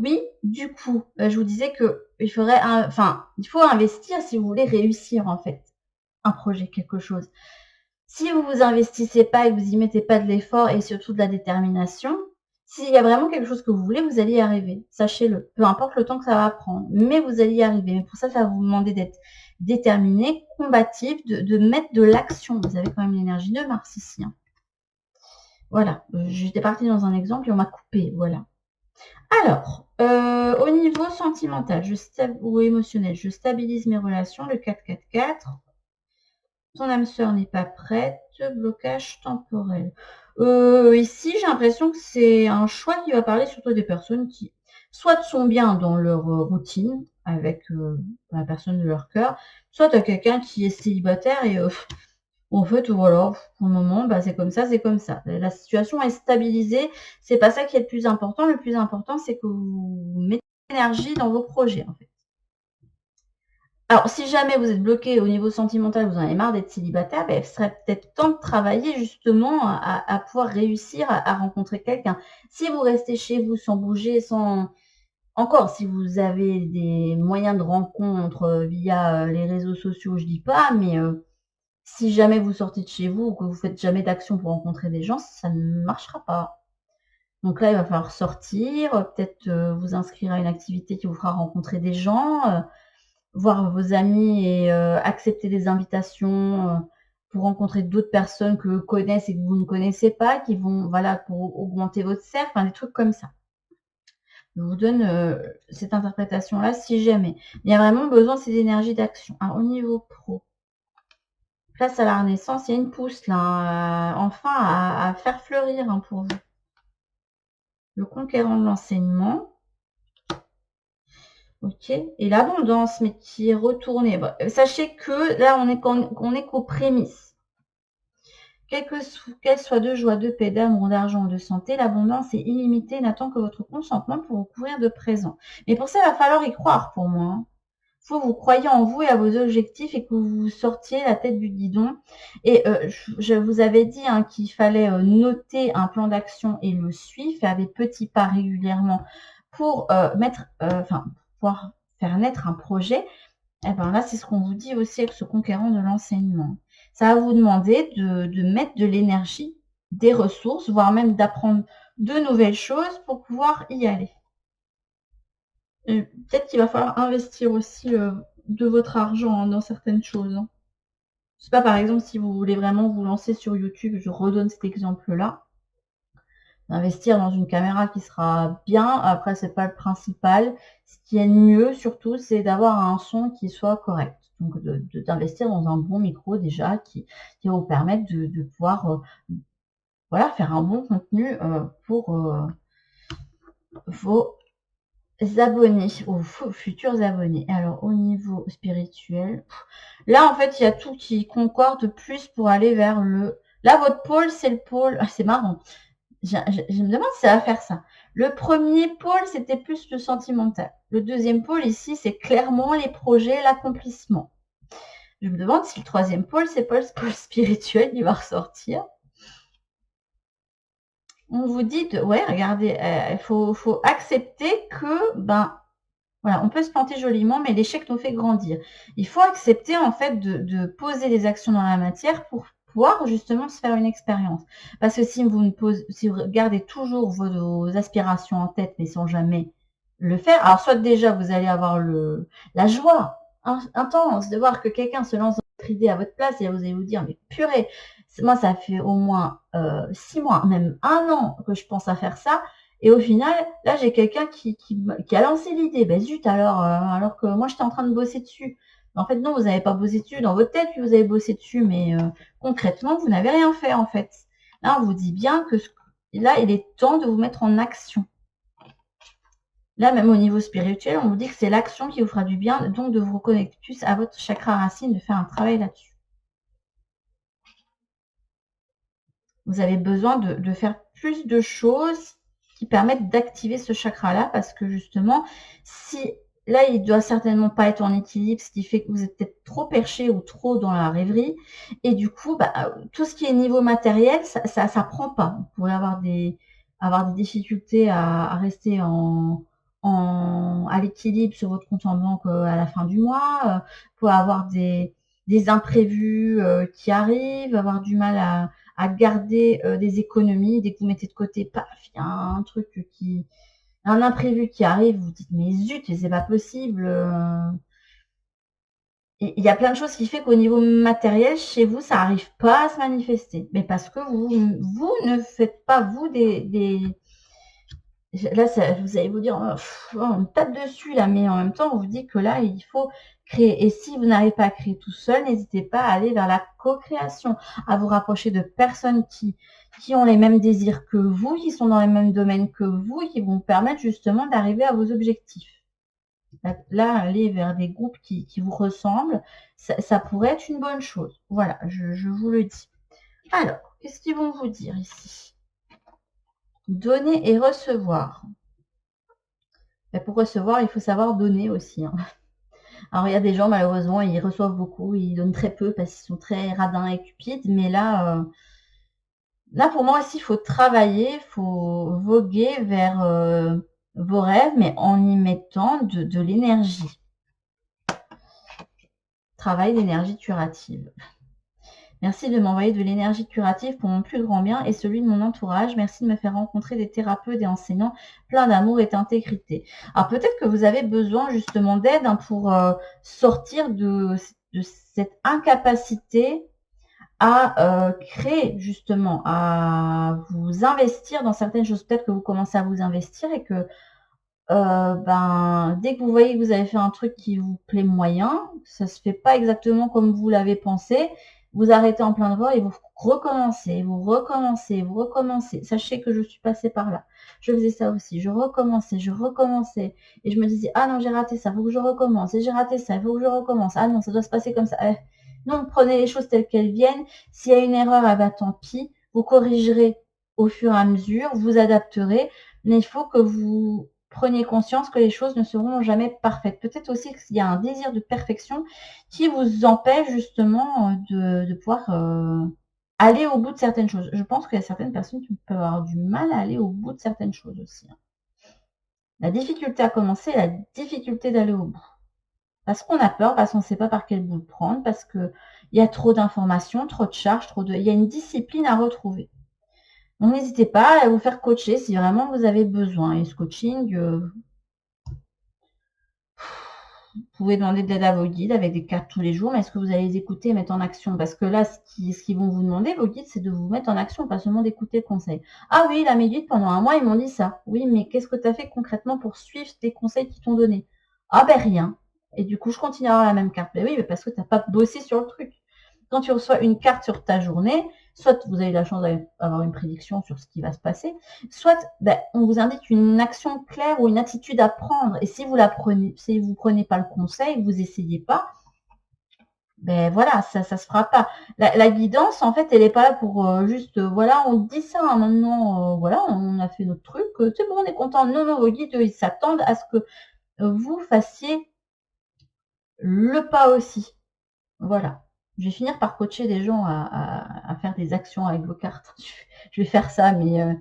Speaker 1: Oui, du coup, je vous disais que il faut investir si vous voulez réussir en fait un projet, quelque chose. Si vous vous investissez pas et que vous y mettez pas de l'effort et surtout de la détermination, s'il y a vraiment quelque chose que vous voulez, vous allez y arriver. Sachez-le. Peu importe le temps que ça va prendre, mais vous allez y arriver. Mais pour ça, ça va vous demander d'être déterminé, combatif, de mettre de l'action. Vous avez quand même l'énergie de Mars ici. Hein. Voilà. J'étais partie dans un exemple et on m'a coupé. Voilà. Alors, au niveau sentimental ou émotionnel, je stabilise mes relations, le 4-4-4. Ton âme sœur n'est pas prête, blocage temporel. Ici, j'ai l'impression que c'est un choix qui va parler surtout des personnes qui soit sont bien dans leur routine avec la personne de leur cœur, soit tu as quelqu'un qui est célibataire et en fait, voilà, pour le moment, bah, c'est comme ça, c'est comme ça. La situation est stabilisée, c'est pas ça qui est le plus important. Le plus important, c'est que vous mettez l'énergie dans vos projets, en fait. Alors, si jamais vous êtes bloqué au niveau sentimental, vous en avez marre d'être célibataire, ben, il serait peut-être temps de travailler justement à pouvoir réussir à rencontrer quelqu'un. Si vous restez chez vous sans bouger, sans... Encore, si vous avez des moyens de rencontre via les réseaux sociaux, je dis pas, mais si jamais vous sortez de chez vous ou que vous faites jamais d'action pour rencontrer des gens, ça ne marchera pas. Donc là, il va falloir sortir, peut-être vous inscrire à une activité qui vous fera rencontrer des gens, voir vos amis et accepter des invitations pour rencontrer d'autres personnes que vous connaissez et que vous ne connaissez pas, qui vont, voilà, pour augmenter votre cercle, enfin, des trucs comme ça. Je vous donne cette interprétation-là si jamais. Il y a vraiment besoin de ces énergies d'action. Alors, au niveau pro, place à la renaissance, il y a une pousse là, enfin à faire fleurir hein, pour vous. Le conquérant de l'enseignement. Ok. Et l'abondance, mais qui est retournée. Bon, sachez que là, on est qu'aux prémices. Qu'elle soit de joie, de paix, d'amour, d'argent ou de santé, l'abondance est illimitée et n'attend que votre consentement pour vous couvrir de présent. Mais pour ça, il va falloir y croire pour moi. Hein. Faut que vous croyez en vous et à vos objectifs et que vous sortiez la tête du guidon. Et je vous avais dit hein, qu'il fallait noter un plan d'action et le suivre, faire des petits pas régulièrement pour pouvoir faire naître un projet. Et ben là, c'est ce qu'on vous dit aussi avec ce conquérant de l'enseignement. Ça va vous demander de mettre de l'énergie, des ressources, voire même d'apprendre de nouvelles choses pour pouvoir y aller. Peut-être qu'il va falloir investir aussi de votre argent hein, dans certaines choses. Hein. Je sais pas, par exemple, si vous voulez vraiment vous lancer sur YouTube, je redonne cet exemple-là. Investir dans une caméra qui sera bien, après, c'est pas le principal. Ce qui est mieux, surtout, c'est d'avoir un son qui soit correct. Donc, d'investir dans un bon micro déjà qui va vous permettre de pouvoir voilà, faire un bon contenu pour vos abonnés ou futurs abonnés. Alors au niveau spirituel, là en fait il y a tout qui concorde plus pour aller vers le... Là votre pôle c'est le pôle... Ah, c'est marrant. Je me demande si ça va faire ça. Le premier pôle c'était plus le sentimental. Le deuxième pôle ici c'est clairement les projets, l'accomplissement. Je me demande si le troisième pôle c'est pas le pôle spirituel qui va ressortir. On vous dit, ouais, regardez, il faut accepter que, ben, voilà, on peut se planter joliment, mais l'échec nous fait grandir. Il faut accepter, en fait, de poser des actions dans la matière pour pouvoir, justement, se faire une expérience. Parce que si vous gardez toujours vos aspirations en tête, mais sans jamais le faire, alors soit déjà, vous allez avoir la joie intense de voir que quelqu'un se lance dans votre idée à votre place et vous allez vous dire, mais purée, moi, ça fait au moins 6 mois, même 1 an que je pense à faire ça. Et au final, là, j'ai quelqu'un qui a lancé l'idée. Ben zut, alors que moi, j'étais en train de bosser dessus. En fait, non, vous n'avez pas bossé dessus. Dans votre tête, puis vous avez bossé dessus, mais concrètement, vous n'avez rien fait, en fait. Là, on vous dit bien que là, il est temps de vous mettre en action. Là, même au niveau spirituel, on vous dit que c'est l'action qui vous fera du bien, donc de vous reconnecter plus à votre chakra racine, de faire un travail là-dessus. Vous avez besoin de faire plus de choses qui permettent d'activer ce chakra-là parce que justement, si là, il doit certainement pas être en équilibre, ce qui fait que vous êtes peut-être trop perché ou trop dans la rêverie. Et du coup, bah, tout ce qui est niveau matériel, ça prend pas. Vous pourrez avoir des difficultés à rester à l'équilibre sur votre compte en banque à la fin du mois. Vous pouvez avoir des des imprévus qui arrivent, avoir du mal à garder des économies. Dès que vous mettez de côté, paf, il y a un truc un imprévu qui arrive, vous dites mais zut, c'est pas possible. Il y a plein de choses qui fait qu'au niveau matériel, chez vous, ça n'arrive pas à se manifester. Mais parce que vous ne faites pas, vous, là, vous allez vous dire, on me tape dessus, là, mais en même temps, on vous dit que là, il faut créer. Et si vous n'arrivez pas à créer tout seul, n'hésitez pas à aller vers la co-création, à vous rapprocher de personnes qui ont les mêmes désirs que vous, qui sont dans les mêmes domaines que vous, et qui vont vous permettre justement d'arriver à vos objectifs. Là, aller vers des groupes qui vous ressemblent, ça pourrait être une bonne chose. Voilà, je vous le dis. Alors, qu'est-ce qu'ils vont vous dire ici? Donner et recevoir. Et pour recevoir, il faut savoir donner aussi. Hein. Alors, il y a des gens, malheureusement, ils reçoivent beaucoup, ils donnent très peu parce qu'ils sont très radins et cupides. Mais là, pour moi aussi, il faut travailler, il faut voguer vers vos rêves, mais en y mettant de l'énergie. Travail d'énergie curative. Merci de m'envoyer de l'énergie curative pour mon plus grand bien et celui de mon entourage. Merci de me faire rencontrer des thérapeutes et enseignants pleins d'amour et d'intégrité. Alors peut-être que vous avez besoin justement d'aide pour sortir de cette incapacité à créer justement, à vous investir dans certaines choses. Peut-être que vous commencez à vous investir et que dès que vous voyez que vous avez fait un truc qui vous plaît moyen, ça se fait pas exactement comme vous l'avez pensé, vous arrêtez en plein de voie et vous recommencez, vous recommencez, vous recommencez. Sachez que je suis passée par là. Je faisais ça aussi. Je recommençais. Et je me disais, ah non, j'ai raté ça, faut que je recommence. Et j'ai raté ça, il faut que je recommence. Ah non, ça doit se passer comme ça. Non, prenez les choses telles qu'elles viennent. S'il y a une erreur, ah bah tant pis. Vous corrigerez au fur et à mesure, vous adapterez. Mais il faut que vous preniez conscience que les choses ne seront jamais parfaites. Peut-être aussi qu'il y a un désir de perfection qui vous empêche justement de pouvoir aller au bout de certaines choses. Je pense qu'il y a certaines personnes qui peuvent avoir du mal à aller au bout de certaines choses aussi. La difficulté à commencer, la difficulté d'aller au bout. Parce qu'on a peur, parce qu'on ne sait pas par quel bout le prendre, parce qu'il y a trop d'informations, trop de charges, il y a une discipline à retrouver. Donc n'hésitez pas à vous faire coacher si vraiment vous avez besoin. Et ce coaching, vous pouvez demander de l'aide à vos guides avec des cartes tous les jours, mais est-ce que vous allez les écouter et mettre en action? Parce que là, ce qu'ils vont vous demander, vos guides, c'est de vous mettre en action, pas seulement d'écouter le conseil. Ah oui, là, mes guides, pendant un mois, ils m'ont dit ça. Oui, mais qu'est-ce que tu as fait concrètement pour suivre les conseils qu'ils t'ont donnés? Ah ben rien. Et du coup, je continue à avoir la même carte. Ben oui, mais parce que tu n'as pas bossé sur le truc. Quand tu reçois une carte sur ta journée, soit vous avez la chance d'avoir une prédiction sur ce qui va se passer, soit on vous indique une action claire ou une attitude à prendre. Et si vous prenez pas le conseil, vous essayez pas, voilà, ça se fera pas. La guidance, en fait, elle est pas là pour juste, voilà, on dit ça, hein, maintenant, voilà, on a fait notre truc, c'est bon, on est content. Non, vos guides, ils s'attendent à ce que vous fassiez le pas aussi. Voilà. Je vais finir par coacher des gens à faire des actions avec vos cartes. Je vais faire ça, mais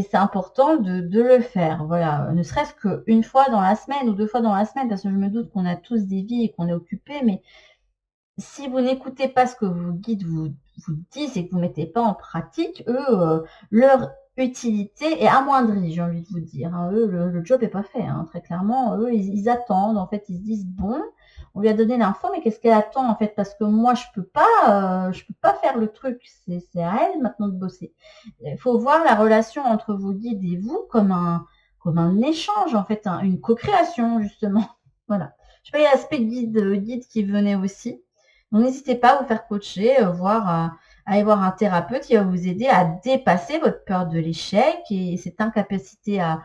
Speaker 1: c'est important de le faire. Voilà, ne serait-ce qu'une fois dans la semaine ou 2 fois dans la semaine, parce que je me doute qu'on a tous des vies et qu'on est occupés, mais si vous n'écoutez pas ce que vos guides vous disent et que vous ne mettez pas en pratique, eux, leur utilité est amoindrie, j'ai envie de vous dire. Hein. Eux, le job n'est pas fait, hein, très clairement. Eux, ils attendent. En fait, ils se disent, bon, on lui a donné l'info, mais qu'est-ce qu'elle attend en fait? Parce que moi, je peux pas faire le truc. C'est à elle maintenant de bosser. Il faut voir la relation entre vos guides et vous comme un échange, en fait, une co-création, justement. Voilà. Je sais pas, il y a l'aspect guide qui venait aussi. Donc, n'hésitez pas à vous faire coacher, aller voir un thérapeute qui va vous aider à dépasser votre peur de l'échec et cette incapacité à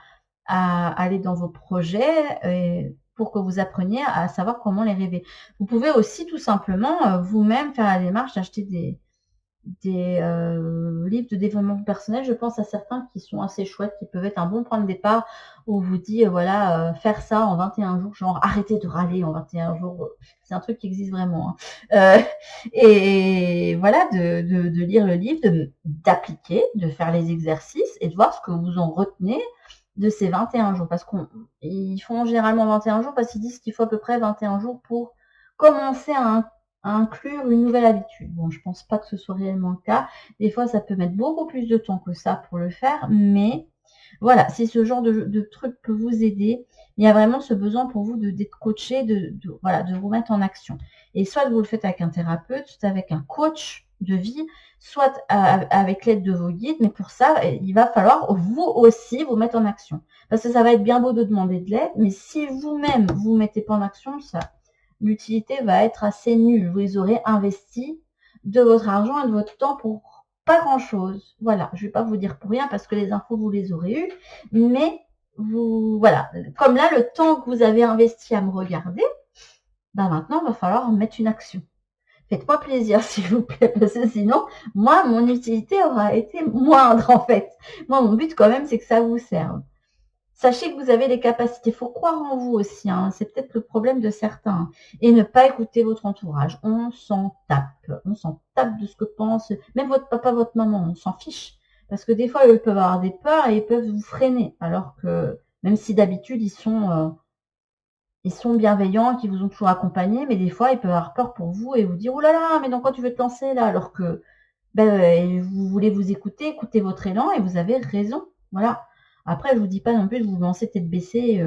Speaker 1: aller dans vos projets pour que vous appreniez à savoir comment les rêver. Vous pouvez aussi tout simplement vous-même faire la démarche d'acheter des livres de développement personnel. Je pense à certains qui sont assez chouettes, qui peuvent être un bon point de départ où on vous dit, voilà, faire ça en 21 jours, genre arrêtez de râler en 21 jours. C'est un truc qui existe vraiment. Hein. Et voilà, de lire le livre, d'appliquer, de faire les exercices et de voir ce que vous en retenez de ces 21 jours. Parce qu'ils font généralement 21 jours parce qu'ils disent qu'il faut à peu près 21 jours pour commencer inclure une nouvelle habitude. Bon, je pense pas que ce soit réellement le cas. Des fois, ça peut mettre beaucoup plus de temps que ça pour le faire, mais voilà, si ce genre de truc peut vous aider, il y a vraiment ce besoin pour vous d'être coaché, voilà, de vous mettre en action. Et soit vous le faites avec un thérapeute, soit avec un coach de vie, soit avec l'aide de vos guides, mais pour ça, il va falloir vous aussi vous mettre en action. Parce que ça va être bien beau de demander de l'aide, mais si vous-même vous mettez pas en action, l'utilité va être assez nulle. Vous aurez investi de votre argent et de votre temps pour pas grand-chose. Voilà, je vais pas vous dire pour rien parce que les infos, vous les aurez eues, mais voilà, comme là, le temps que vous avez investi à me regarder, ben maintenant, il va falloir mettre une action. Faites-moi plaisir, s'il vous plaît, parce que sinon, moi, mon utilité aura été moindre, en fait. Moi, mon but, quand même, c'est que ça vous serve. Sachez que vous avez les capacités. Il faut croire en vous aussi. Hein. C'est peut-être le problème de certains. Et ne pas écouter votre entourage. On s'en tape. On s'en tape de ce que pense même votre papa, votre maman. On s'en fiche. Parce que des fois, eux, ils peuvent avoir des peurs et ils peuvent vous freiner. Alors que même si d'habitude, ils sont bienveillants, qui vous ont toujours accompagné, mais des fois, ils peuvent avoir peur pour vous et vous dire, oh là là, mais dans quoi tu veux te lancer là? Alors que vous voulez vous écouter, écouter votre élan et vous avez raison. Voilà. Après, je vous dis pas non plus de vous lancer tête baissée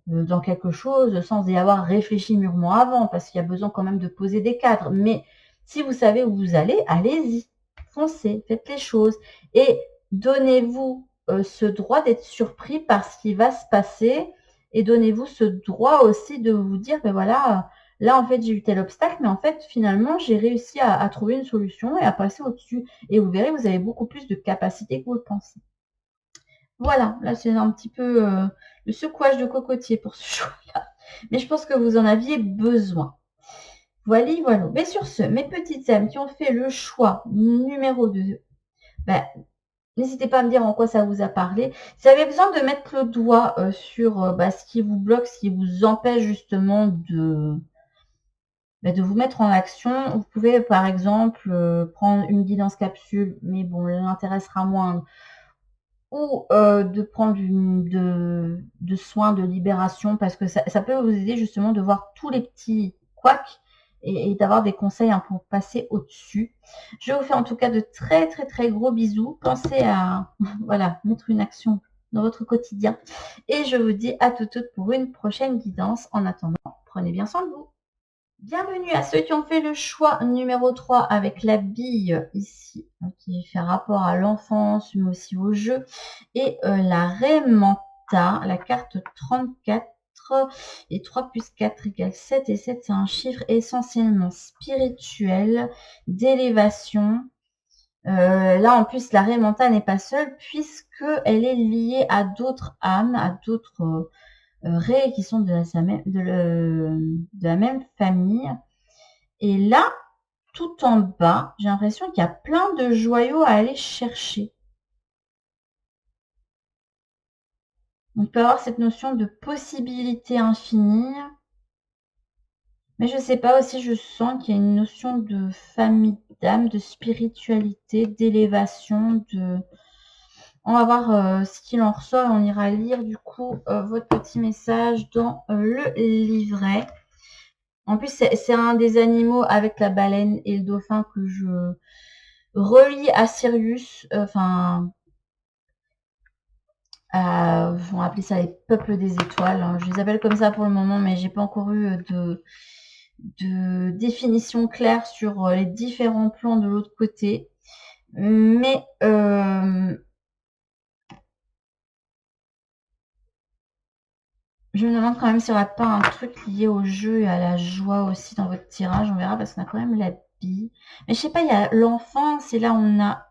Speaker 1: dans quelque chose sans y avoir réfléchi mûrement avant, parce qu'il y a besoin quand même de poser des cadres. Mais si vous savez où vous allez, allez-y, foncez, faites les choses et donnez-vous ce droit d'être surpris par ce qui va se passer et donnez-vous ce droit aussi de vous dire, ben voilà, là en fait j'ai eu tel obstacle, mais en fait finalement j'ai réussi à trouver une solution et à passer au-dessus. Et vous verrez, vous avez beaucoup plus de capacité que vous le pensez. Voilà, là c'est un petit peu le secouage de cocotier pour ce choix-là. Mais je pense que vous en aviez besoin. Voilà, voilà. Mais sur ce, mes petites âmes qui ont fait le choix numéro 2, ben, n'hésitez pas à me dire en quoi ça vous a parlé. Si vous avez besoin de mettre le doigt sur ce qui vous bloque, ce qui vous empêche justement de vous mettre en action, vous pouvez par exemple prendre une guidance capsule, mais bon, l'intérêt sera moindre, ou de prendre de soins de libération parce que ça peut vous aider justement de voir tous les petits couacs et d'avoir des conseils pour passer au-dessus. Je vous fais en tout cas de très très très gros bisous. Pensez à voilà, mettre une action dans votre quotidien. Et je vous dis à toutes pour une prochaine guidance. En attendant, prenez bien soin de vous. Bienvenue à ceux qui ont fait le choix numéro 3 avec la bille ici, qui fait rapport à l'enfance, mais aussi au jeu, et la Raymanta, la carte 34, et 3 plus 4 égale 7, et 7 c'est un chiffre essentiellement spirituel, d'élévation. Là en plus la Raymanta n'est pas seule puisqu'elle est liée à d'autres âmes, à d'autres raies qui sont de la même famille. Et là, tout en bas, j'ai l'impression qu'il y a plein de joyaux à aller chercher. On peut avoir cette notion de possibilité infinie. Mais je sais pas aussi, je sens qu'il y a une notion de famille d'âme, de spiritualité, d'élévation, On va voir ce qu'il en ressort. On ira lire du coup votre petit message dans le livret. En plus, c'est un des animaux avec la baleine et le dauphin que je relie à Sirius. On va appeler ça les peuples des étoiles. Hein. Je les appelle comme ça pour le moment, mais j'ai pas encore eu de définition claire sur les différents plans de l'autre côté. Mais je me demande quand même s'il n'y aura pas un truc lié au jeu et à la joie aussi dans votre tirage. On verra parce qu'on a quand même la bille. Mais je sais pas, il y a l'enfance et là on a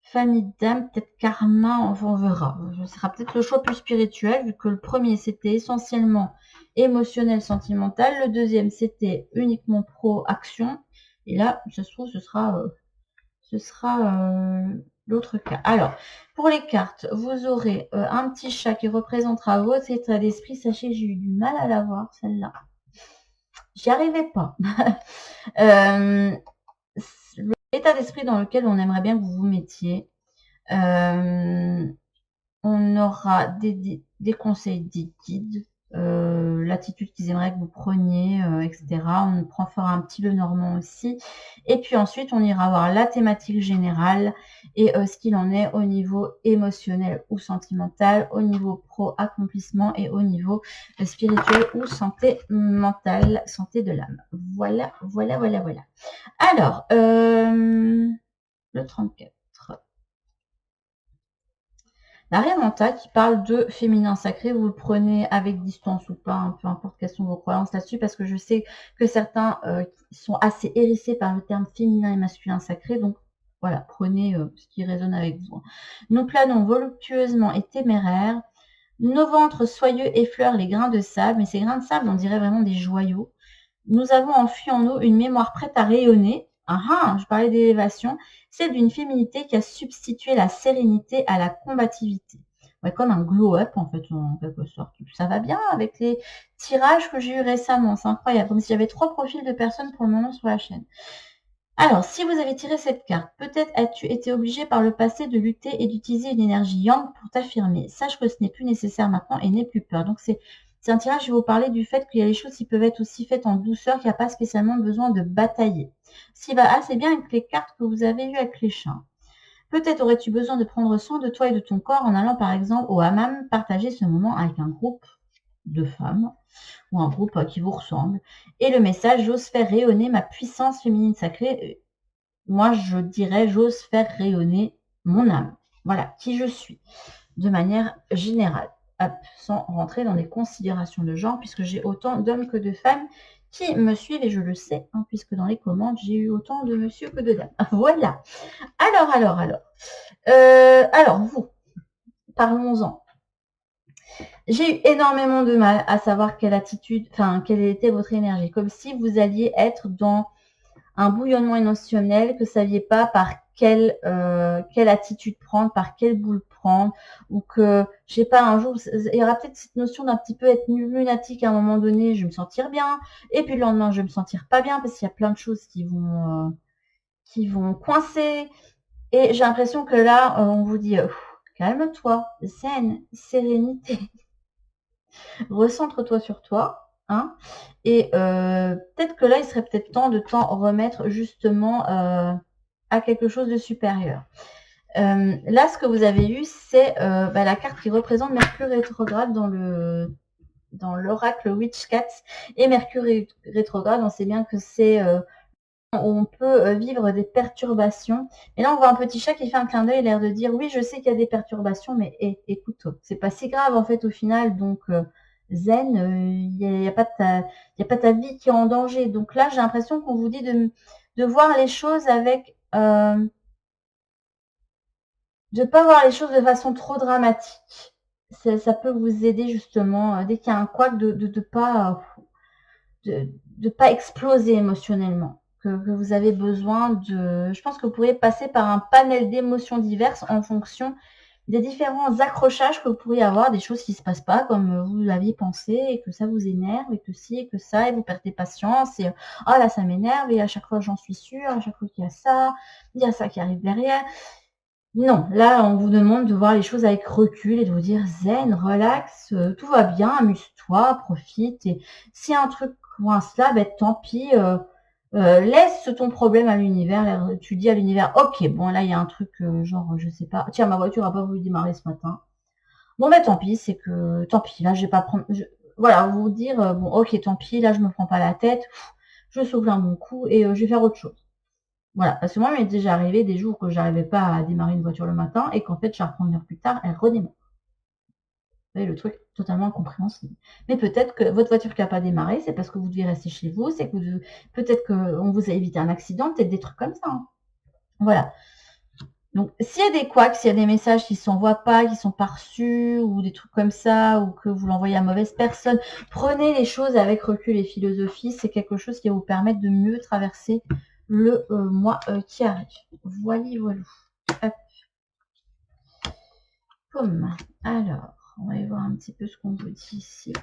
Speaker 1: famille d'âme, peut-être karma, enfin on verra. Ce sera peut-être le choix plus spirituel vu que le premier c'était essentiellement émotionnel, sentimental. Le deuxième c'était uniquement pro-action. Et là, ça se trouve, ce sera l'autre cas. Alors, pour les cartes, vous aurez un petit chat qui représentera votre état d'esprit. Sachez, j'ai eu du mal à la voir, celle-là. J'y arrivais pas. L'état d'esprit dans lequel on aimerait bien que vous vous mettiez. On aura des conseils, des guides. l'attitude qu'ils aimeraient que vous preniez, etc. On fera un petit Lenormand aussi. Et puis ensuite, on ira voir la thématique générale et ce qu'il en est au niveau émotionnel ou sentimental, au niveau pro-accomplissement et au niveau spirituel ou santé mentale, santé de l'âme. Voilà, voilà, voilà, voilà. Alors, le 34. L'arrêt mental qui parle de féminin sacré, vous le prenez avec distance ou pas, hein, peu importe quelles sont vos croyances là-dessus, parce que je sais que certains sont assez hérissés par le terme féminin et masculin sacré, donc voilà, prenez ce qui résonne avec vous. Nous planons voluptueusement et téméraires, nos ventres soyeux effleurent les grains de sable, mais ces grains de sable, on dirait vraiment des joyaux. Nous avons enfui en nous une mémoire prête à rayonner. Je parlais d'élévation, celle d'une féminité qui a substitué la sérénité à la combativité. Ouais, comme un glow-up en fait, en quelque sorte. Ça va bien avec les tirages que j'ai eu récemment, c'est incroyable. Comme s'il y avait 3 profils de personnes pour le moment sur la chaîne. Alors, si vous avez tiré cette carte, peut-être as-tu été obligé par le passé de lutter et d'utiliser une énergie yang pour t'affirmer. Sache que ce n'est plus nécessaire maintenant et n'aie plus peur. Donc, c'est un tirage, je vais vous parler du fait qu'il y a des choses qui peuvent être aussi faites en douceur, qu'il n'y a pas spécialement besoin de batailler. Ce qui va assez bien avec les cartes que vous avez eues avec les chats. Peut-être aurais-tu besoin de prendre soin de toi et de ton corps en allant par exemple au hammam, partager ce moment avec un groupe de femmes ou un groupe qui vous ressemble. Et le message, j'ose faire rayonner ma puissance féminine sacrée. Moi, je dirais, j'ose faire rayonner mon âme. Voilà, qui je suis, de manière générale. Hop, sans rentrer dans des considérations de genre, puisque j'ai autant d'hommes que de femmes qui me suivent, et je le sais, hein, puisque dans les commandes, j'ai eu autant de monsieur que de dames. Voilà. Alors, vous, parlons-en. J'ai eu énormément de mal à savoir quelle était votre énergie, comme si vous alliez être dans un bouillonnement émotionnel, que vous ne saviez pas par quelle attitude prendre, par quelle boule prendre, ou que, je sais pas, un jour, il y aura peut-être cette notion d'un petit peu être lunatique à un moment donné, je vais me sentir bien, et puis le lendemain, je vais me sentir pas bien, parce qu'il y a plein de choses qui vont coincer, et j'ai l'impression que là, on vous dit, calme-toi, zen, sérénité, recentre-toi sur toi, hein, et peut-être que là, il serait peut-être temps de t'en remettre justement à quelque chose de supérieur. Là, ce que vous avez eu, c'est la carte qui représente Mercure rétrograde dans l'oracle Witch Cats. Et Mercure rétrograde, on sait bien que c'est où on peut vivre des perturbations. Et là, on voit un petit chat qui fait un clin d'œil, l'air de dire, oui, je sais qu'il y a des perturbations, mais écoute, c'est pas si grave en fait au final, donc zen, il n'y a pas ta vie qui est en danger. Donc là, j'ai l'impression qu'on vous dit de voir les choses avec... de pas voir les choses de façon trop dramatique. Ça peut vous aider justement, dès qu'il y a un couac, de pas exploser émotionnellement. Que vous avez besoin de... Je pense que vous pourriez passer par un panel d'émotions diverses en fonction des différents accrochages que vous pourriez avoir, des choses qui ne se passent pas comme vous l'aviez pensé, et que ça vous énerve, et que ci, et que ça, et vous perdez patience, et oh là ça m'énerve, et à chaque fois j'en suis sûre, à chaque fois qu'il y a ça qui arrive derrière. Non, là, on vous demande de voir les choses avec recul et de vous dire zen, relax, tout va bien, amuse-toi, profite. Et si un truc coince là, tant pis, laisse ton problème à l'univers. Tu dis à l'univers, ok, bon là, il y a un truc, genre, je sais pas, tiens, ma voiture a pas voulu démarrer ce matin. Bon, tant pis, c'est que, tant pis, là, je vais pas prendre... Voilà, vous dire, bon, ok, tant pis, là, je me prends pas la tête, je souffle un bon coup et je vais faire autre chose. Voilà, parce que moi, il m'est déjà arrivé des jours que j'arrivais pas à démarrer une voiture le matin et qu'en fait, je la reprends 1 heure plus tard, elle redémarre. Vous voyez, le truc totalement incompréhensible. Mais peut-être que votre voiture qui n'a pas démarré, c'est parce que vous deviez rester chez vous, c'est que peut-être qu'on vous a évité un accident, peut-être des trucs comme ça. Hein. Voilà. Donc, s'il y a des couacs, s'il y a des messages qui ne s'envoient pas, qui sont pas reçus, ou des trucs comme ça, ou que vous l'envoyez à mauvaise personne, prenez les choses avec recul et philosophie. C'est quelque chose qui va vous permettre de mieux traverser le mois qui arrive. Voilà, voilà. Hop. Comme. Alors, on va y voir un petit peu ce qu'on vous dit ici.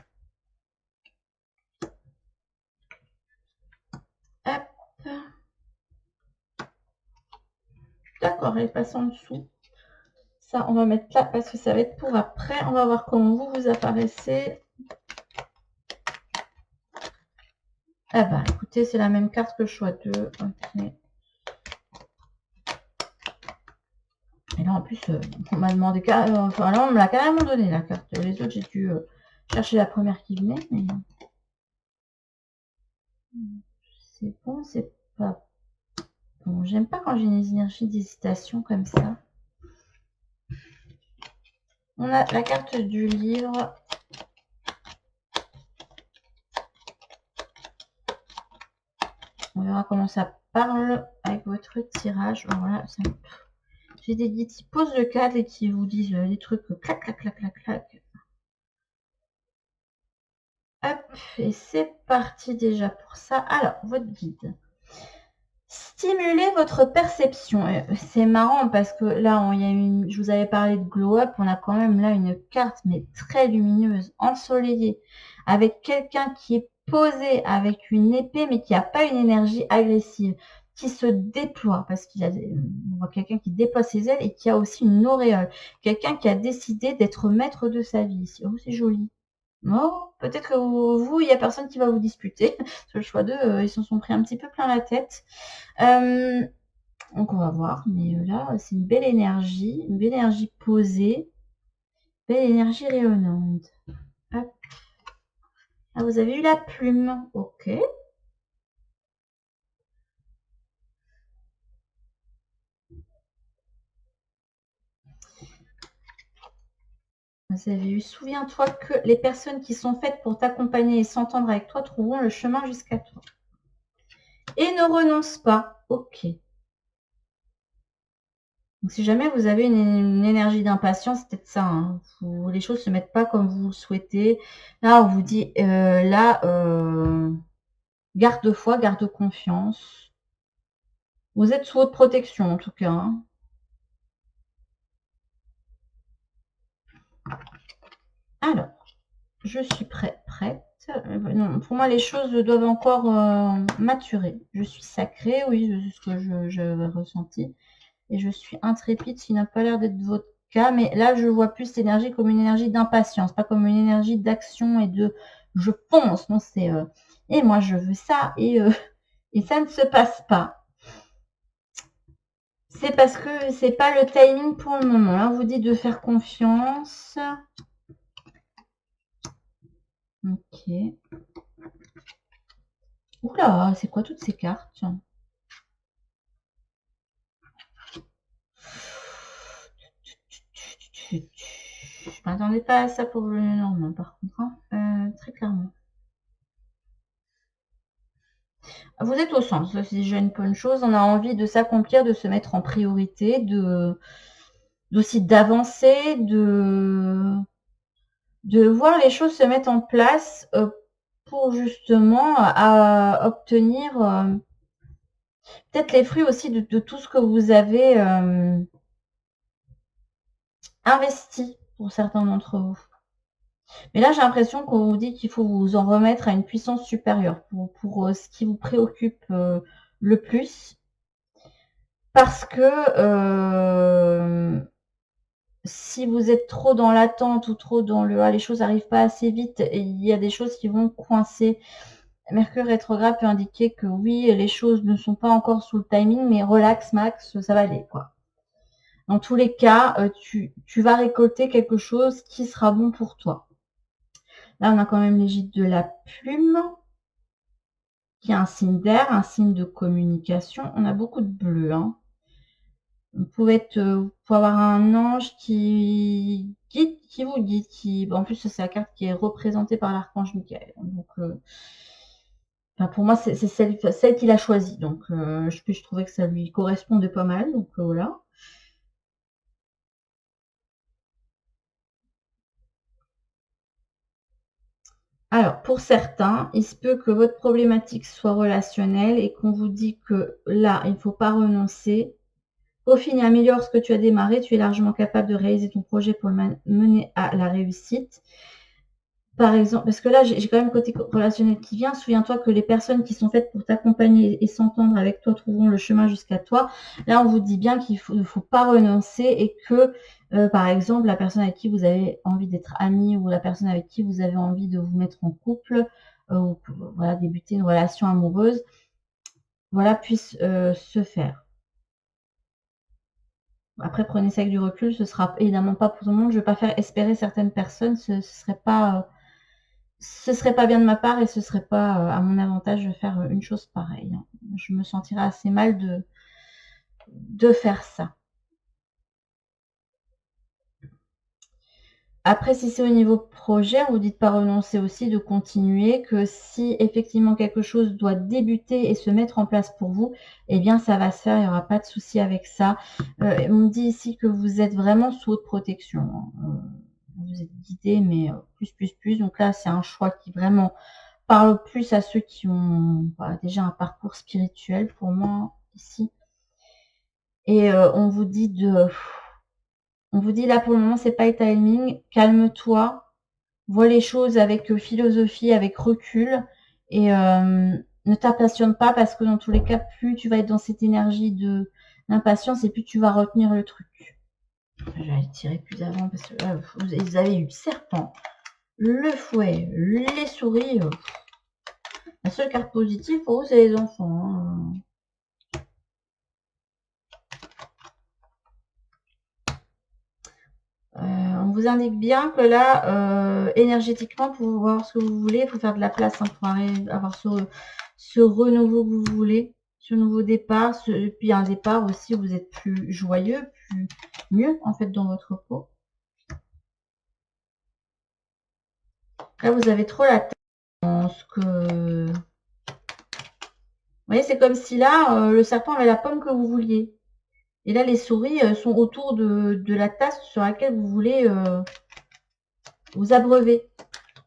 Speaker 1: Hop. D'accord, elle passe en dessous. Ça, on va mettre là parce que ça va être pour après. On va voir comment vous apparaissez. Ah bah écoutez, c'est la même carte que le choix 2. Ok. Et là en plus, on m'a demandé, enfin là on me l'a carrément donné la carte. Les autres j'ai dû chercher la première qui venait. Mais... c'est bon, c'est pas bon. J'aime pas quand j'ai une énergie d'hésitation comme ça. On a la carte du livre. On verra comment ça parle avec votre tirage. Voilà, j'ai des guides qui posent le cadre et qui vous disent les trucs clac, clac, clac, clac, clac. Hop, et c'est parti déjà pour ça. Alors, votre guide. Stimuler votre perception. C'est marrant parce que là, il y a une, je vous avais parlé de glow up, on a quand même là une carte mais très lumineuse, ensoleillée, avec quelqu'un qui est posé avec une épée mais qui n'a pas une énergie agressive, qui se déploie parce qu'il a, on voit quelqu'un qui déploie ses ailes et qui a aussi une auréole, quelqu'un qui a décidé d'être maître de sa vie. Oh, c'est joli. Non, peut-être que vous, il n'y a personne qui va vous disputer. Sur le choix 2, ils s'en sont pris un petit peu plein la tête. Donc on va voir, mais là, c'est une belle énergie posée, belle énergie rayonnante. Hop. Ah, vous avez eu la plume, ok. Vous avez eu, souviens-toi que les personnes qui sont faites pour t'accompagner et s'entendre avec toi trouveront le chemin jusqu'à toi. Et ne renonce pas, ok. Donc, si jamais vous avez une énergie d'impatience, c'est peut-être ça. Hein. Les choses ne se mettent pas comme vous le souhaitez. Là, on vous dit, garde foi, garde confiance. Vous êtes sous haute protection, en tout cas. Hein. Alors, je suis prête. Non, pour moi, les choses doivent encore maturer. Je suis sacrée, oui, c'est ce que j'avais ressenti. Et je suis intrépide, ce qui n'a pas l'air d'être votre cas. Mais là, je vois plus cette énergie comme une énergie d'impatience, pas comme une énergie d'action et de je fonce. Non, c'est et moi, je veux ça et ça ne se passe pas. C'est parce que c'est pas le timing pour le moment. Là, on vous dit de faire confiance. Ok. Oula, c'est quoi toutes ces cartes? Je m'attendais pas à ça pour le Normand, par contre. Hein. Très clairement. Vous êtes au centre, ça c'est déjà une bonne chose. On a envie de s'accomplir, de se mettre en priorité, aussi d'avancer, de voir les choses se mettre en place pour justement obtenir peut-être les fruits aussi de tout ce que vous avez investi pour certains d'entre vous. Mais là, j'ai l'impression qu'on vous dit qu'il faut vous en remettre à une puissance supérieure pour ce qui vous préoccupe le plus. Parce que si vous êtes trop dans l'attente ou trop dans les choses n'arrivent pas assez vite et il y a des choses qui vont coincer. Mercure rétrograde peut indiquer que oui, les choses ne sont pas encore sous le timing, mais relax, Max, ça va aller, quoi. Dans tous les cas, tu vas récolter quelque chose qui sera bon pour toi. Là, on a quand même l'égide de la plume, qui est un signe d'air, un signe de communication. On a beaucoup de bleu. Hein. Vous pouvez avoir un ange qui vous guide, en plus c'est la carte qui est représentée par l'archange Michael. Donc, pour moi, c'est celle qu'il a choisie. Donc, je trouvais que ça lui correspondait pas mal. Donc, voilà. Alors, pour certains, il se peut que votre problématique soit relationnelle et qu'on vous dit que là, il ne faut pas renoncer. Peaufine et améliore ce que tu as démarré. Tu es largement capable de réaliser ton projet pour le mener à la réussite. Par exemple, parce que là, j'ai quand même le côté relationnel qui vient. Souviens-toi que les personnes qui sont faites pour t'accompagner et s'entendre avec toi trouveront le chemin jusqu'à toi. Là, on vous dit bien qu'il ne faut pas renoncer et que, par exemple, la personne avec qui vous avez envie d'être ami ou la personne avec qui vous avez envie de vous mettre en couple, ou voilà, débuter une relation amoureuse, voilà, puisse se faire. Après, prenez ça avec du recul, ce sera évidemment pas pour tout le monde. Je ne vais pas faire espérer certaines personnes, ce serait pas bien de ma part et ce serait pas à mon avantage de faire une chose pareille, hein. Je me sentirais assez mal de faire ça. Après, si c'est au niveau projet, on vous dit de pas renoncer aussi, de continuer, que si effectivement quelque chose doit débuter et se mettre en place pour vous, eh bien ça va se faire, il n'y aura pas de souci avec ça. On me dit ici que vous êtes vraiment sous haute protection, hein. Vous êtes guidé, mais plus. Donc là, c'est un choix qui vraiment parle plus à ceux qui ont déjà un parcours spirituel pour moi ici. Et on vous dit là pour le moment, c'est pas le timing, calme-toi. Vois les choses avec philosophie, avec recul et ne t'impassionne pas parce que dans tous les cas, plus tu vas être dans cette énergie d'impatience et plus tu vas retenir le truc. Je vais aller tirer plus avant parce que là, vous avez eu le serpent, le fouet, les souris. La seule carte positive pour vous, c'est les enfants, hein. On vous indique bien que là, énergétiquement, pour voir ce que vous voulez, il faut faire de la place, hein, pour avoir ce renouveau que vous voulez, ce nouveau départ, et puis un départ aussi où vous êtes plus joyeux, mieux en fait dans votre peau. Là, vous avez trop la tête dans ce que... Vous voyez, c'est comme si là, le serpent avait la pomme que vous vouliez. Et là, les souris sont autour de la tasse sur laquelle vous voulez vous abreuver.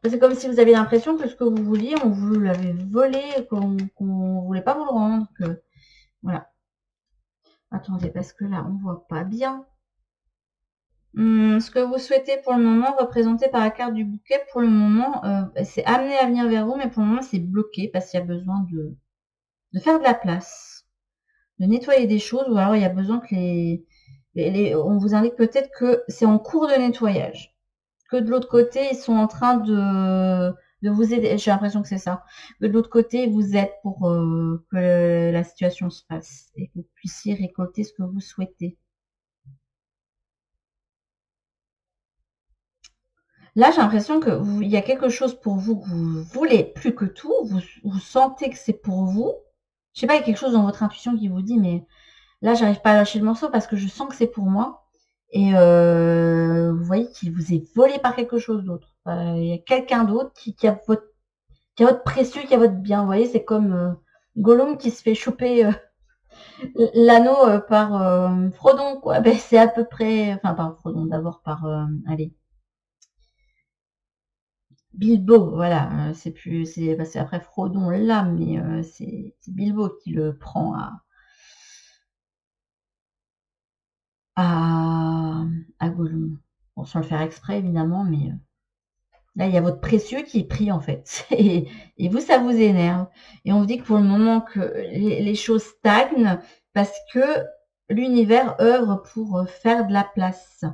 Speaker 1: C'est comme si vous aviez l'impression que ce que vous vouliez, on vous l'avait volé, qu'on ne voulait pas vous le rendre. Voilà. Attendez, parce que là, on ne voit pas bien. Ce que vous souhaitez pour le moment, représenté par la carte du bouquet, pour le moment, c'est amené à venir vers vous, mais pour le moment, c'est bloqué parce qu'il y a besoin de faire de la place, de nettoyer des choses, ou alors il y a besoin que on vous indique peut-être que c'est en cours de nettoyage. Que de l'autre côté, ils sont en train de vous aider. J'ai l'impression que c'est ça. Que de l'autre côté, vous êtes pour que la situation se passe et que vous puissiez récolter ce que vous souhaitez. Là, j'ai l'impression que il y a quelque chose pour vous que vous voulez plus que tout. Vous sentez que c'est pour vous. Je sais pas, il y a quelque chose dans votre intuition qui vous dit, mais là, j'arrive pas à lâcher le morceau parce que je sens que c'est pour moi. Et vous voyez qu'il vous est volé par quelque chose d'autre. Il y a quelqu'un d'autre qui a votre précieux, qui a votre bien. Vous voyez, c'est comme Gollum qui se fait choper l'anneau par Frodon, quoi. Ben, c'est à peu près... Enfin, par Frodon, d'abord par... allez. Bilbo, voilà. C'est plus... C'est après Frodon, là, mais c'est Bilbo qui le prend à Gollum. Bon, sans le faire exprès, évidemment, mais... Là, il y a votre précieux qui est pris, en fait. Et vous, ça vous énerve. Et on vous dit que pour le moment, que les choses stagnent parce que l'univers œuvre pour faire de la place.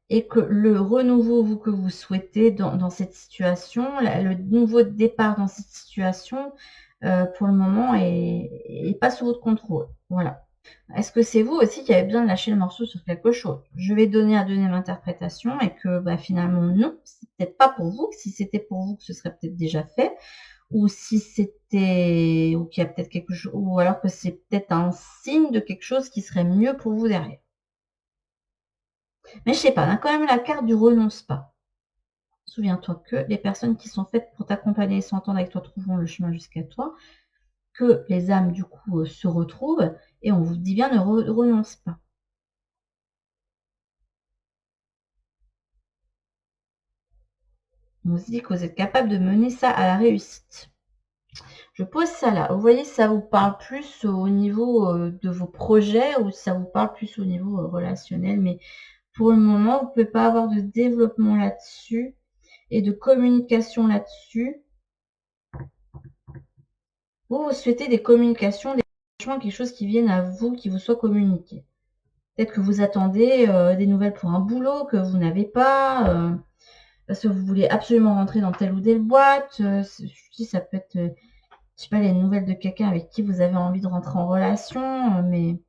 Speaker 1: Et que le renouveau, vous, que vous souhaitez dans cette situation, le nouveau départ dans cette situation, pour le moment, est pas sous votre contrôle. Voilà. Est-ce que c'est vous aussi qui avez besoin de lâcher le morceau sur quelque chose? Je vais donner à deuxième interprétation et que finalement non, c'est peut-être pas pour vous. Si c'était pour vous, que ce serait peut-être déjà fait, ou si c'était, ou qu'il y a peut-être quelque chose, ou alors que c'est peut-être un signe de quelque chose qui serait mieux pour vous derrière. Mais je sais pas, on a quand même la carte du renonce pas. Souviens-toi que les personnes qui sont faites pour t'accompagner et s'entendre avec toi trouveront le chemin jusqu'à toi, que les âmes du coup se retrouvent, et on vous dit bien ne renonce pas. On se dit que vous êtes capable de mener ça à la réussite. Je pose ça là. Vous voyez, ça vous parle plus au niveau de vos projets ou ça vous parle plus au niveau relationnel. Mais pour le moment, vous ne pouvez pas avoir de développement là-dessus et de communication là-dessus. Vous souhaitez des communications, quelque chose qui vienne à vous, qui vous soit communiqué. Peut-être que vous attendez des nouvelles pour un boulot que vous n'avez pas. parce que vous voulez absolument rentrer dans telle ou telle boîte. Ça peut être, je sais pas, les nouvelles de quelqu'un avec qui vous avez envie de rentrer en relation, mais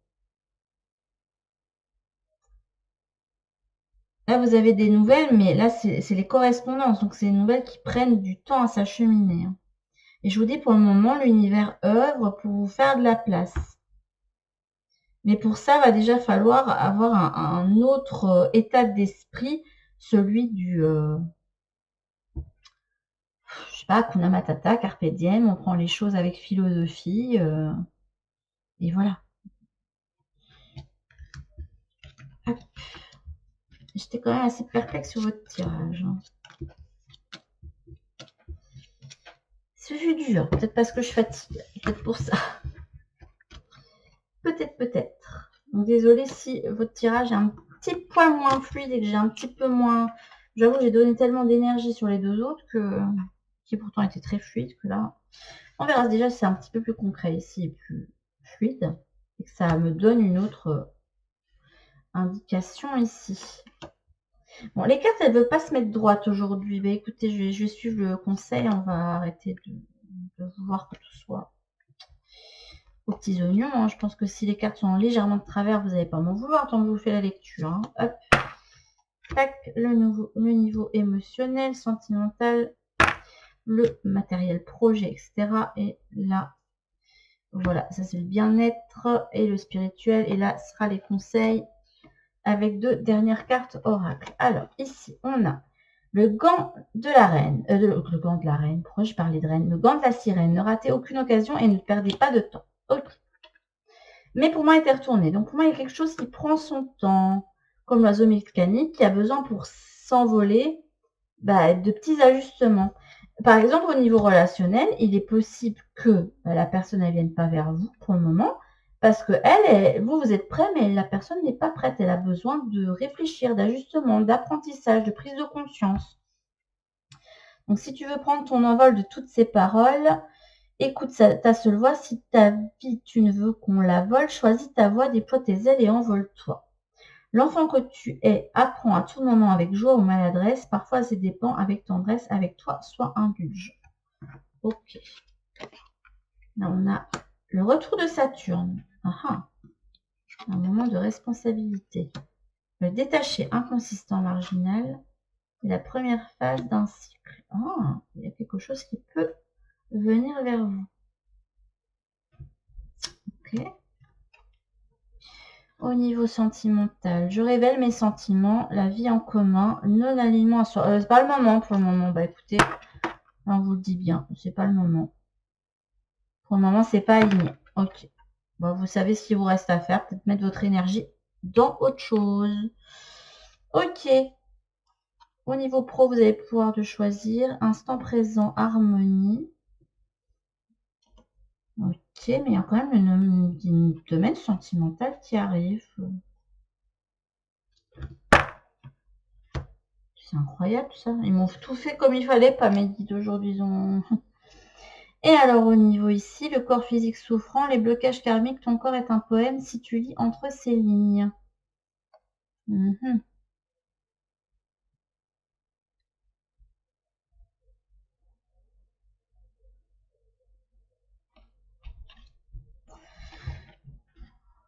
Speaker 1: là, vous avez des nouvelles, mais là, c'est les correspondances. Donc, c'est des nouvelles qui prennent du temps à s'acheminer. Hein. Et je vous dis, pour le moment, l'univers œuvre pour vous faire de la place. Mais pour ça, va déjà falloir avoir un autre état d'esprit, celui du, je sais pas, Hakuna Matata, Carpe Diem, on prend les choses avec philosophie, et voilà. Hop. J'étais quand même assez perplexe sur votre tirage. Hein. Ce fut dur, peut-être parce que je fatigue, peut-être pour ça. Peut-être. Donc désolé si votre tirage est un petit point moins fluide et que j'ai un petit peu moins... J'avoue, j'ai donné tellement d'énergie sur les deux autres qui pourtant étaient très fluides que là... On verra déjà si c'est un petit peu plus concret ici et plus fluide et que ça me donne une autre indication ici. Bon, les cartes, elles ne veulent pas se mettre droite aujourd'hui. Bah, écoutez, je vais suivre le conseil. On va arrêter de vouloir que tout soit aux petits oignons. Hein. Je pense que si les cartes sont légèrement de travers, vous n'allez pas m'en vouloir tant que je vous fais la lecture. Hein. Hop. Tac, le niveau émotionnel, sentimental, le matériel projet, etc. Et là, voilà, ça c'est le bien-être et le spirituel. Et là, ce sera les conseils avec deux dernières cartes oracle. Alors, ici, on a le gant de la reine. Le gant de la reine, pourquoi je parlais de reine? Le gant de la sirène. Ne ratez aucune occasion et ne perdez pas de temps. Ok. Mais pour moi, il était retourné. Donc, pour moi, il y a quelque chose qui prend son temps, comme l'oiseau mécanique, qui a besoin pour s'envoler de petits ajustements. Par exemple, au niveau relationnel, il est possible que la personne ne vienne pas vers vous pour le moment, parce que vous êtes prêt, mais la personne n'est pas prête. Elle a besoin de réfléchir, d'ajustement, d'apprentissage, de prise de conscience. Donc, si tu veux prendre ton envol de toutes ces paroles, écoute ta seule voix. Si ta vie, tu ne veux qu'on la vole, choisis ta voix, déploie tes ailes et envole-toi. L'enfant que tu es apprend à tout moment avec joie ou maladresse, parfois à ses dépens, avec tendresse, avec toi, sois indulgent. Ok. Là, on a le retour de Saturne. Un moment de responsabilité. Le détaché inconsistant marginal est la première phase d'un cycle. Il y a quelque chose qui peut venir vers vous. Ok. Au niveau sentimental, je révèle mes sentiments, la vie en commun, non-alignement à soi. C'est pas le moment pour le moment. Bah écoutez, on vous le dit bien, c'est pas le moment. Pour le moment, c'est pas aligné. Ok. Bon, vous savez ce qu'il vous reste à faire. Peut-être mettre votre énergie dans autre chose. Ok. Au niveau pro, vous avez le pouvoir de choisir. Instant présent, harmonie. Ok, mais il y a quand même une domaine sentimental qui arrive. C'est incroyable ça. Ils m'ont tout fait comme il fallait, pas mes guides aujourd'hui. Et alors au niveau ici, le corps physique souffrant, les blocages karmiques, ton corps est un poème si tu lis entre ces lignes.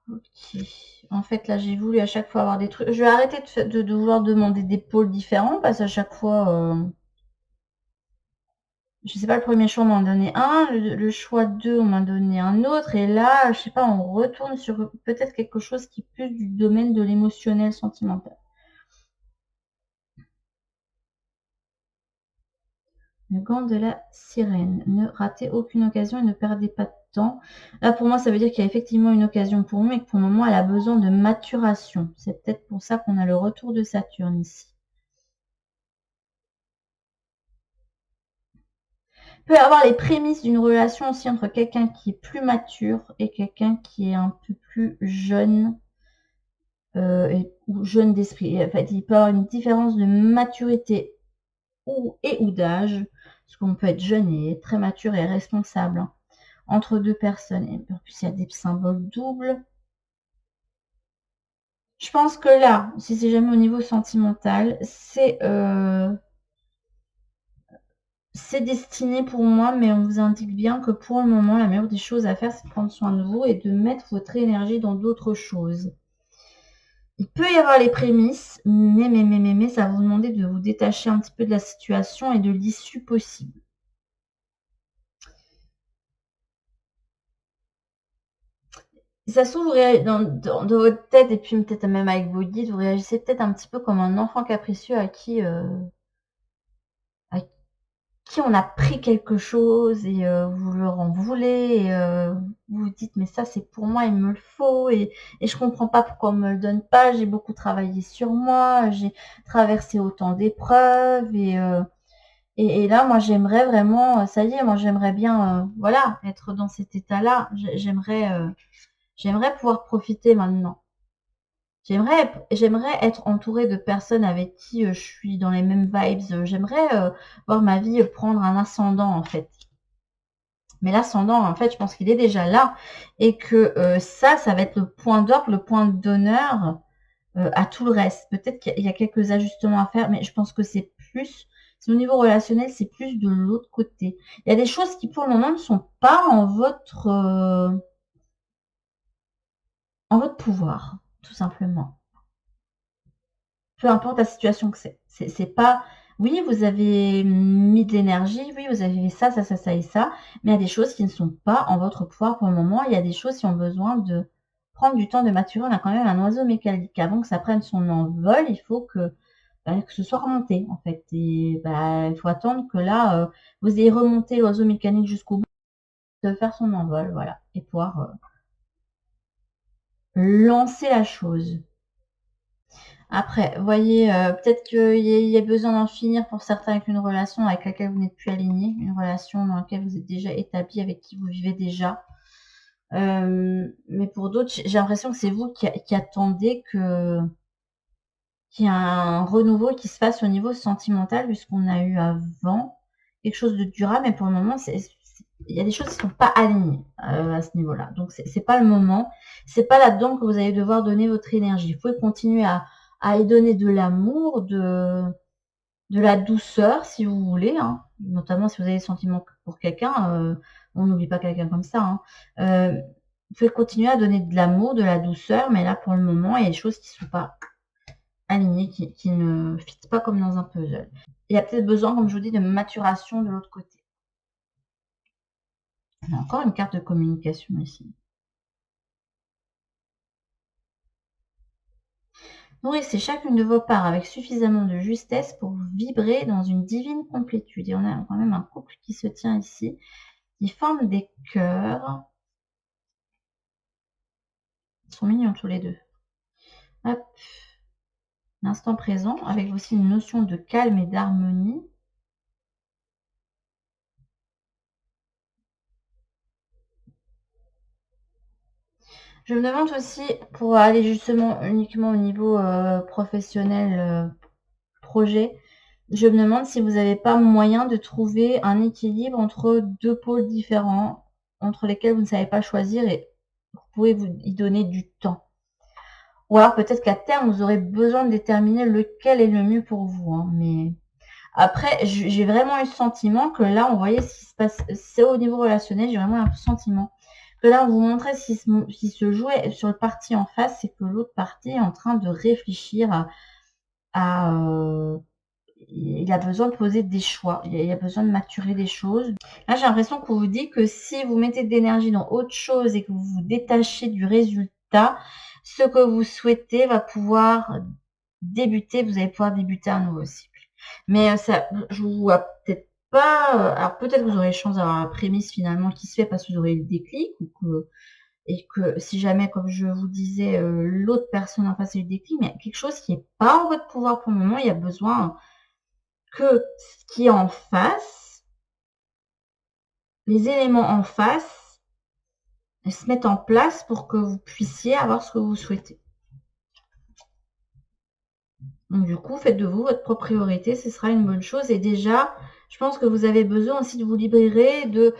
Speaker 1: Ok. En fait, là, j'ai voulu à chaque fois avoir des trucs. Je vais arrêter de vouloir demander des pôles différents parce qu'à chaque fois, je sais pas, le premier choix, on m'en donnait un. Le choix 2, on m'a donné un autre. Et là, je sais pas, on retourne sur peut-être quelque chose qui est plus du domaine de l'émotionnel sentimental. Le gant de la sirène. Ne ratez aucune occasion et ne perdez pas de temps. Là, pour moi, ça veut dire qu'il y a effectivement une occasion pour nous et que pour le moment, elle a besoin de maturation. C'est peut-être pour ça qu'on a le retour de Saturne ici. Peut y avoir les prémices d'une relation aussi entre quelqu'un qui est plus mature et quelqu'un qui est un peu plus jeune ou jeune d'esprit. En fait, il peut y avoir une différence de maturité ou d'âge, parce qu'on peut être jeune et très mature et responsable hein, entre deux personnes. Et en plus, il y a des symboles doubles. Je pense que là, si c'est jamais au niveau sentimental, c'est c'est destiné pour moi, mais on vous indique bien que pour le moment, la meilleure des choses à faire, c'est de prendre soin de vous et de mettre votre énergie dans d'autres choses. Il peut y avoir les prémices, mais ça va vous demander de vous détacher un petit peu de la situation et de l'issue possible. Ça se trouve, dans votre tête et puis peut-être même avec vos guides, vous réagissez peut-être un petit peu comme un enfant capricieux à qui on a pris quelque chose et vous leur en voulez et vous vous dites: «Mais ça, c'est pour moi, il me le faut et je comprends pas pourquoi on me le donne pas. J'ai beaucoup travaillé sur moi, j'ai traversé autant d'épreuves» et là, moi, j'aimerais vraiment, ça y est, moi, j'aimerais bien, voilà, être dans cet état-là. J'aimerais pouvoir profiter maintenant. J'aimerais être entourée de personnes avec qui, je suis dans les mêmes vibes, j'aimerais, voir ma vie, prendre un ascendant, en fait. Mais l'ascendant, en fait, je pense qu'il est déjà là et que, ça va être le point d'orgue, le point d'honneur, à tout le reste. Peut-être qu'il y a quelques ajustements à faire, mais je pense que c'est au niveau relationnel, c'est plus de l'autre côté. Il y a des choses qui, pour le moment, ne sont pas en votre pouvoir, tout simplement. Peu importe la situation que c'est pas oui, vous avez mis de l'énergie, oui, vous avez fait ça et ça, mais il y a des choses qui ne sont pas en votre pouvoir pour le moment. Il y a des choses qui ont besoin de prendre du temps de maturer. On a quand même un oiseau mécanique. Avant que ça prenne son envol, il faut que ce soit remonté, en fait et il faut attendre que là, vous ayez remonté l'oiseau mécanique jusqu'au bout, de faire son envol, voilà et pouvoir, lancer la chose. Après, voyez, peut-être qu'il y a besoin d'en finir pour certains avec une relation avec laquelle vous n'êtes plus aligné, une relation dans laquelle vous êtes déjà établi, avec qui vous vivez déjà. Mais pour d'autres, j'ai l'impression que c'est vous qui attendez qu'il y ait un renouveau qui se fasse au niveau sentimental, puisqu'on a eu avant quelque chose de durable, mais pour le moment, il y a des choses qui sont pas alignées, à ce niveau-là. Donc c'est pas le moment. C'est pas là-dedans que vous allez devoir donner votre énergie. Vous pouvez continuer à y donner de l'amour, de la douceur si vous voulez, hein, notamment si vous avez des sentiments pour quelqu'un, on n'oublie pas quelqu'un comme ça, hein. Vous pouvez continuer à donner de l'amour, de la douceur, mais là pour le moment, il y a des choses qui sont pas alignées, qui ne fit pas comme dans un puzzle. Il y a peut-être besoin, comme je vous dis, de maturation de l'autre côté. On a encore une carte de communication ici. Nourrissez chacune de vos parts avec suffisamment de justesse pour vibrer dans une divine complétude. Et on a quand même un couple qui se tient ici, qui forme des cœurs. Ils sont mignons tous les deux. Hop. L'instant présent, avec aussi une notion de calme et d'harmonie. Je me demande aussi, pour aller justement uniquement au niveau professionnel, projet, je me demande si vous n'avez pas moyen de trouver un équilibre entre deux pôles différents, entre lesquels vous ne savez pas choisir et vous pouvez vous y donner du temps. Ou alors peut-être qu'à terme, vous aurez besoin de déterminer lequel est le mieux pour vous, hein, mais après, j'ai vraiment eu le sentiment que là, on voyait ce qui se passe, c'est au niveau relationnel, j'ai vraiment un sentiment que là, on vous montrait ce qui se jouait sur le parti en face, c'est que l'autre partie est en train de réfléchir à il a besoin de poser des choix, il a besoin de maturer des choses. Là, j'ai l'impression qu'on vous dit que si vous mettez de l'énergie dans autre chose et que vous vous détachez du résultat, ce que vous souhaitez va pouvoir débuter, vous allez pouvoir débuter un nouveau cycle. Mais ça, je vous vois peut-être pas, alors peut-être que vous aurez chance d'avoir la prémisse finalement qui se fait parce que vous aurez le déclic et que si jamais, comme je vous disais, l'autre personne en face a eu le déclic, mais quelque chose qui est pas en votre pouvoir pour le moment, il y a besoin que ce qui est en face, les éléments en face, se mettent en place pour que vous puissiez avoir ce que vous souhaitez. Donc du coup, faites de vous votre propre priorité, ce sera une bonne chose. Et déjà, je pense que vous avez besoin aussi de vous libérer de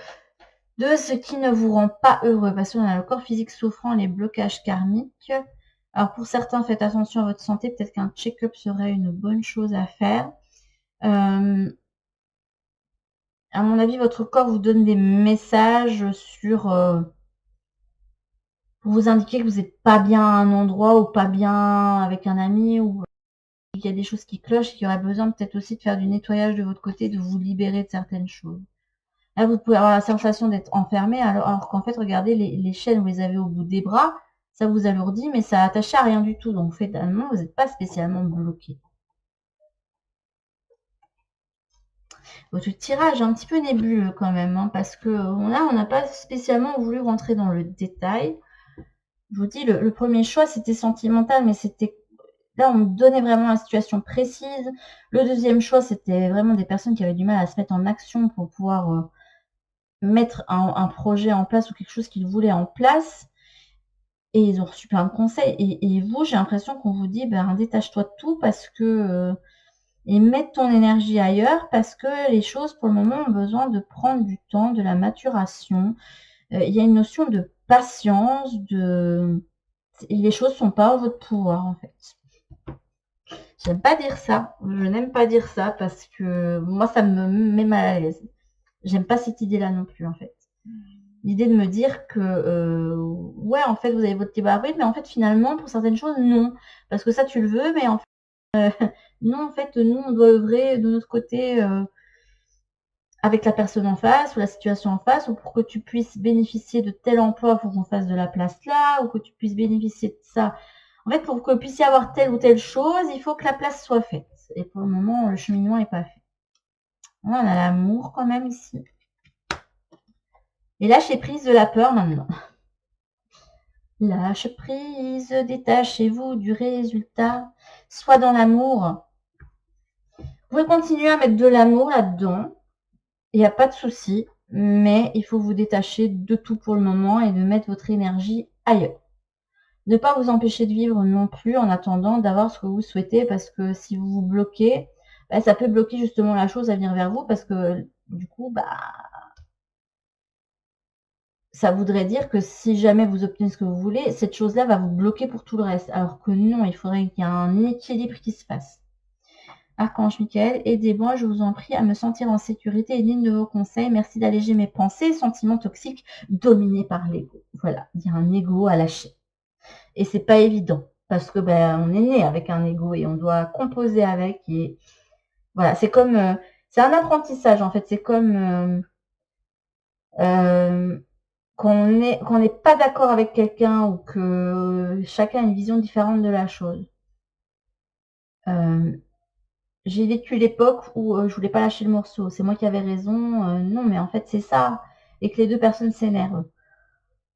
Speaker 1: ce qui ne vous rend pas heureux. Parce qu'on a le corps physique souffrant, les blocages karmiques. Alors pour certains, faites attention à votre santé. Peut-être qu'un check-up serait une bonne chose à faire. à mon avis, votre corps vous donne des messages sur... pour vous indiquer que vous n'êtes pas bien à un endroit ou pas bien avec un ami ou qu'il y a des choses qui clochent et qu'il y aurait besoin peut-être aussi de faire du nettoyage de votre côté, de vous libérer de certaines choses. Là, vous pouvez avoir la sensation d'être enfermé alors qu'en fait, regardez, les chaînes, vous les avez au bout des bras, ça vous alourdit, mais ça attache à rien du tout. Donc, finalement, vous n'êtes pas spécialement bloqué. Votre tirage est un petit peu nébuleux quand même, hein, parce que là, on n'a pas spécialement voulu rentrer dans le détail. Je vous dis, le premier choix, c'était sentimental, mais c'était... Là, on me donnait vraiment la situation précise. Le deuxième choix, c'était vraiment des personnes qui avaient du mal à se mettre en action pour pouvoir mettre un projet en place ou quelque chose qu'ils voulaient en place. Et ils ont reçu plein de conseils. Et vous, j'ai l'impression qu'on vous dit, ben, détache-toi de tout parce que... et mets ton énergie ailleurs parce que les choses, pour le moment, ont besoin de prendre du temps, de la maturation. Il y a une notion de patience, les choses sont pas en votre pouvoir, en fait. J'aime pas dire ça. Je n'aime pas dire ça parce que moi, ça me met mal à l'aise. J'aime pas cette idée-là non plus, en fait. L'idée de me dire que, ouais, en fait, vous avez votre libre arbitre, mais en fait, finalement, pour certaines choses, non. Parce que ça, tu le veux, mais en fait, non, en fait, nous, on doit œuvrer de notre côté avec la personne en face ou la situation en face, ou pour que tu puisses bénéficier de tel emploi, il faut qu'on fasse de la place là, ou que tu puisses bénéficier de ça. En fait, pour que vous puissiez avoir telle ou telle chose, il faut que la place soit faite. Et pour le moment, le cheminement n'est pas fait. Là, on a l'amour quand même ici. Et lâchez prise de la peur maintenant. Lâche prise, détachez-vous du résultat. Soit dans l'amour. Vous pouvez continuer à mettre de l'amour là-dedans. Il n'y a pas de souci. Mais il faut vous détacher de tout pour le moment et de mettre votre énergie ailleurs. Ne pas vous empêcher de vivre non plus en attendant d'avoir ce que vous souhaitez parce que si vous vous bloquez, bah, ça peut bloquer justement la chose à venir vers vous parce que du coup, bah, ça voudrait dire que si jamais vous obtenez ce que vous voulez, cette chose-là va vous bloquer pour tout le reste. Alors que non, il faudrait qu'il y ait un équilibre qui se fasse. Archange Michael, aidez-moi, je vous en prie, à me sentir en sécurité et digne de vos conseils. Merci d'alléger mes pensées et sentiments toxiques dominés par l'ego. Voilà, il y a un ego à lâcher. Et c'est pas évident parce que ben on est né avec un ego et on doit composer avec. Et voilà, c'est comme c'est un apprentissage en fait. C'est comme qu'on n'est pas d'accord avec quelqu'un ou que chacun a une vision différente de la chose. J'ai vécu l'époque où je voulais pas lâcher le morceau. C'est moi qui avais raison. Non, mais en fait c'est ça. Et que les deux personnes s'énervent.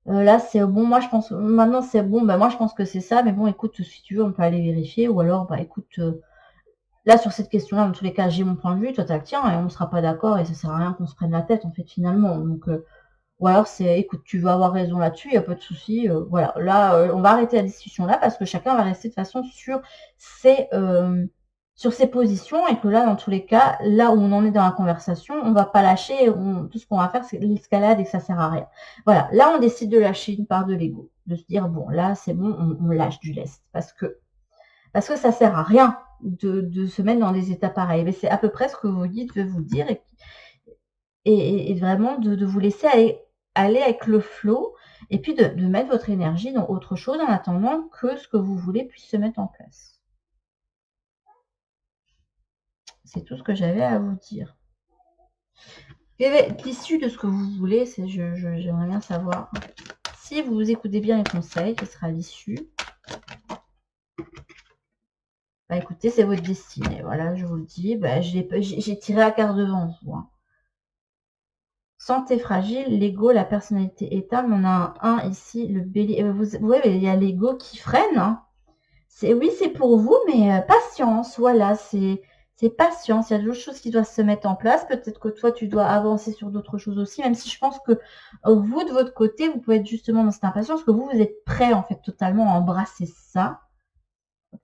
Speaker 1: Là, c'est bon, moi je pense, maintenant c'est bon, bah moi je pense que c'est ça, mais bon, écoute, si tu veux, on peut aller vérifier, ou alors, bah écoute, là sur cette question-là, dans tous les cas, j'ai mon point de vue, toi t'as le tien, et on sera pas d'accord, et ça sert à rien qu'on se prenne la tête, en fait, finalement. Donc, ou alors c'est, écoute, tu vas avoir raison là-dessus, il n'y a pas de souci, voilà. Là, on va arrêter la discussion là, parce que chacun va rester de toute façon ses, sur ses positions, et que là, dans tous les cas, là où on en est dans la conversation, on va pas lâcher, tout ce qu'on va faire, c'est l'escalade et que ça sert à rien. Voilà, là, on décide de lâcher une part de l'ego, de se dire, bon, là, c'est bon, on lâche du lest, parce que ça sert à rien de se mettre dans des états pareils. Mais c'est à peu près ce que vos guides veulent vous dire, et vraiment de vous laisser aller avec le flow, et puis de mettre votre énergie dans autre chose en attendant que ce que vous voulez puisse se mettre en place. C'est tout ce que j'avais à vous dire. Quel est l'issue de ce que vous voulez? J'aimerais bien savoir. Si vous écoutez bien les conseils, quelle sera l'issue? Bah écoutez, c'est votre destinée. Voilà, je vous le dis. Bah, j'ai tiré la carte devant vous. Hein. Santé fragile, l'ego, la personnalité étable. On a un ici, le bélier. Vous voyez, il y a l'ego qui freine. Hein. Oui, c'est pour vous, mais patience. Voilà, c'est patience. Il y a d'autres choses qui doivent se mettre en place. Peut-être que toi, tu dois avancer sur d'autres choses aussi, même si je pense que vous, de votre côté, vous pouvez être justement dans cette impatience que vous êtes prêt, en fait, totalement à embrasser ça.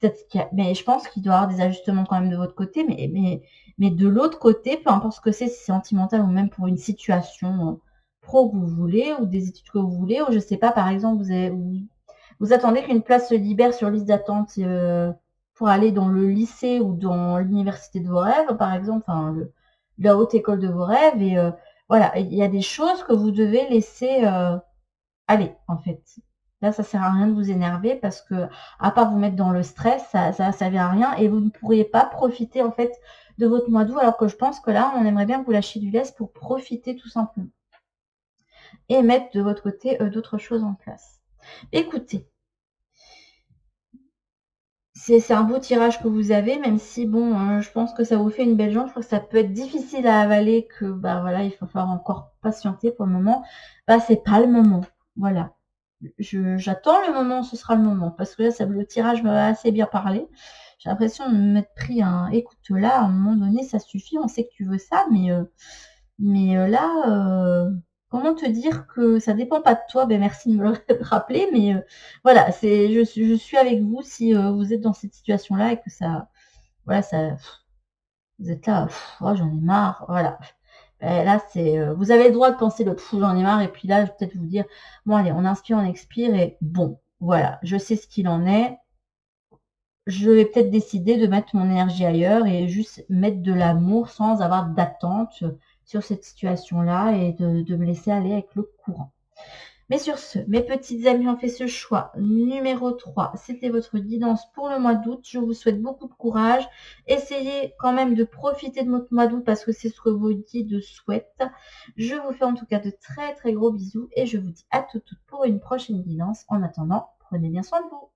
Speaker 1: Peut-être mais je pense qu'il doit y avoir des ajustements quand même de votre côté, mais de l'autre côté, peu importe ce que c'est, si c'est sentimental ou même pour une situation pro que vous voulez, ou des études que vous voulez, ou je sais pas, par exemple, vous attendez qu'une place se libère sur liste d'attente pour aller dans le lycée ou dans l'université de vos rêves, par exemple, enfin, la haute école de vos rêves et voilà, il y a des choses que vous devez laisser, aller, en fait. Là, ça sert à rien de vous énerver parce que, à part vous mettre dans le stress, ça va servir à rien et vous ne pourriez pas profiter, en fait, de votre mois d'août, alors que je pense que là, on aimerait bien que vous lâchiez du lest pour profiter tout simplement et mettre de votre côté, d'autres choses en place. Écoutez, c'est un beau tirage que vous avez, même si bon, je pense que ça vous fait une belle jambe. Je crois que ça peut être difficile à avaler, que bah, voilà, il va falloir encore patienter pour le moment. Bah, c'est pas le moment, voilà. J'attends le moment, ce sera le moment, parce que là, le tirage m'a assez bien parlé. J'ai l'impression de m'être pris un: «Écoute, là, à un moment donné, ça suffit, on sait que tu veux ça, mais là, comment te dire que ça dépend pas de toi?» Ben merci de me le rappeler, mais voilà, je suis avec vous si, vous êtes dans cette situation-là et que ça voilà, ça vous êtes là: «Oh j'en ai marre», voilà. Là, c'est, vous avez le droit de penser le: J'en ai marre» et puis là, je vais peut-être vous dire: «Bon allez, on inspire, on expire et bon, voilà, je sais ce qu'il en est. Je vais peut-être décider de mettre mon énergie ailleurs et juste mettre de l'amour sans avoir d'attente sur cette situation-là et de me laisser aller avec le courant». Mais sur ce, mes petites amies ont fait ce choix numéro 3. C'était votre guidance pour le mois d'août. Je vous souhaite beaucoup de courage. Essayez quand même de profiter de votre mois d'août parce que c'est ce que vos guides souhaitent. Je vous fais en tout cas de très très gros bisous et je vous dis à toutes pour une prochaine guidance. En attendant, prenez bien soin de vous.